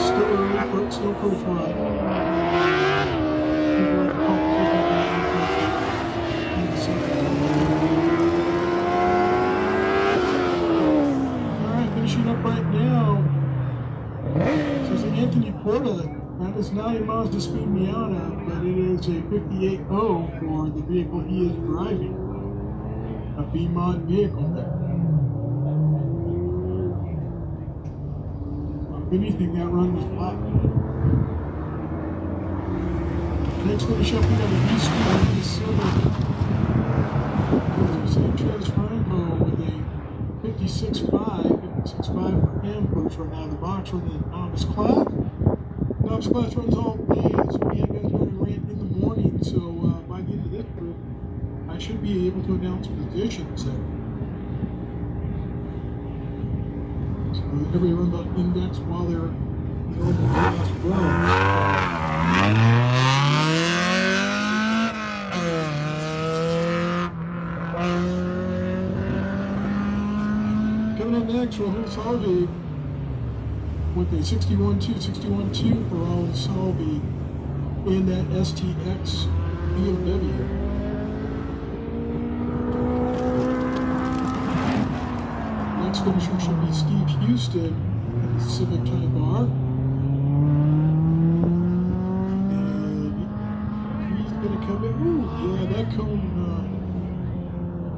Still early, but still pretty fly. Alright, finishing up right now. This is Anthony Porta. That is not a Mazda Speed Miata, but it is a 58.0 for the vehicle he is driving. A B-Mod vehicle there. If anything, that run was black. Next finish up, we got a East Street Silver Sanchez Franco with a 56.5 for him. First run out of the box for the novice class. Novice class runs all day, so we have guys running ran in the morning. So by the end of this trip, I should be able to announce positions there. Everybody runs on index while they're in the last run. Coming up next, Rahul Salvi with a 61.2 for Rahul Salvi in that STX BMW. Next finisher should be Steve Houston at the Civic Type R. And he's going to come in. Ooh, yeah, that cone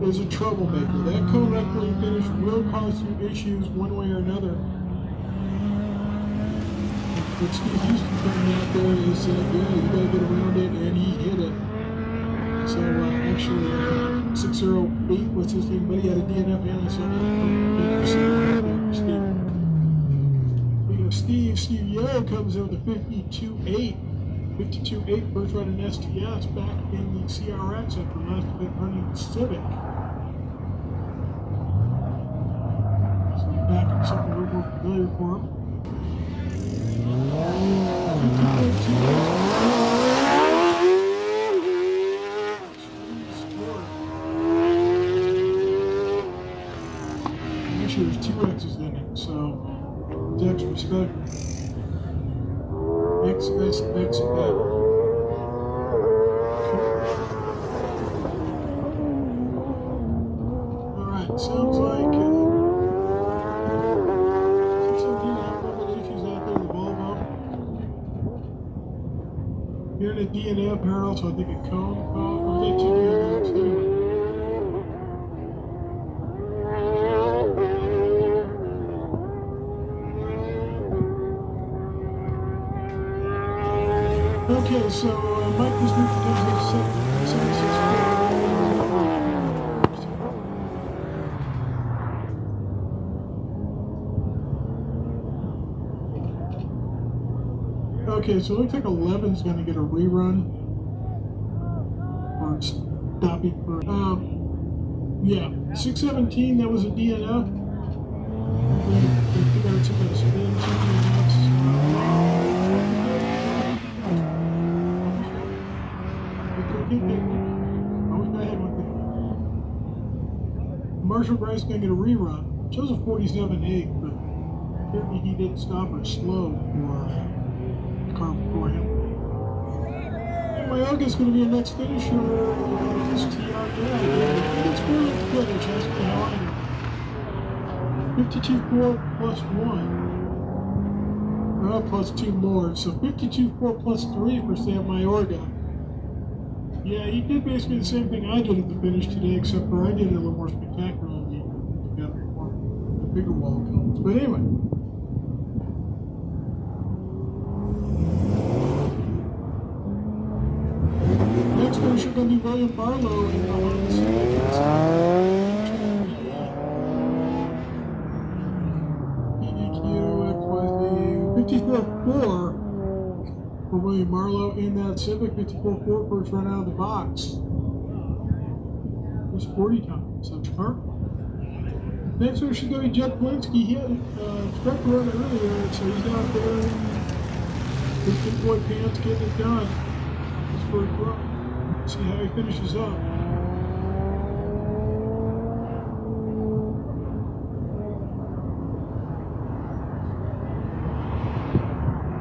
is a troublemaker. That cone rectally finish will cause some issues one way or another. But Steve Houston coming out there is, yeah, you got to get around it, and he hit it. So actually, 608 was his thing, but he had a DNF and a 7. Steve Yo comes in with a 52.8. 52.8 first run in STS back in the CRX after last event running the Civic. So back in something we're more familiar for him. Actually, there's 2 X's in it, so it's extra special. XSXX. Alright, sounds like 617 issues out there in the Volvo. Here in a DNF barrel, so I think a cone. Or is that 2 DNFs? Anyway. Okay, so Mike was moved to 76. Okay, so it looks like 11's going to get a rerun. Or stopping for. Yeah, 617, that was a DNF. They figured out some kind of spin, Marshall Bryce going to get a rerun. Shows a 47.8, but apparently he didn't stop or slow for the car before him. And Mayoga's going to be your next finisher. STR, yeah, it's really finish. That's behind him. 52.4 plus 1. Plus 2 more. So 52.4 plus 3 for Sam Mayorga. Yeah, he did basically the same thing I did at the finish today, except for I did it a little more spectacularly. Got the bigger wall cones. But anyway. Next finisher going to be William Barlow in behind the scenes. 54.4 for William Marlowe in that Civic. 54.4 first run out of the box. Just 40 times. That's perfect. Next one should go to Jed Polinsky. He had a truck run earlier, so he's out there in his big boy pants getting it done. That's pretty cool. See how he finishes up.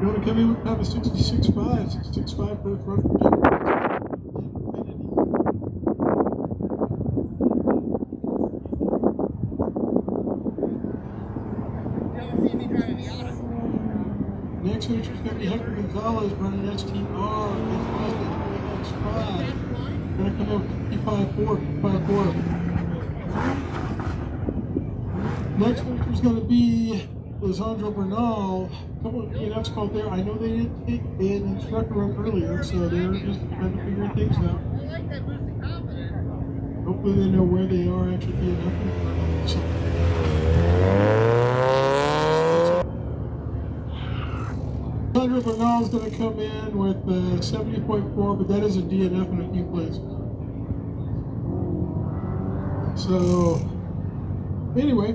You want to come in with have a 66.5, 66.5 first run for Jed Polinsky. Next feature is going to be Hector Gonzalez running STR against Austin X5. Going to come in with 55.4, 55.4. Next feature is going to be Lisandro Bernal. A couple of DNFs called there. I know they didn't take an instructor run earlier, so they're just trying to figure things out. Hopefully they know where they are actually DNFing. So. Lisandro Bernal is going to come in with 70.4, but that is a DNF in a few places. So, anyway.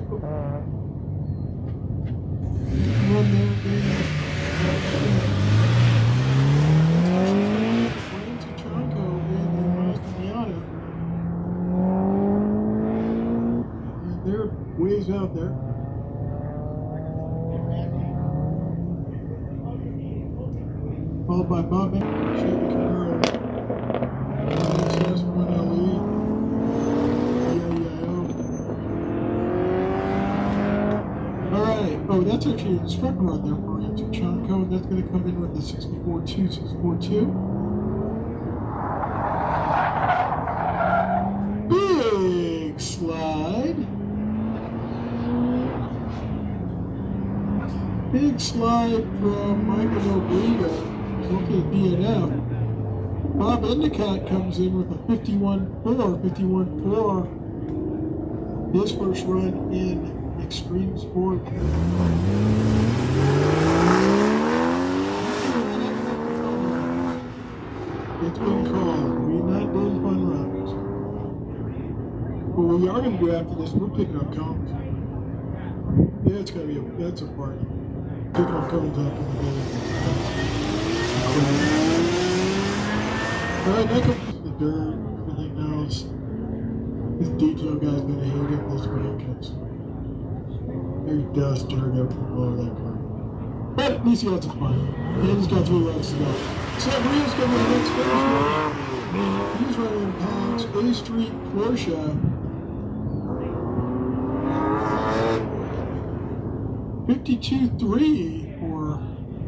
Run there, Chanco in the Mazda Miata. And they're ways out there. Followed by Bob Chevy Camaro. SS1LE. Alright, oh, that's actually an instructor run there for Rancho Chanco, and that's going to come in with the 64.2, 64.2. Big slide. Big slide from Michael Obrega. Looking at DNF. Bob Endicott comes in with a 51.4, his first run in Extreme Sport. It's been called. We're not doing fun runs. But what we are going to do after this, we're picking up cones. Yeah, it's gotta be that's a party. Kickoff comes up in the day. Alright, that comes the dirt, everything else. This detail guy's gonna hate it this week because there's dust, dirt all over that car. But at least he has some fun. And he's got 3 laps to go. So Rio's going to the next finish. He's running past A Street Porsche. 52.3 for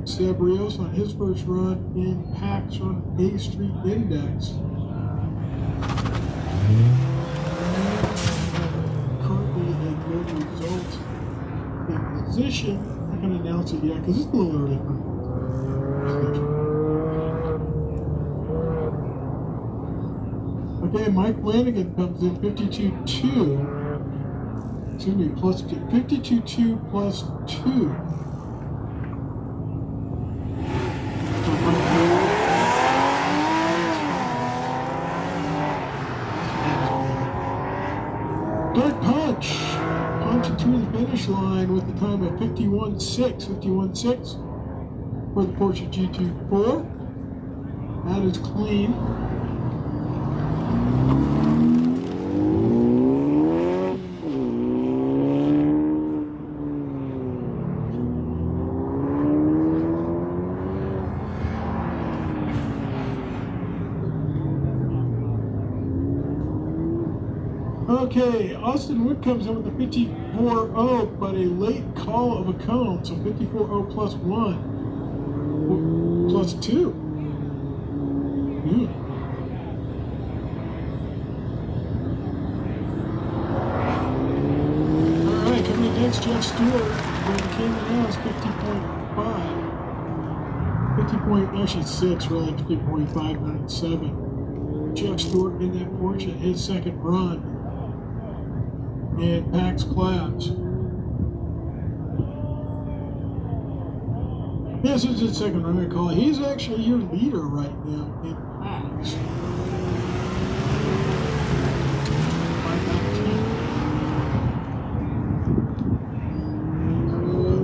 Seb Rios on his first run in PAX on A Street Index. Currently a good result in position. I'm not going to announce it yet because it's a little early for okay, Mike Flanagan comes in 52.2. Excuse me, plus 2. 52.2 plus 2. Dirt Punch punching through the finish line with the time of 51.6. 51.6 for the Porsche G24. That is clean. Okay, Austin Wood comes in with a 54.0, but a late call of a cone, so 54.0 plus 1, plus 2. Alright, coming in next, Jeff Stewart, when he came in now is 50.5. 50.6, really, 50.597. Jeff Stewart in that Porsche, his second run in PAX class. This is his second run, I call it. He's actually your leader right now in PAX.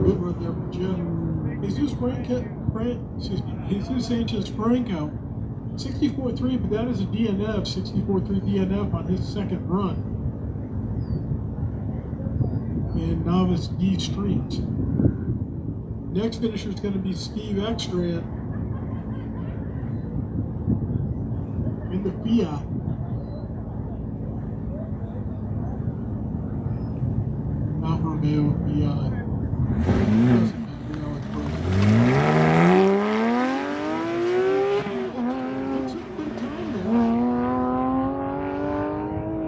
Good run there for Jeff. Jesus Sanchez Franco. 64.3, but that is a DNF. 64.3 DNF on his second run in Novice D Street. Next finisher is going to be Steve Eckstrand in the Fiat. Alfa Romeo Fiat.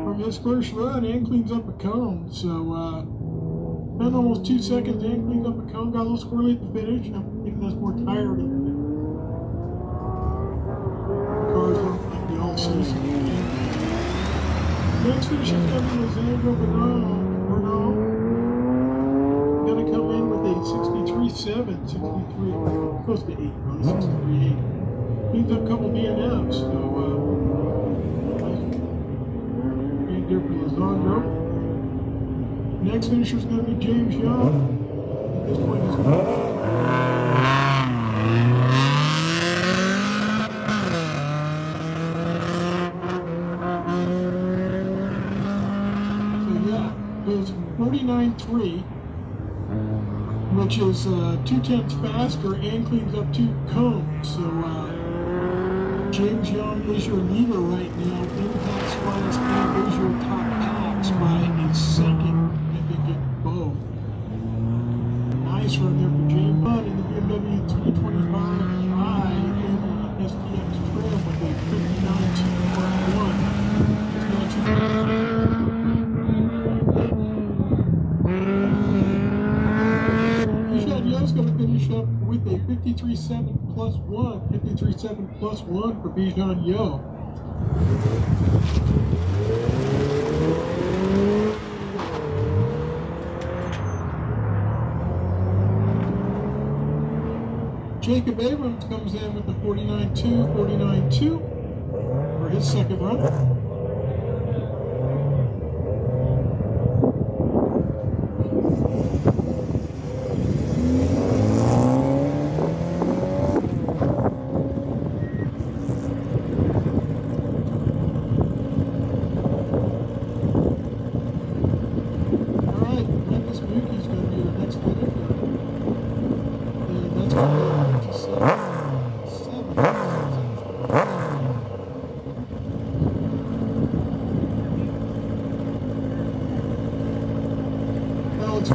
From his first run, and cleans up a cone. So, spent almost 2 seconds and cleaned up a cone, got a little squirrely at the finish. I think that's more tired of it. Cars look like the all season. Next finish is going to be Lisandro Bernal. Going to come in with a 63.7, 63, close to 8, really, 63.8. Cleans up a couple DNFs, so, nice there for Lisandro. Next finisher is going to be James Young. At this point, he's going so yeah, goes 49.3, which is 2/10 faster and cleans up 2 cones. So James Young is your leader right now in PAX class and is your top PAX by a second. Both. Nice run there for James Hunt in the BMW 325i in the SPX trim with a 59.1. Rishad Yo's going to finish up with a 53.7 plus 1. 53.7 plus 1 for Bijan Yo. Jacob Abrams comes in with the 49.2 for his second run. Let's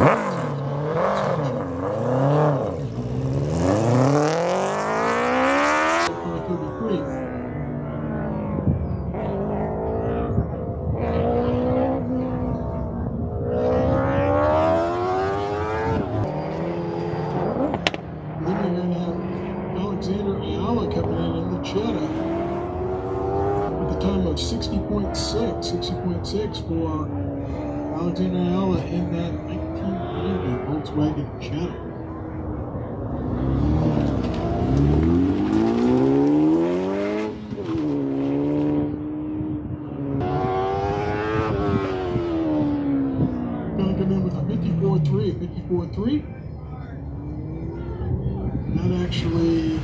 time of 60.6 for Alexander Ayala in that 1990 Volkswagen Jetta. Going to come in with a 54.3. That actually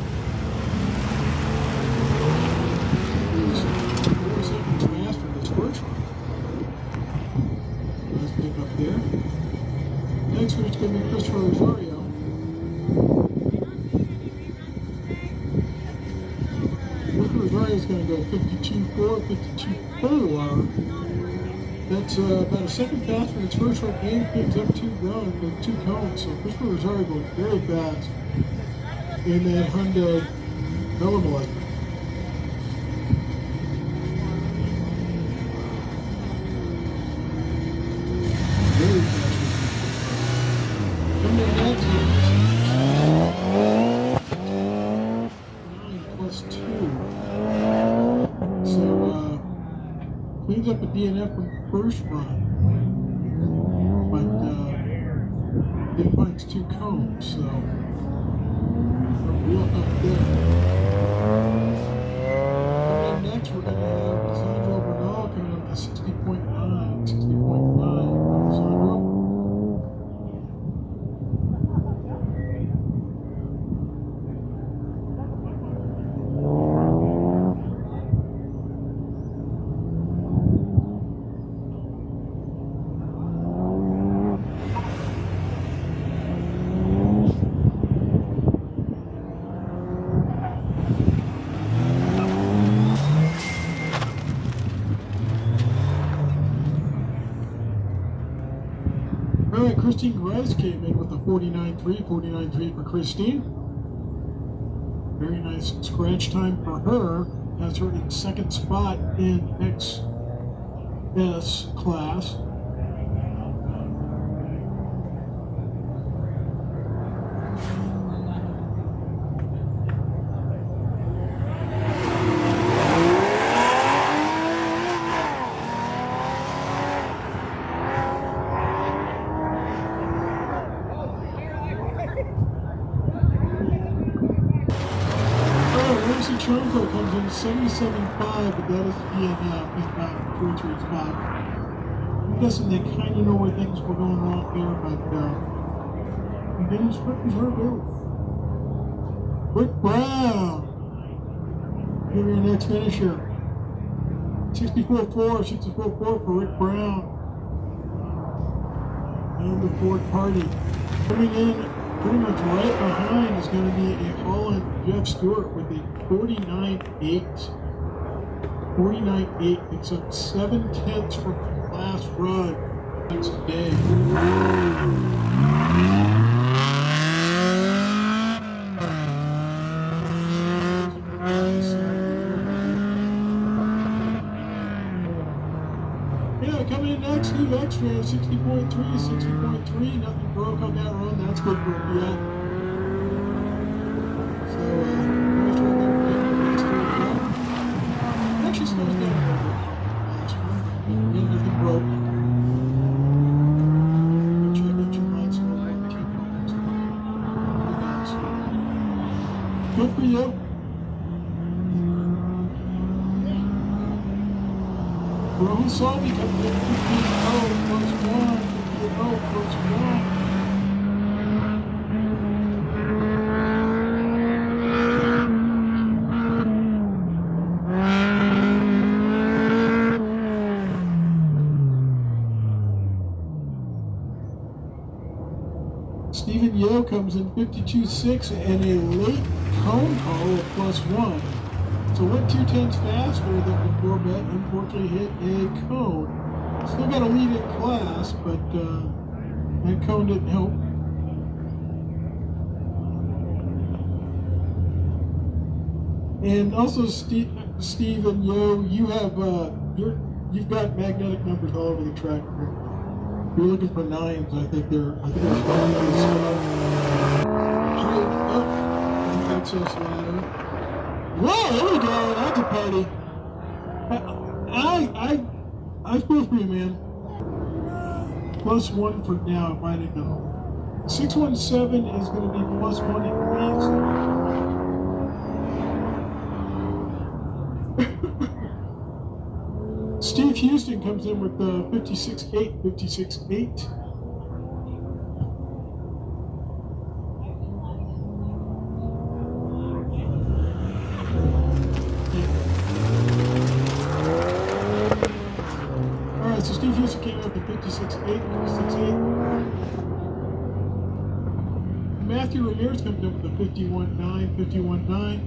next one's going to be Christopher Rosario. Christopher Rosario is going to go 52.4, 52.4. That's about a second faster than its first run and picks up 2 cones. So Christopher Rosario going very fast in that Hyundai Velometric. Cleans up a DNF from the first run, but didn't find 2 cones, so real up there. And next we're going to have Sandro Bernal coming up to 60.9. Sandro. Christine Grice came in with a 49.3 for Christine. Very nice scratch time for her. Has her in second spot in XS class. Comes in 77.5, but that is DNF. He's about 43 spot. I'm guessing they kind of know where things were going wrong there, but he didn't script his rebuild. Rick Brown, give your next finisher. 64.4 for Rick Brown. And the Ford Party. Coming in pretty much right behind is going to be a Holland Jeff Stewart with a 49.8. 49.8 picks up 7/10 from the last run next day. Yeah, coming in next, Steve Eckstrand, 60.3. Nothing broke on that run. That's good for a Fiat. So, actually slows down a little bit. Last one. Yeah, nothing broke. Check out your lights and all that. Good for you. Rohan Salvi coming in 15.0, plus 1. Stephen Yo comes in 52.6 and a late cone call of +1. So went 2/10 faster than the Corvette, unfortunately hit a cone. Still got a lead in class, but That cone didn't help. And also, Steve and Yo, you have you've got magnetic numbers all over the track. You're looking for 9s. I think there's 9s. Up the access ladder. Whoa, there we go. That's a party. I feel for you, man. +1 for now, if I didn't know. 617 is going to be +1 at least. Steve Houston comes in with 56.8, 56.8. So Steve Houston came up with 56.8, 56.8. Matthew Ramirez comes up with a 51.9, 51.9.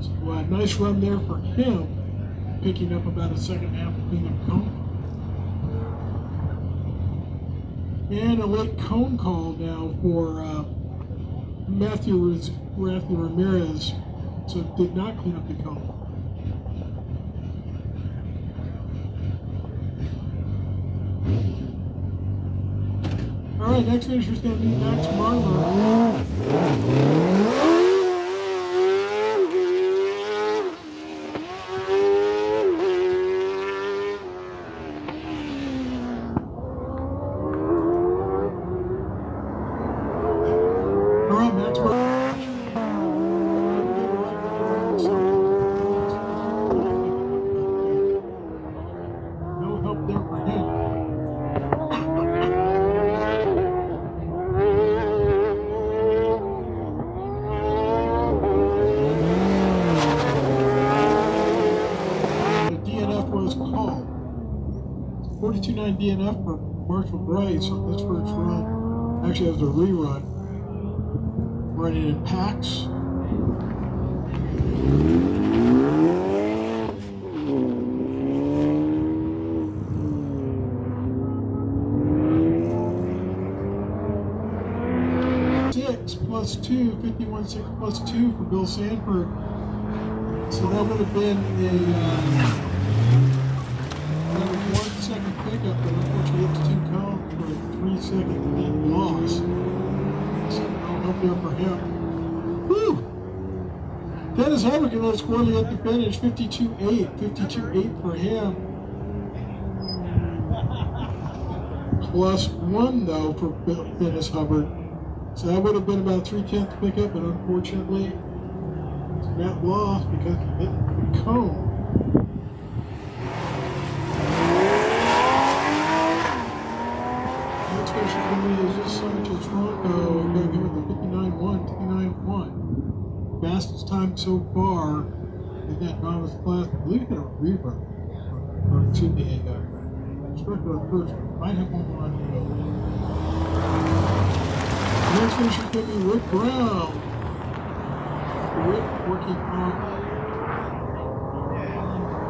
So nice run there for him, picking up about a second half of cleanup cone. And a late cone call now for Matthew Ramirez, so did not clean up the cone. All right, next finisher is going to be Max Marler. All right, Max Marler. No help there for him. Was called 42.9 DNF for Marshall Bryce on this first run. Actually, it was a rerun. Running in packs. +2, 51.6 +2 for Bill Sanford. So that would have been a 1 second pickup, but unfortunately it's 2 cones for a 3 second lead loss. So no help there for him. Whew! Dennis Hubbard can let squarely at the finish, 52.8, 52.8 for him. +1 though for Dennis Hubbard. So that would have been about a 3/10 pickup, but unfortunately it's net loss because of the cone. Next finisher for me is this Sanchez Ronco. I'm going to give it the 59.1, 59.1. Fastest time so far in that novice class. I believe he got a rerun. Or excuse me, a instructor on first. Might have one more on the next finisher is going to be Rick Brown. Rick working on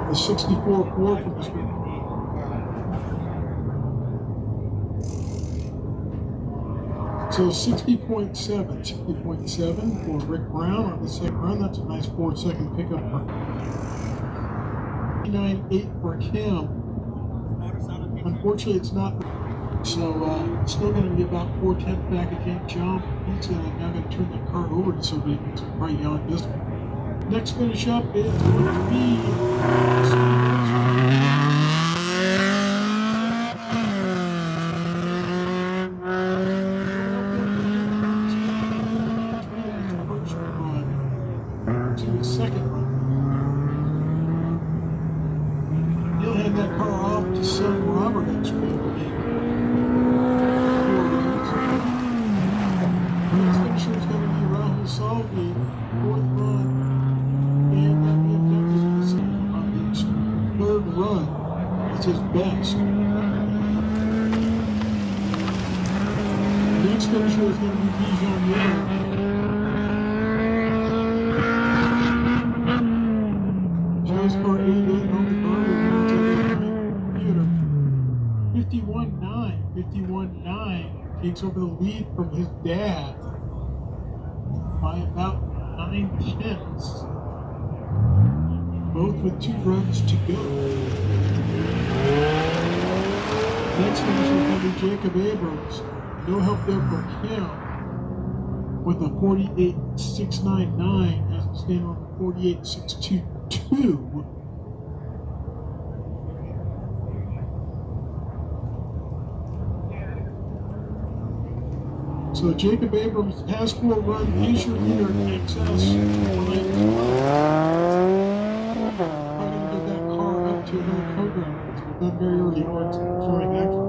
the 64.4 from this week. So 60.7 for Rick Brown on the second run. That's a nice 4 second pickup for 59.8 for Kim. Unfortunately, it's not. So still going to be about 4/10 back at James John. He's now going to turn the car over to somebody who's right yelling this one. Next finish up is going to be the second run. He'll hand that car off to son Robert Eckstrand. Next finisher is going to be Rahul Salvi, 4th run, and that BMW is on his 3rd run. That's his best. Next finisher is going to be Bijan Miller. Joe's car 88 on the car with the computer. 51.9. 51.9 takes over the lead from his dad by about 9/10. Both with 2 runs to go. Next finisher is going to be Jacob Abrams. No help there from him with a 48.699 as we stand on 48.622. So Jacob Abrams has 4 runs. He's your leader in excess. Probably going to get that car up to another program. It's done very early on starting action.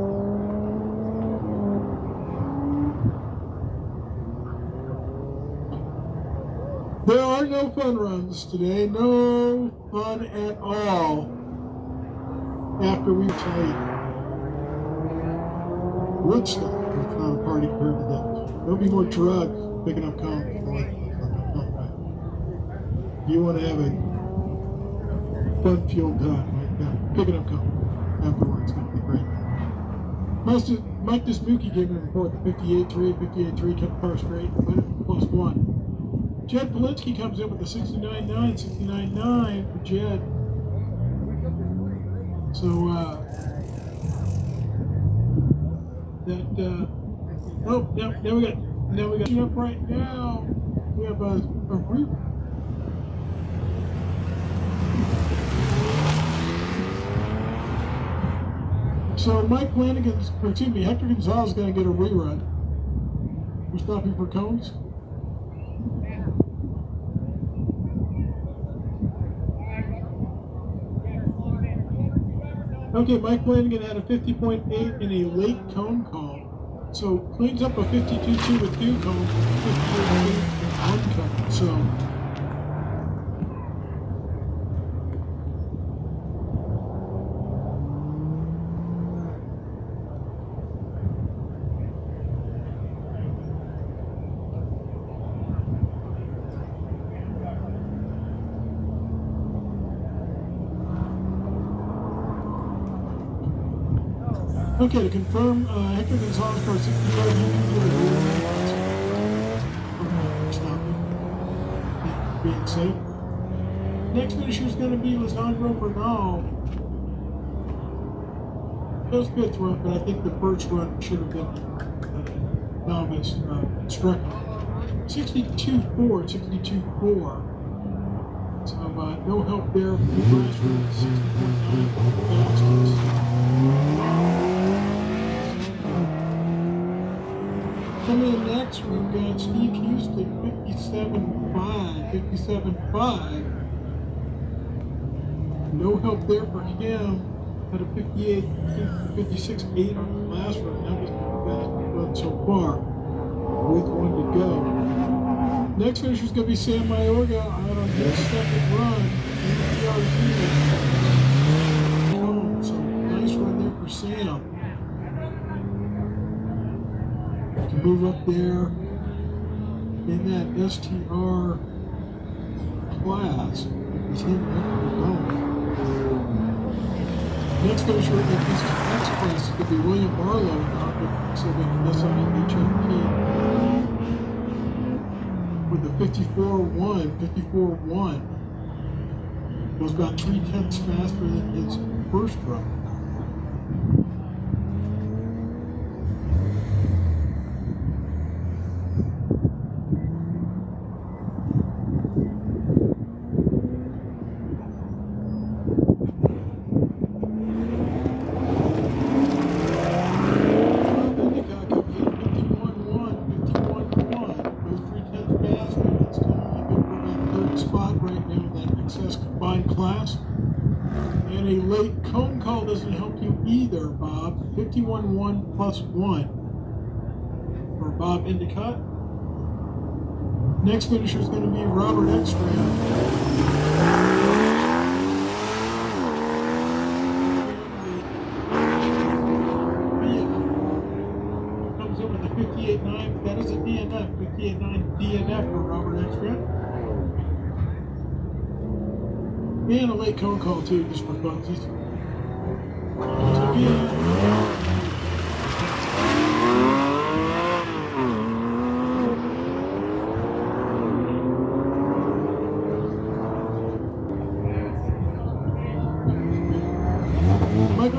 There are no fun runs today. No fun at all. After we played Woodstock. It's not a party compared to that. There'll be more drugs picking up cones. You want to have a fun-fueled time, right? Yeah, picking up cones afterwards. It's going to be great. Mike Dismuki gave me a report. The 58.3 kept the car straight, but +1. Jed Polinsky comes in with the 69.9, 69.9 for Jed. So, now we got up right now. We have a So Hector Gonzalez is going to get a rerun. We're stopping for cones. Okay, Mike Flanagan had a 50.8 in a late cone call. So cleans up a 52.2 with 2 cones, 58.8 with 1 cone. So okay, to confirm, Hector Gonzalez car 65, being safe. Next finisher is going to be Lisandro Bernal. Those pits run, but I think the first run should have been novice instructor. 62.4, 62.4. So no help there from the last run, 60.9 fastest. Coming in next, we've got Steve Houston, 57.5. No help there for him. Had a 56.8 on the last run. That was the best run so far, with 1 to go. Next finisher is going to be Sam Mayorga out on his second run in the PRZ. So nice run there for Sam. To move up there in that STR class. He's hitting up the zone. Next finisher in this next class is going to be William Barlow so the SIHMP with a 54.1. Was about 3/10 faster than his first run. And a late cone call doesn't help you either, Bob. 51.1 +1 for Bob Endicott. Next finisher is going to be Robert Eckstrand. Comes in with a 58.9, but that is a DNF. 58.9 DNF for Robert Eckstrand. And a late cone call too, just for funsies. So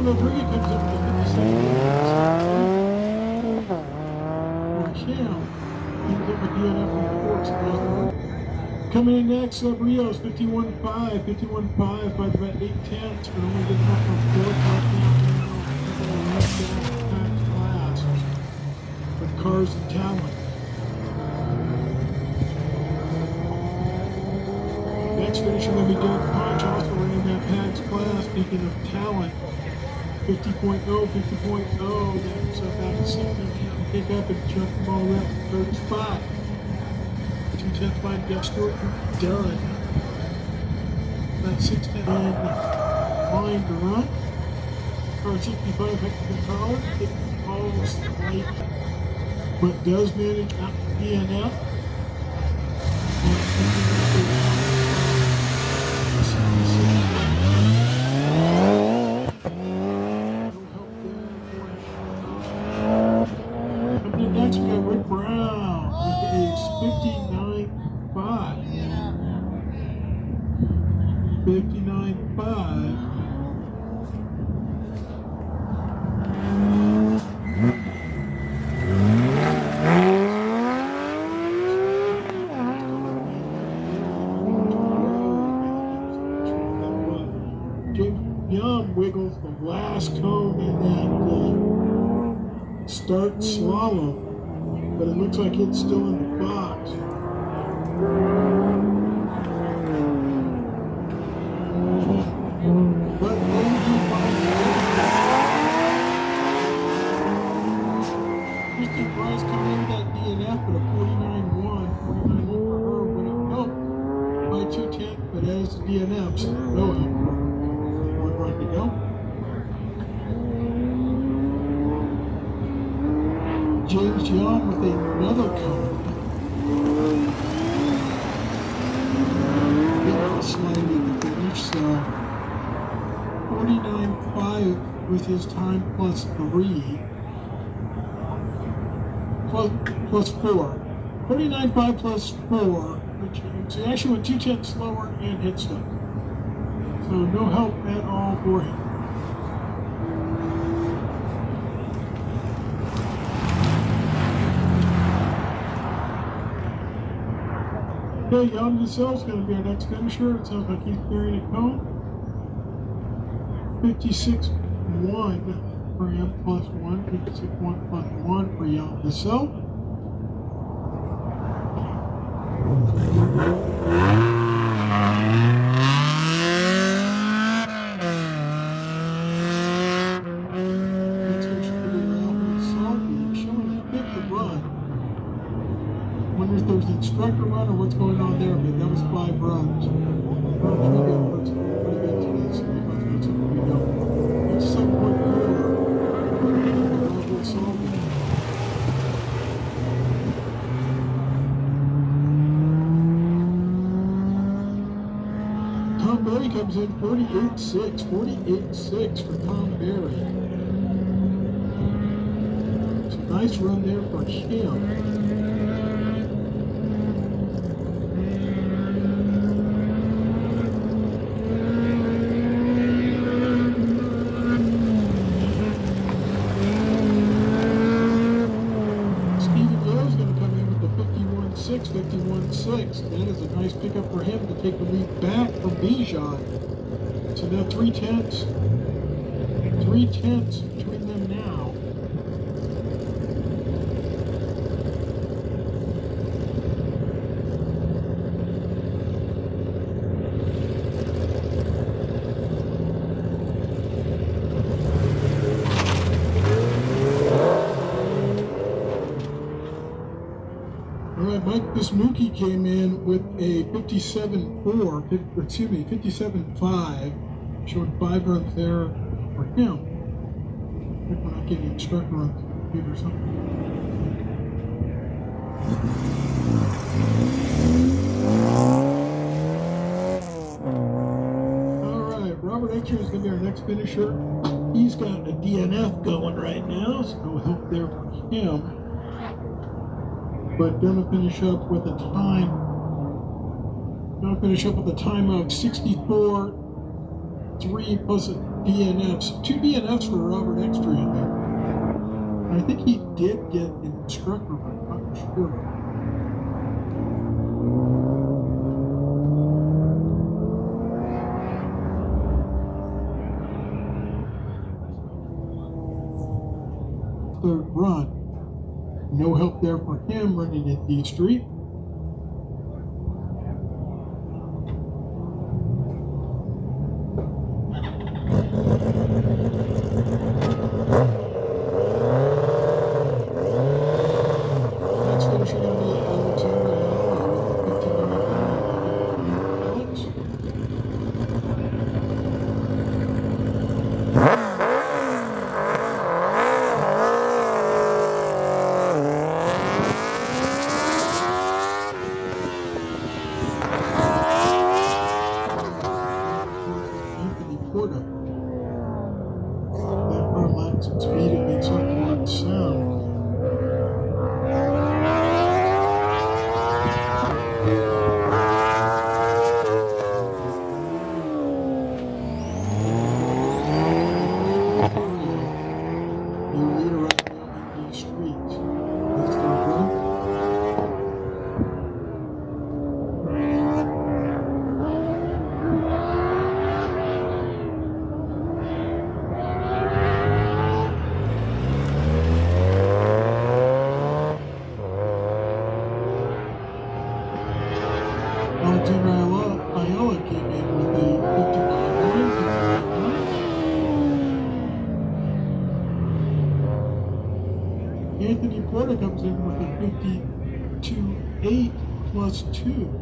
Rodriguez comes up with the 52nd. For Cam, he was up with DNF reports. Coming in next, Rios 51.5, 51.5 by about 8/10, but only good enough for fourth class with cars and talent. Next finisher will be Derek Punch, also ran that PAX class. Speaking of talent, 50.0, 50.0, then himself out to second, pick up and jump the ball up to third spot. 2/10 by Jeff Stewart done. About 6/10 line to run. Car 65 Hector Power, it falls late, but does manage out to DNF. Next, we got Rick Brown with a 59.5. 59.5. James Young wiggles the last cone in that start slalom, but it looks like it's still in the box. But Christian Price coming in that DNF with a 49.1, 49 for her, went up by 2/10, but as the DNF, so no help. One run to go. James Young with another cone. Sliding the finish, so 49.5 with his time plus 3. Plus 4. 49.5 plus 4, which he actually went 2/10 slower and hit stuck. So no help at all for him. Okay, Jan Vassell is going to be our next finisher. It sounds like he's carrying a cone. 56.1 for him plus 1. 56.1 plus 1 for Jan Vassell. Next finisher will be Ralph Salvi, showing a bit to run. Wonder if there was an instructor run or what's going on there, but that was 5 runs. Pretty good today, so we must get some pretty good. It's 7.4. Tom Berry comes in 48.6. 48.6 for Tom Berry. It's a nice run there for him. That is a nice pickup for him to take the lead back from Bijan. So now 3/10. 3/10 between them now. Mike Bismuki came in with a 57.5, showing 5 runs there for him. I think we're not getting instructor on the computer or something. Alright, Robert Eckstrand is going to be our next finisher. He's got a DNF going right now, so no help there for him. But gonna finish up with a time. Gonna finish up with a time of 64 3 plus DNFs. 2 DNFs for Robert Eckstrand there. I think he did get an instructor, but I'm not sure. Third run. No help there for him running at D Street. Next finisher going to be comes in with a 52.8 plus 2.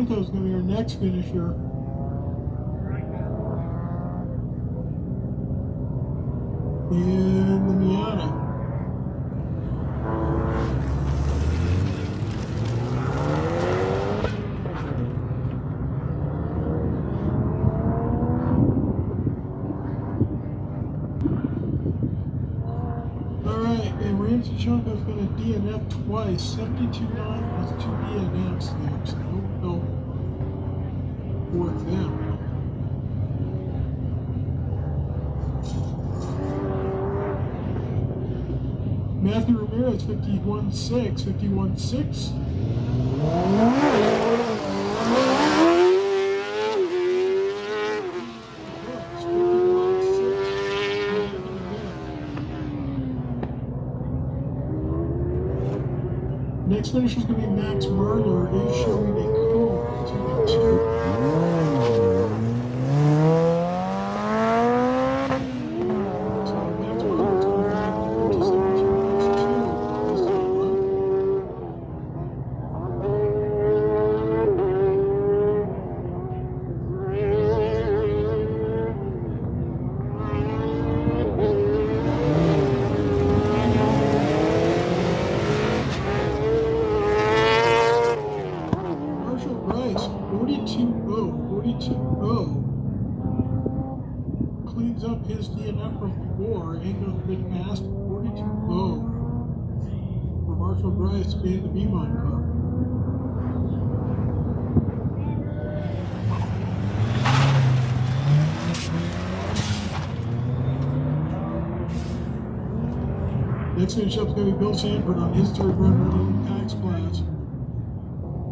Is going to be our next finisher. In the Miata. Alright, and Ramsey Chunko's going to DNF twice. 72.9 plus 2 DNFs there. So no help for them. Matthew Ramirez, 51.6, 51.6. Next finisher is going to be Max Merler. Is showing a code to the 2. Cleans up his DNF from before. Ain't gonna fit fast. 42.0 for Marshall Bryce being the B-Mon car. Next finish up is going to be Bill Sanford on his third run running in PAX class.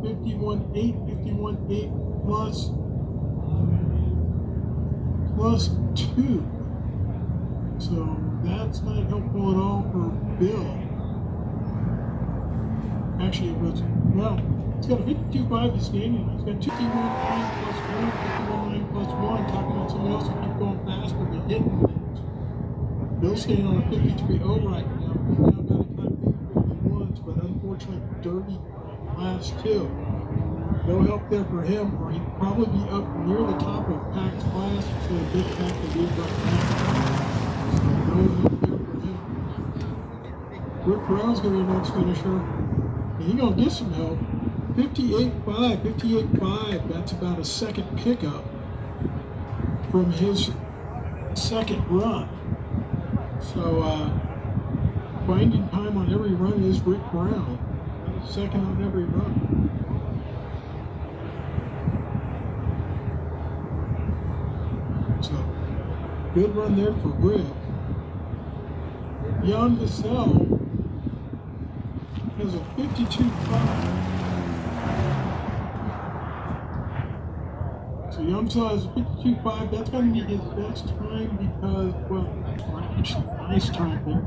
51.8, 51.8 plus 2. So that's not helpful at all for Bill. Actually, it was, well, it's got a 52.5 to standing. It's got 51.9 plus 1, 51.9 plus 1. Talking about someone else who keep going faster than hitting things. Bill's staying on a 53.0 right now. He's now got a time of 51s, but unfortunately, dirty last 2. No help there for him, or he'd probably be up near the top of PAX class instead of big pack that he's right now. So no help there for him. Rick Brown's going to be the next finisher. And he's going to get some help. 58.5, 58.5. That's about a second pickup from his second run. So, binding time on every run is Rick Brown. Second on every run. So, good run there for Rick. Jan Vassell has a 52.5. So Jan Vassell has a 52.5. That's going to be his best time because, well, actually, nice time there.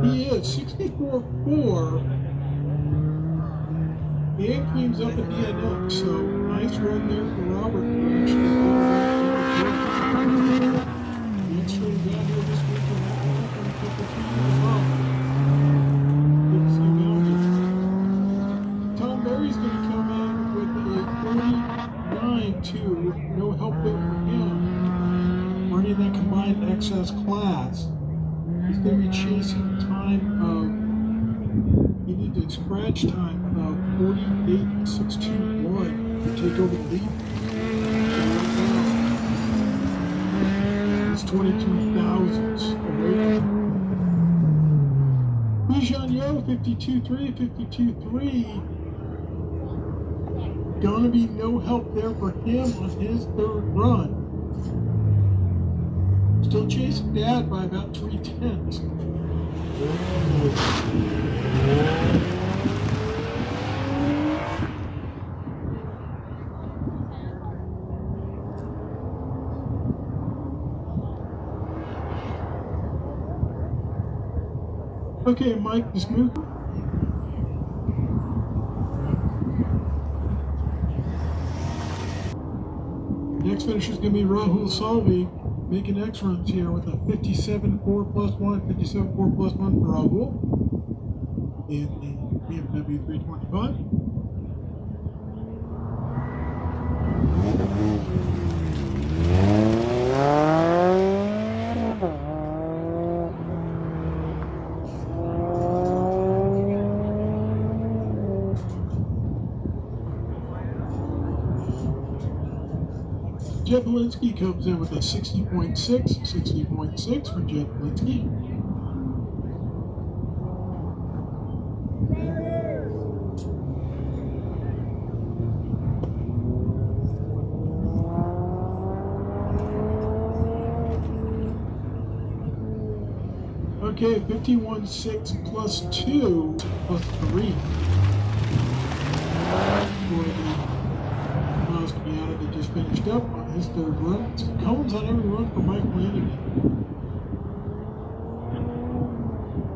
He is 64.4 and cleans up at DNX, so nice run there for Robert. The Eckstrand down here this weekend, a couple teams off. Good to see down here. Tom Berry's going to come in with a 49.2, no help there for him, running that combined XS class. He's going to be chasing time of, he needs a scratch time of 48.621 to take over the lead. He's 22 thousandths away from him. Bijan Yo, 52.3, 52.3. Gonna be no help there for him on his third run. Still chasing Dad by about 3/10. Okay, Mike, just move. Next finisher is going to be Rahul Salvi, making X runs here with a 57.4 plus 1, 57.4 plus 1 for Rahul in the BMW 325. Jeff Linsky comes in with a 60.6, 60.6 for Jeff Linsky. Okay, 51.6 plus 2 plus 3. For the miles to be out of it just finished up on his third run. Cones on every run for Mike Lannigan.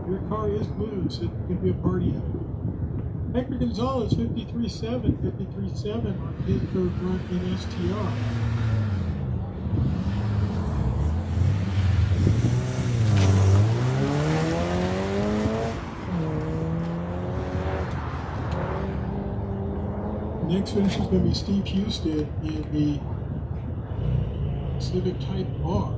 Your car is blue, so it can be a party out. Hector Gonzalez, 53.7, 53.7 on his third run in STR. Next finish is going to be Steve Houston in the Civic Type R.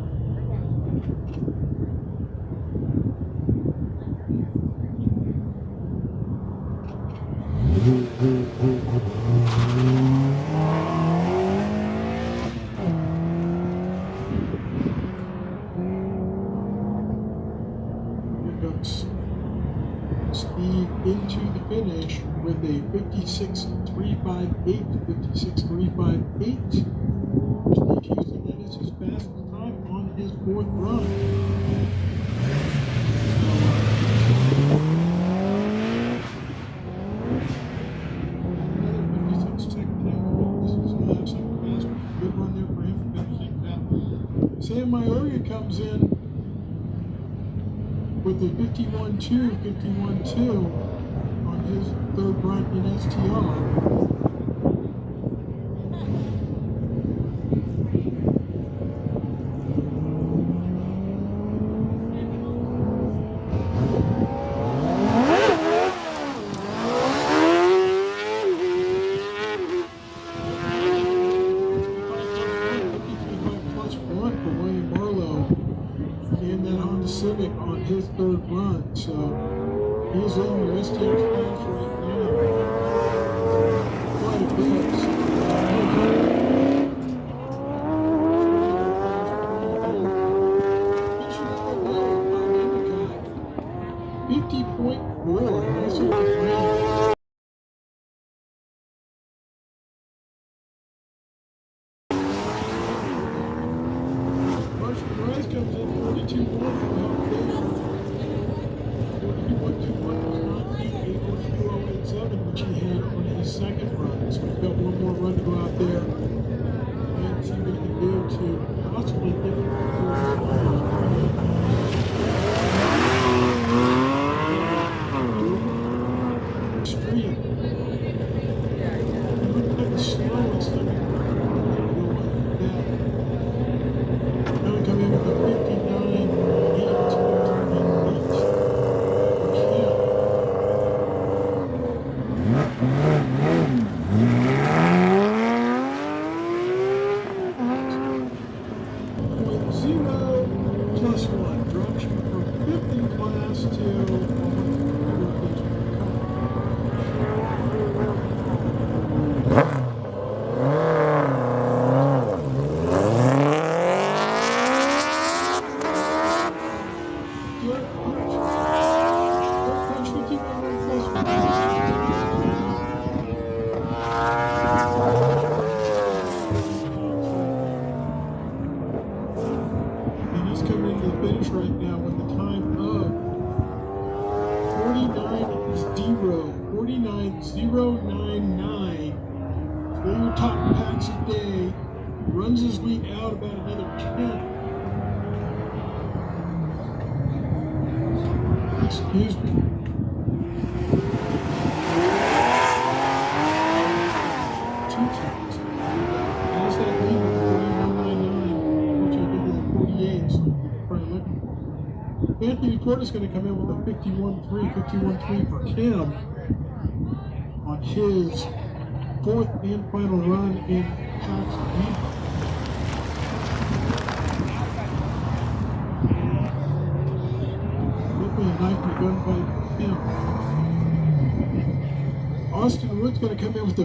Here comes Steve into the finish with a 56.358, 56.358. Steve Houston, that is his fastest time on his fourth run. Another 56-second time. This is second fast. Good run there for him for finishing that. Sam Maioria comes in with a 51.2, 51.2 on his third run in STR. third run, so he's in the STX fans right now. Quite a bit. So, That's what the Rice comes in 42-1 from out there. 42-1 which he had on his second run. So we've got one more run to go out there and see what he can do to possibly get it street. Kind of slow and stuff. Now we come in with a 0 plus 1 drops you from 5th in class to right now with the time of 49.099. So your top packs a day. Runs his lead out about another 10. Excuse me. Two tenths. How's that lead with 41.99, which I think is a 48, so probably looking. Anthony Porter's going to come in with a 51.3 for him on his fourth and final run in Pax Lead. Hopefully a knife in the gunfight for him. Austin Wood's going to come in with a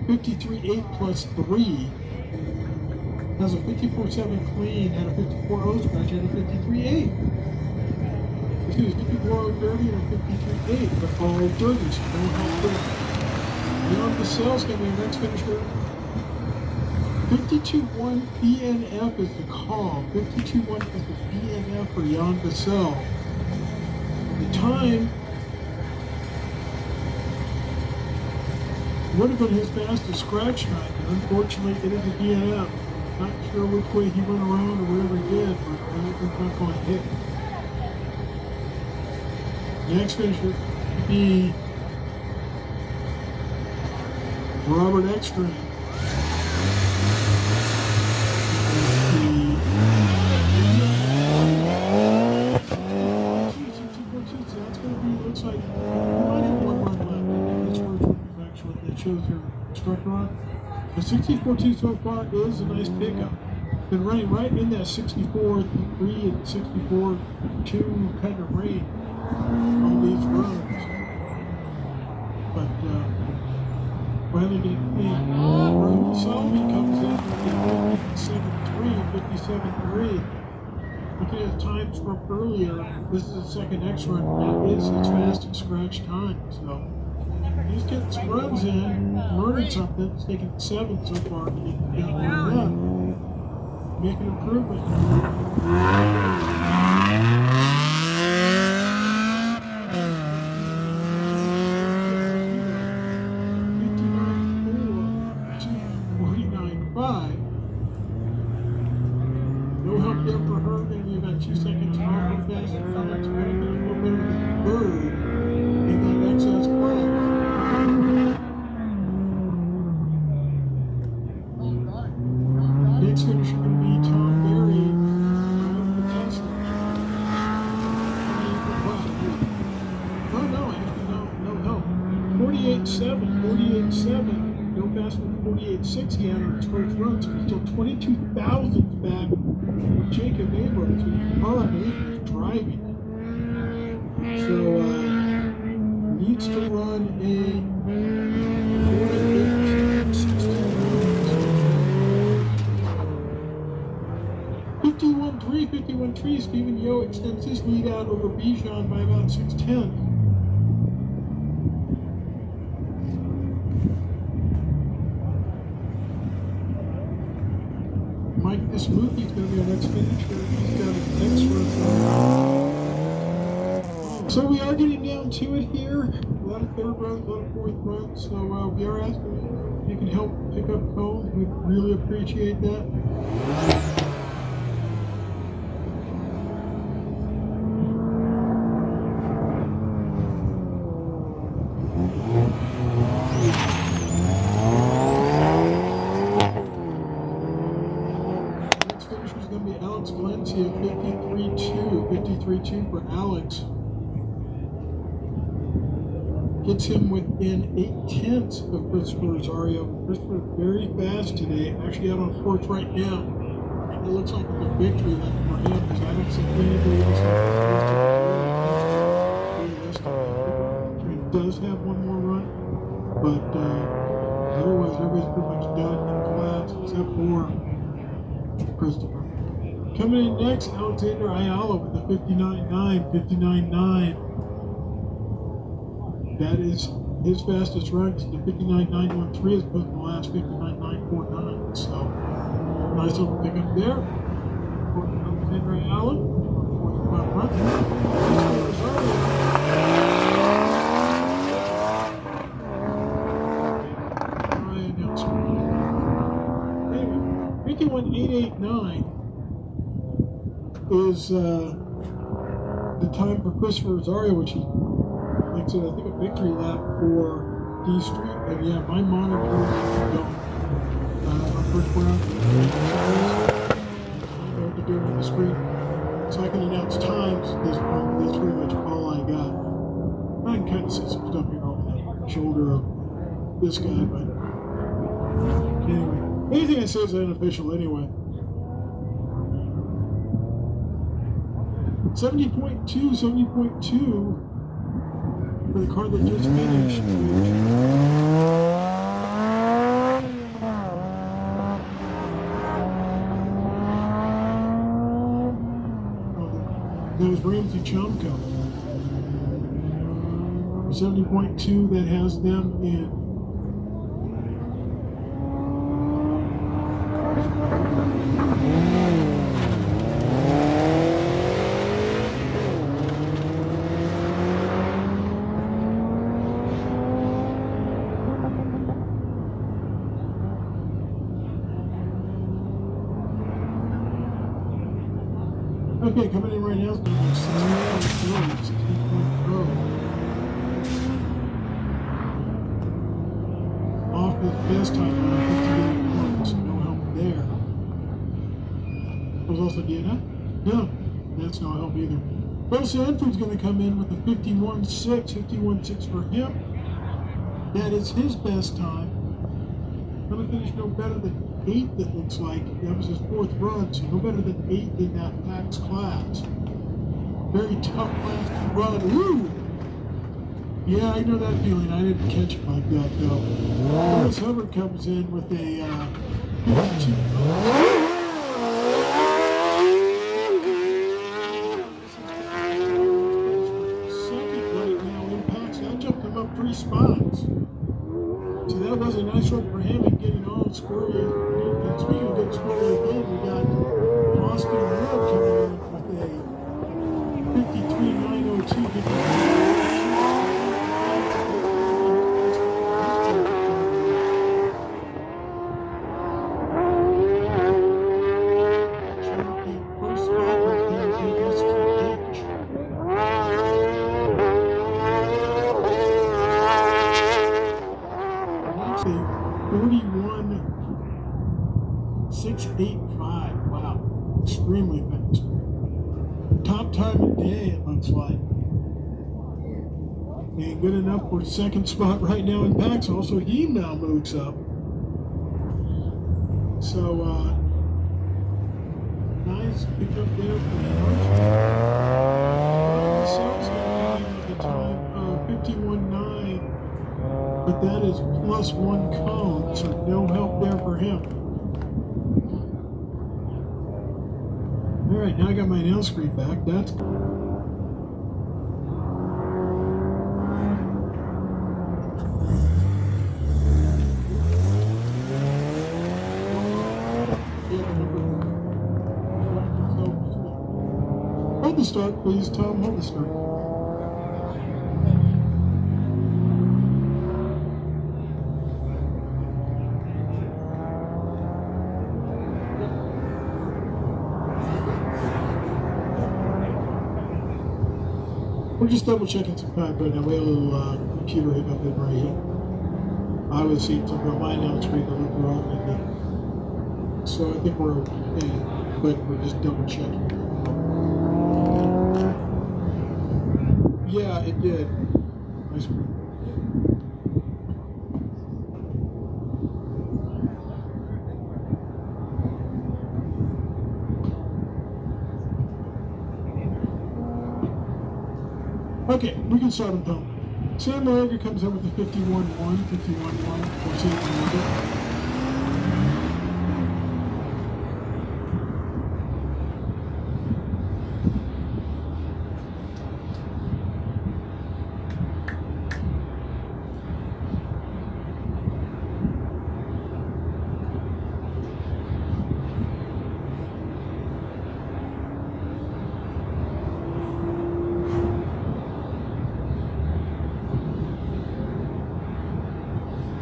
53.8 plus 3. Has a 54.7 clean, had a 54.0 scratch, and a 53.8. Excuse me, 54.0 dirty and a 53.8, but all dirty, so no help there. Beyond the sales going to be next finisher. 52.1 BNF is the call. 52.1 is the BNF for Jan Bissell. The time would have been his fastest scratch time, but unfortunately it is a BNF. Not sure which way he went around or wherever he did, but it's not going to hit. The next finisher would be Robert Eckstrand. That's going to be, looks like, he might have one run left. That's first one, actually, that shows your instructor on. The 64.2 so far is a nice pickup. Been running right in that 64.3 and 64.2 kind of range on these runs. But finally getting clean. Roman Solomon comes in with 57.3 and 57.3. Looking at times from earlier, this is the second X run. That is his fastest scratch time. So he's getting some runs in, learning something. He's taking 7 so far to get warmed up. Make an improvement. No help there for her. Maybe about 2 seconds off her fast. And Alex might have been a little better than third in that excess class. Next finisher going to be Tom Berry of the Tesla. No help. 48.7. No faster than 48.6 he had on his first run, so he's still 22 thousandths back from Jacob Abrams, who's unbelievable driving. So needs to run a 51.3. Stephen Yo extends his lead out over Bijan by about 6/10. Mike Nismuthi's going to be our next finisher. He's got an Eckstrand. So we are getting down to it here. A lot of third runs, a lot of fourth runs. So we are asking if you can help pick up cones. We'd really appreciate that. Next finisher is going to be Alex Valencia, 53.2 for Alex. Gets him within 8/10 of Christopher Rosario. Christopher very fast today, actually out on course right now. It looks like a victory lap for him because I don't see anybody else realistic. He does have one more run, but otherwise everybody's pretty much done in class except for Christopher. Coming in next, Alexander Ayala with the 59.9. That is his fastest run. The 59.913 is opposed to the last 59.949. So nice little pickup there for Alexander Ayala. Fourth run. Anyway, 51.889 is the time for Christopher Rosario, which he, like I said, I think a victory lap for D Street. And yeah, my monitor is going on first round. I know what to do on the screen. So I can announce times at this point. That's pretty much all I got. I can kind of see some stuff here over the shoulder of this guy, but anyway. Anything I say is unofficial anyway. 70.2 for the car that just finished. That was Ramsey Chomko. 70.2, that has them in. Okay, coming in right now is going to be 60.0. Off his best time, but I think so no help there. Was also Diana? No, that's no help either. Bill Sanford's going to come in with a 51.6 for him. That is his best time. Going to finish no better than 8th, it looks like. That was his 4th run, so no better than 8th in that PAX class. Very tough class to run. Woo! Yeah, I know that feeling. I didn't catch it like that, though. Lewis Hubbard comes in with a 52. Second right now in PAX. That jumped him up 3 spots. So that was a nice run for him and getting all squirrely. And speaking of getting squirrely again, we got Austin Wood coming in with a 53.902. Extremely fast. Top time of day, it looks like. And good enough for second spot right now in PAX. Also, he now moves up. So, nice pickup there for the but that is plus 1 cone, so no help there for him. All right, now I got my nail screen back. That's hold the start, please, Tom. Hold the start. We're just double checking some facts right now. We have a little computer hiccup in right here. I was seeing something on my now screen that looked wrong, and so I think we're okay, but we're just double checking. Yeah, it did. Nice screen. Okay, we can start them though. Sam Morgan comes up with the 51-1, 51-1 for Sam Morgan.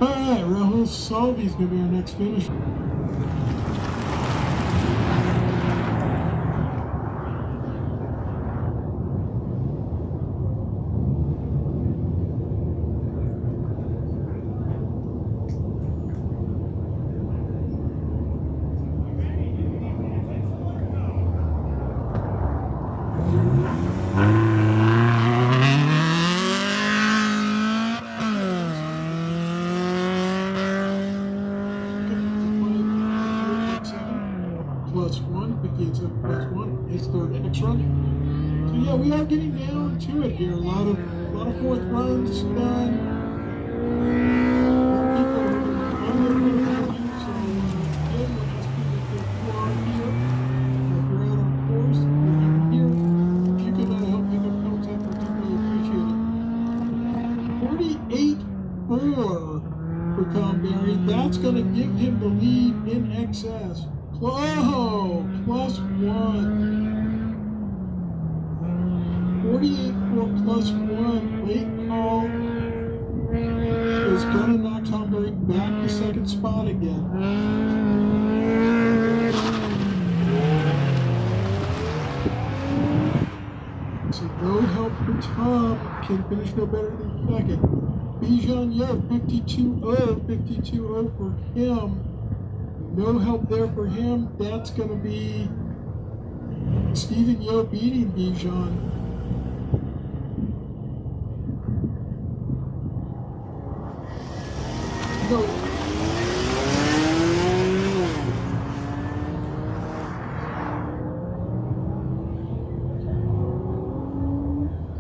Alright, Rahul Salvi's going to be our next finisher. Plus 1, 58.7 plus 1, his third Eckstrand. So yeah, we are getting down to it here. A lot of fourth runs done. People are on their way down here, so again, we'll ask people if you are here, or if you're out on course, if you're here, if you can help pick up cones, I particularly appreciate it. 48.4 for Tom Berry. That's going to give him the lead in excess. Oh, plus 1. 48.4 plus 1. Late call is going to knock Tom Berry back to second spot again. So no help for Tom. Can finish no better than second. Bijan Yo, 52.0. 52.0 for him. No help there for him. That's going to be Stephen Yo beating Bijan. No.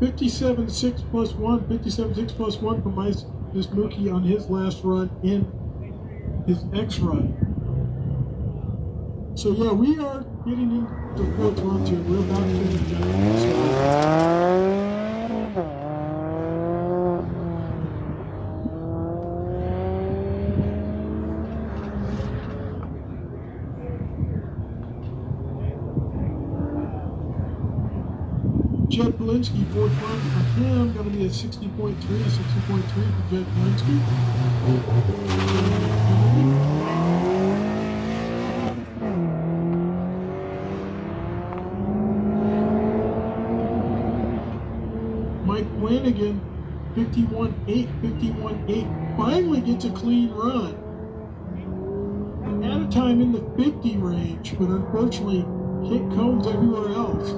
$57.6 plus 1. $57.6 plus 1 for Miss Mookie on his last run in his Eckstrand. So yeah, we are getting into the fourth run here. We're about to finish the Jed Polinsky, fourth run for him, going to be a 60.3 for Jed Polinsky. Flanagan, 51.8, finally gets a clean run. At a time in the 50 range, but unfortunately hit cones everywhere else.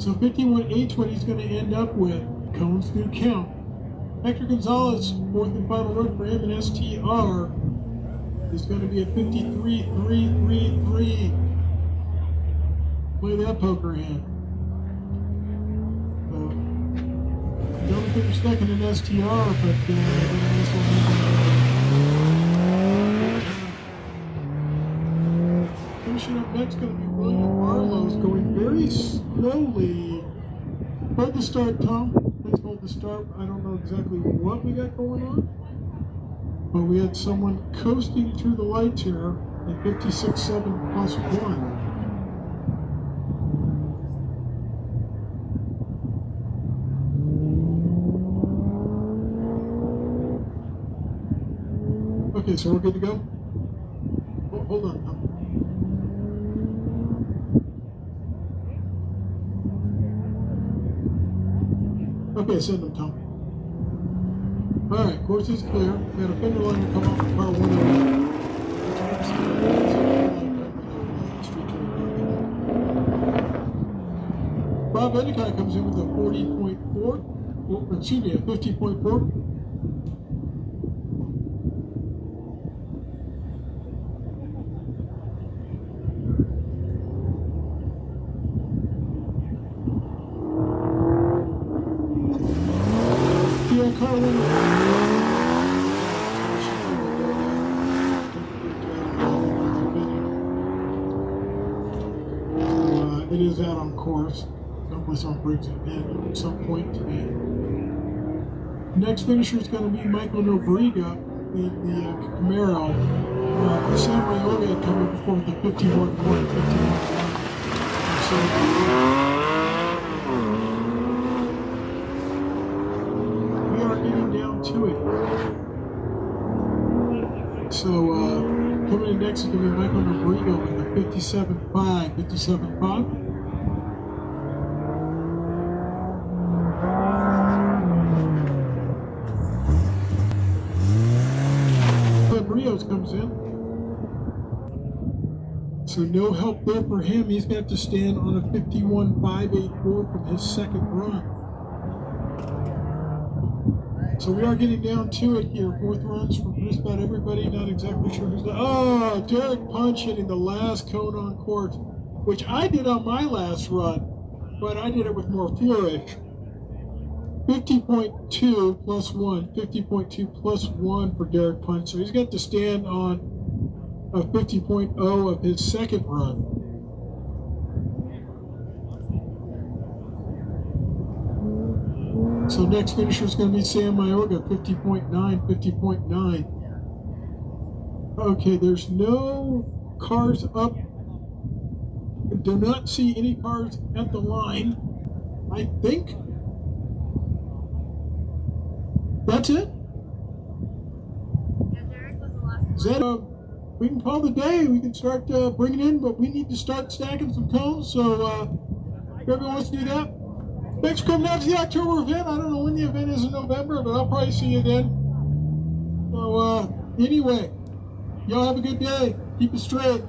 So 51.8 is what he's going to end up with. Cones do count. Hector Gonzalez, fourth and final run for him in STR, is going to be a 53.333. Play that poker hand. Don't finished second in STR, but finishing up next going to be William Arlo's going very slowly. Hold the start, Tom. Please hold the start. I don't know exactly what we got going on, but we had someone coasting through the lights here at 56.7 plus 1. Okay, so we're good to go? Oh, hold on. Okay, send them, Tom. All right, course is clear. We had a fender line to come off of car 108. Bob Endicott comes in with a 40.4. Oh, excuse me, a 50.4. It is out on course. Hopefully someone brings it in at some point today. Next finisher is going to be Michael Nobrega in the Camaro. Sam Rayoga had come in before with the 51.51. So we are getting down to it. So coming in next is going to be Michael Nobrega with the 57.5. 57.5. Rios comes in. So no help there for him. He's going to have to stand on a 51.584 from his second run. So we are getting down to it here. Fourth runs from just about everybody. Not exactly sure who's left. Oh, Derek Punch hitting the last cone on court, which I did on my last run, but I did it with more flourish. 50.2 plus 1. 50.2 plus 1 for Derek Punch. So he's got to stand on a 50.0 of his second run. So next finisher is going to be Sam Mayorga, 50.9, 50.9. Okay, there's no cars up. Do not see any cars at the line. I think that's it. Is that we can call the day. We can start bringing in, but we need to start stacking some cones. So if everyone wants to do that. Thanks for coming out to the October event. I don't know when the event is in November, but I'll probably see you then. So anyway, y'all have a good day. Keep it straight.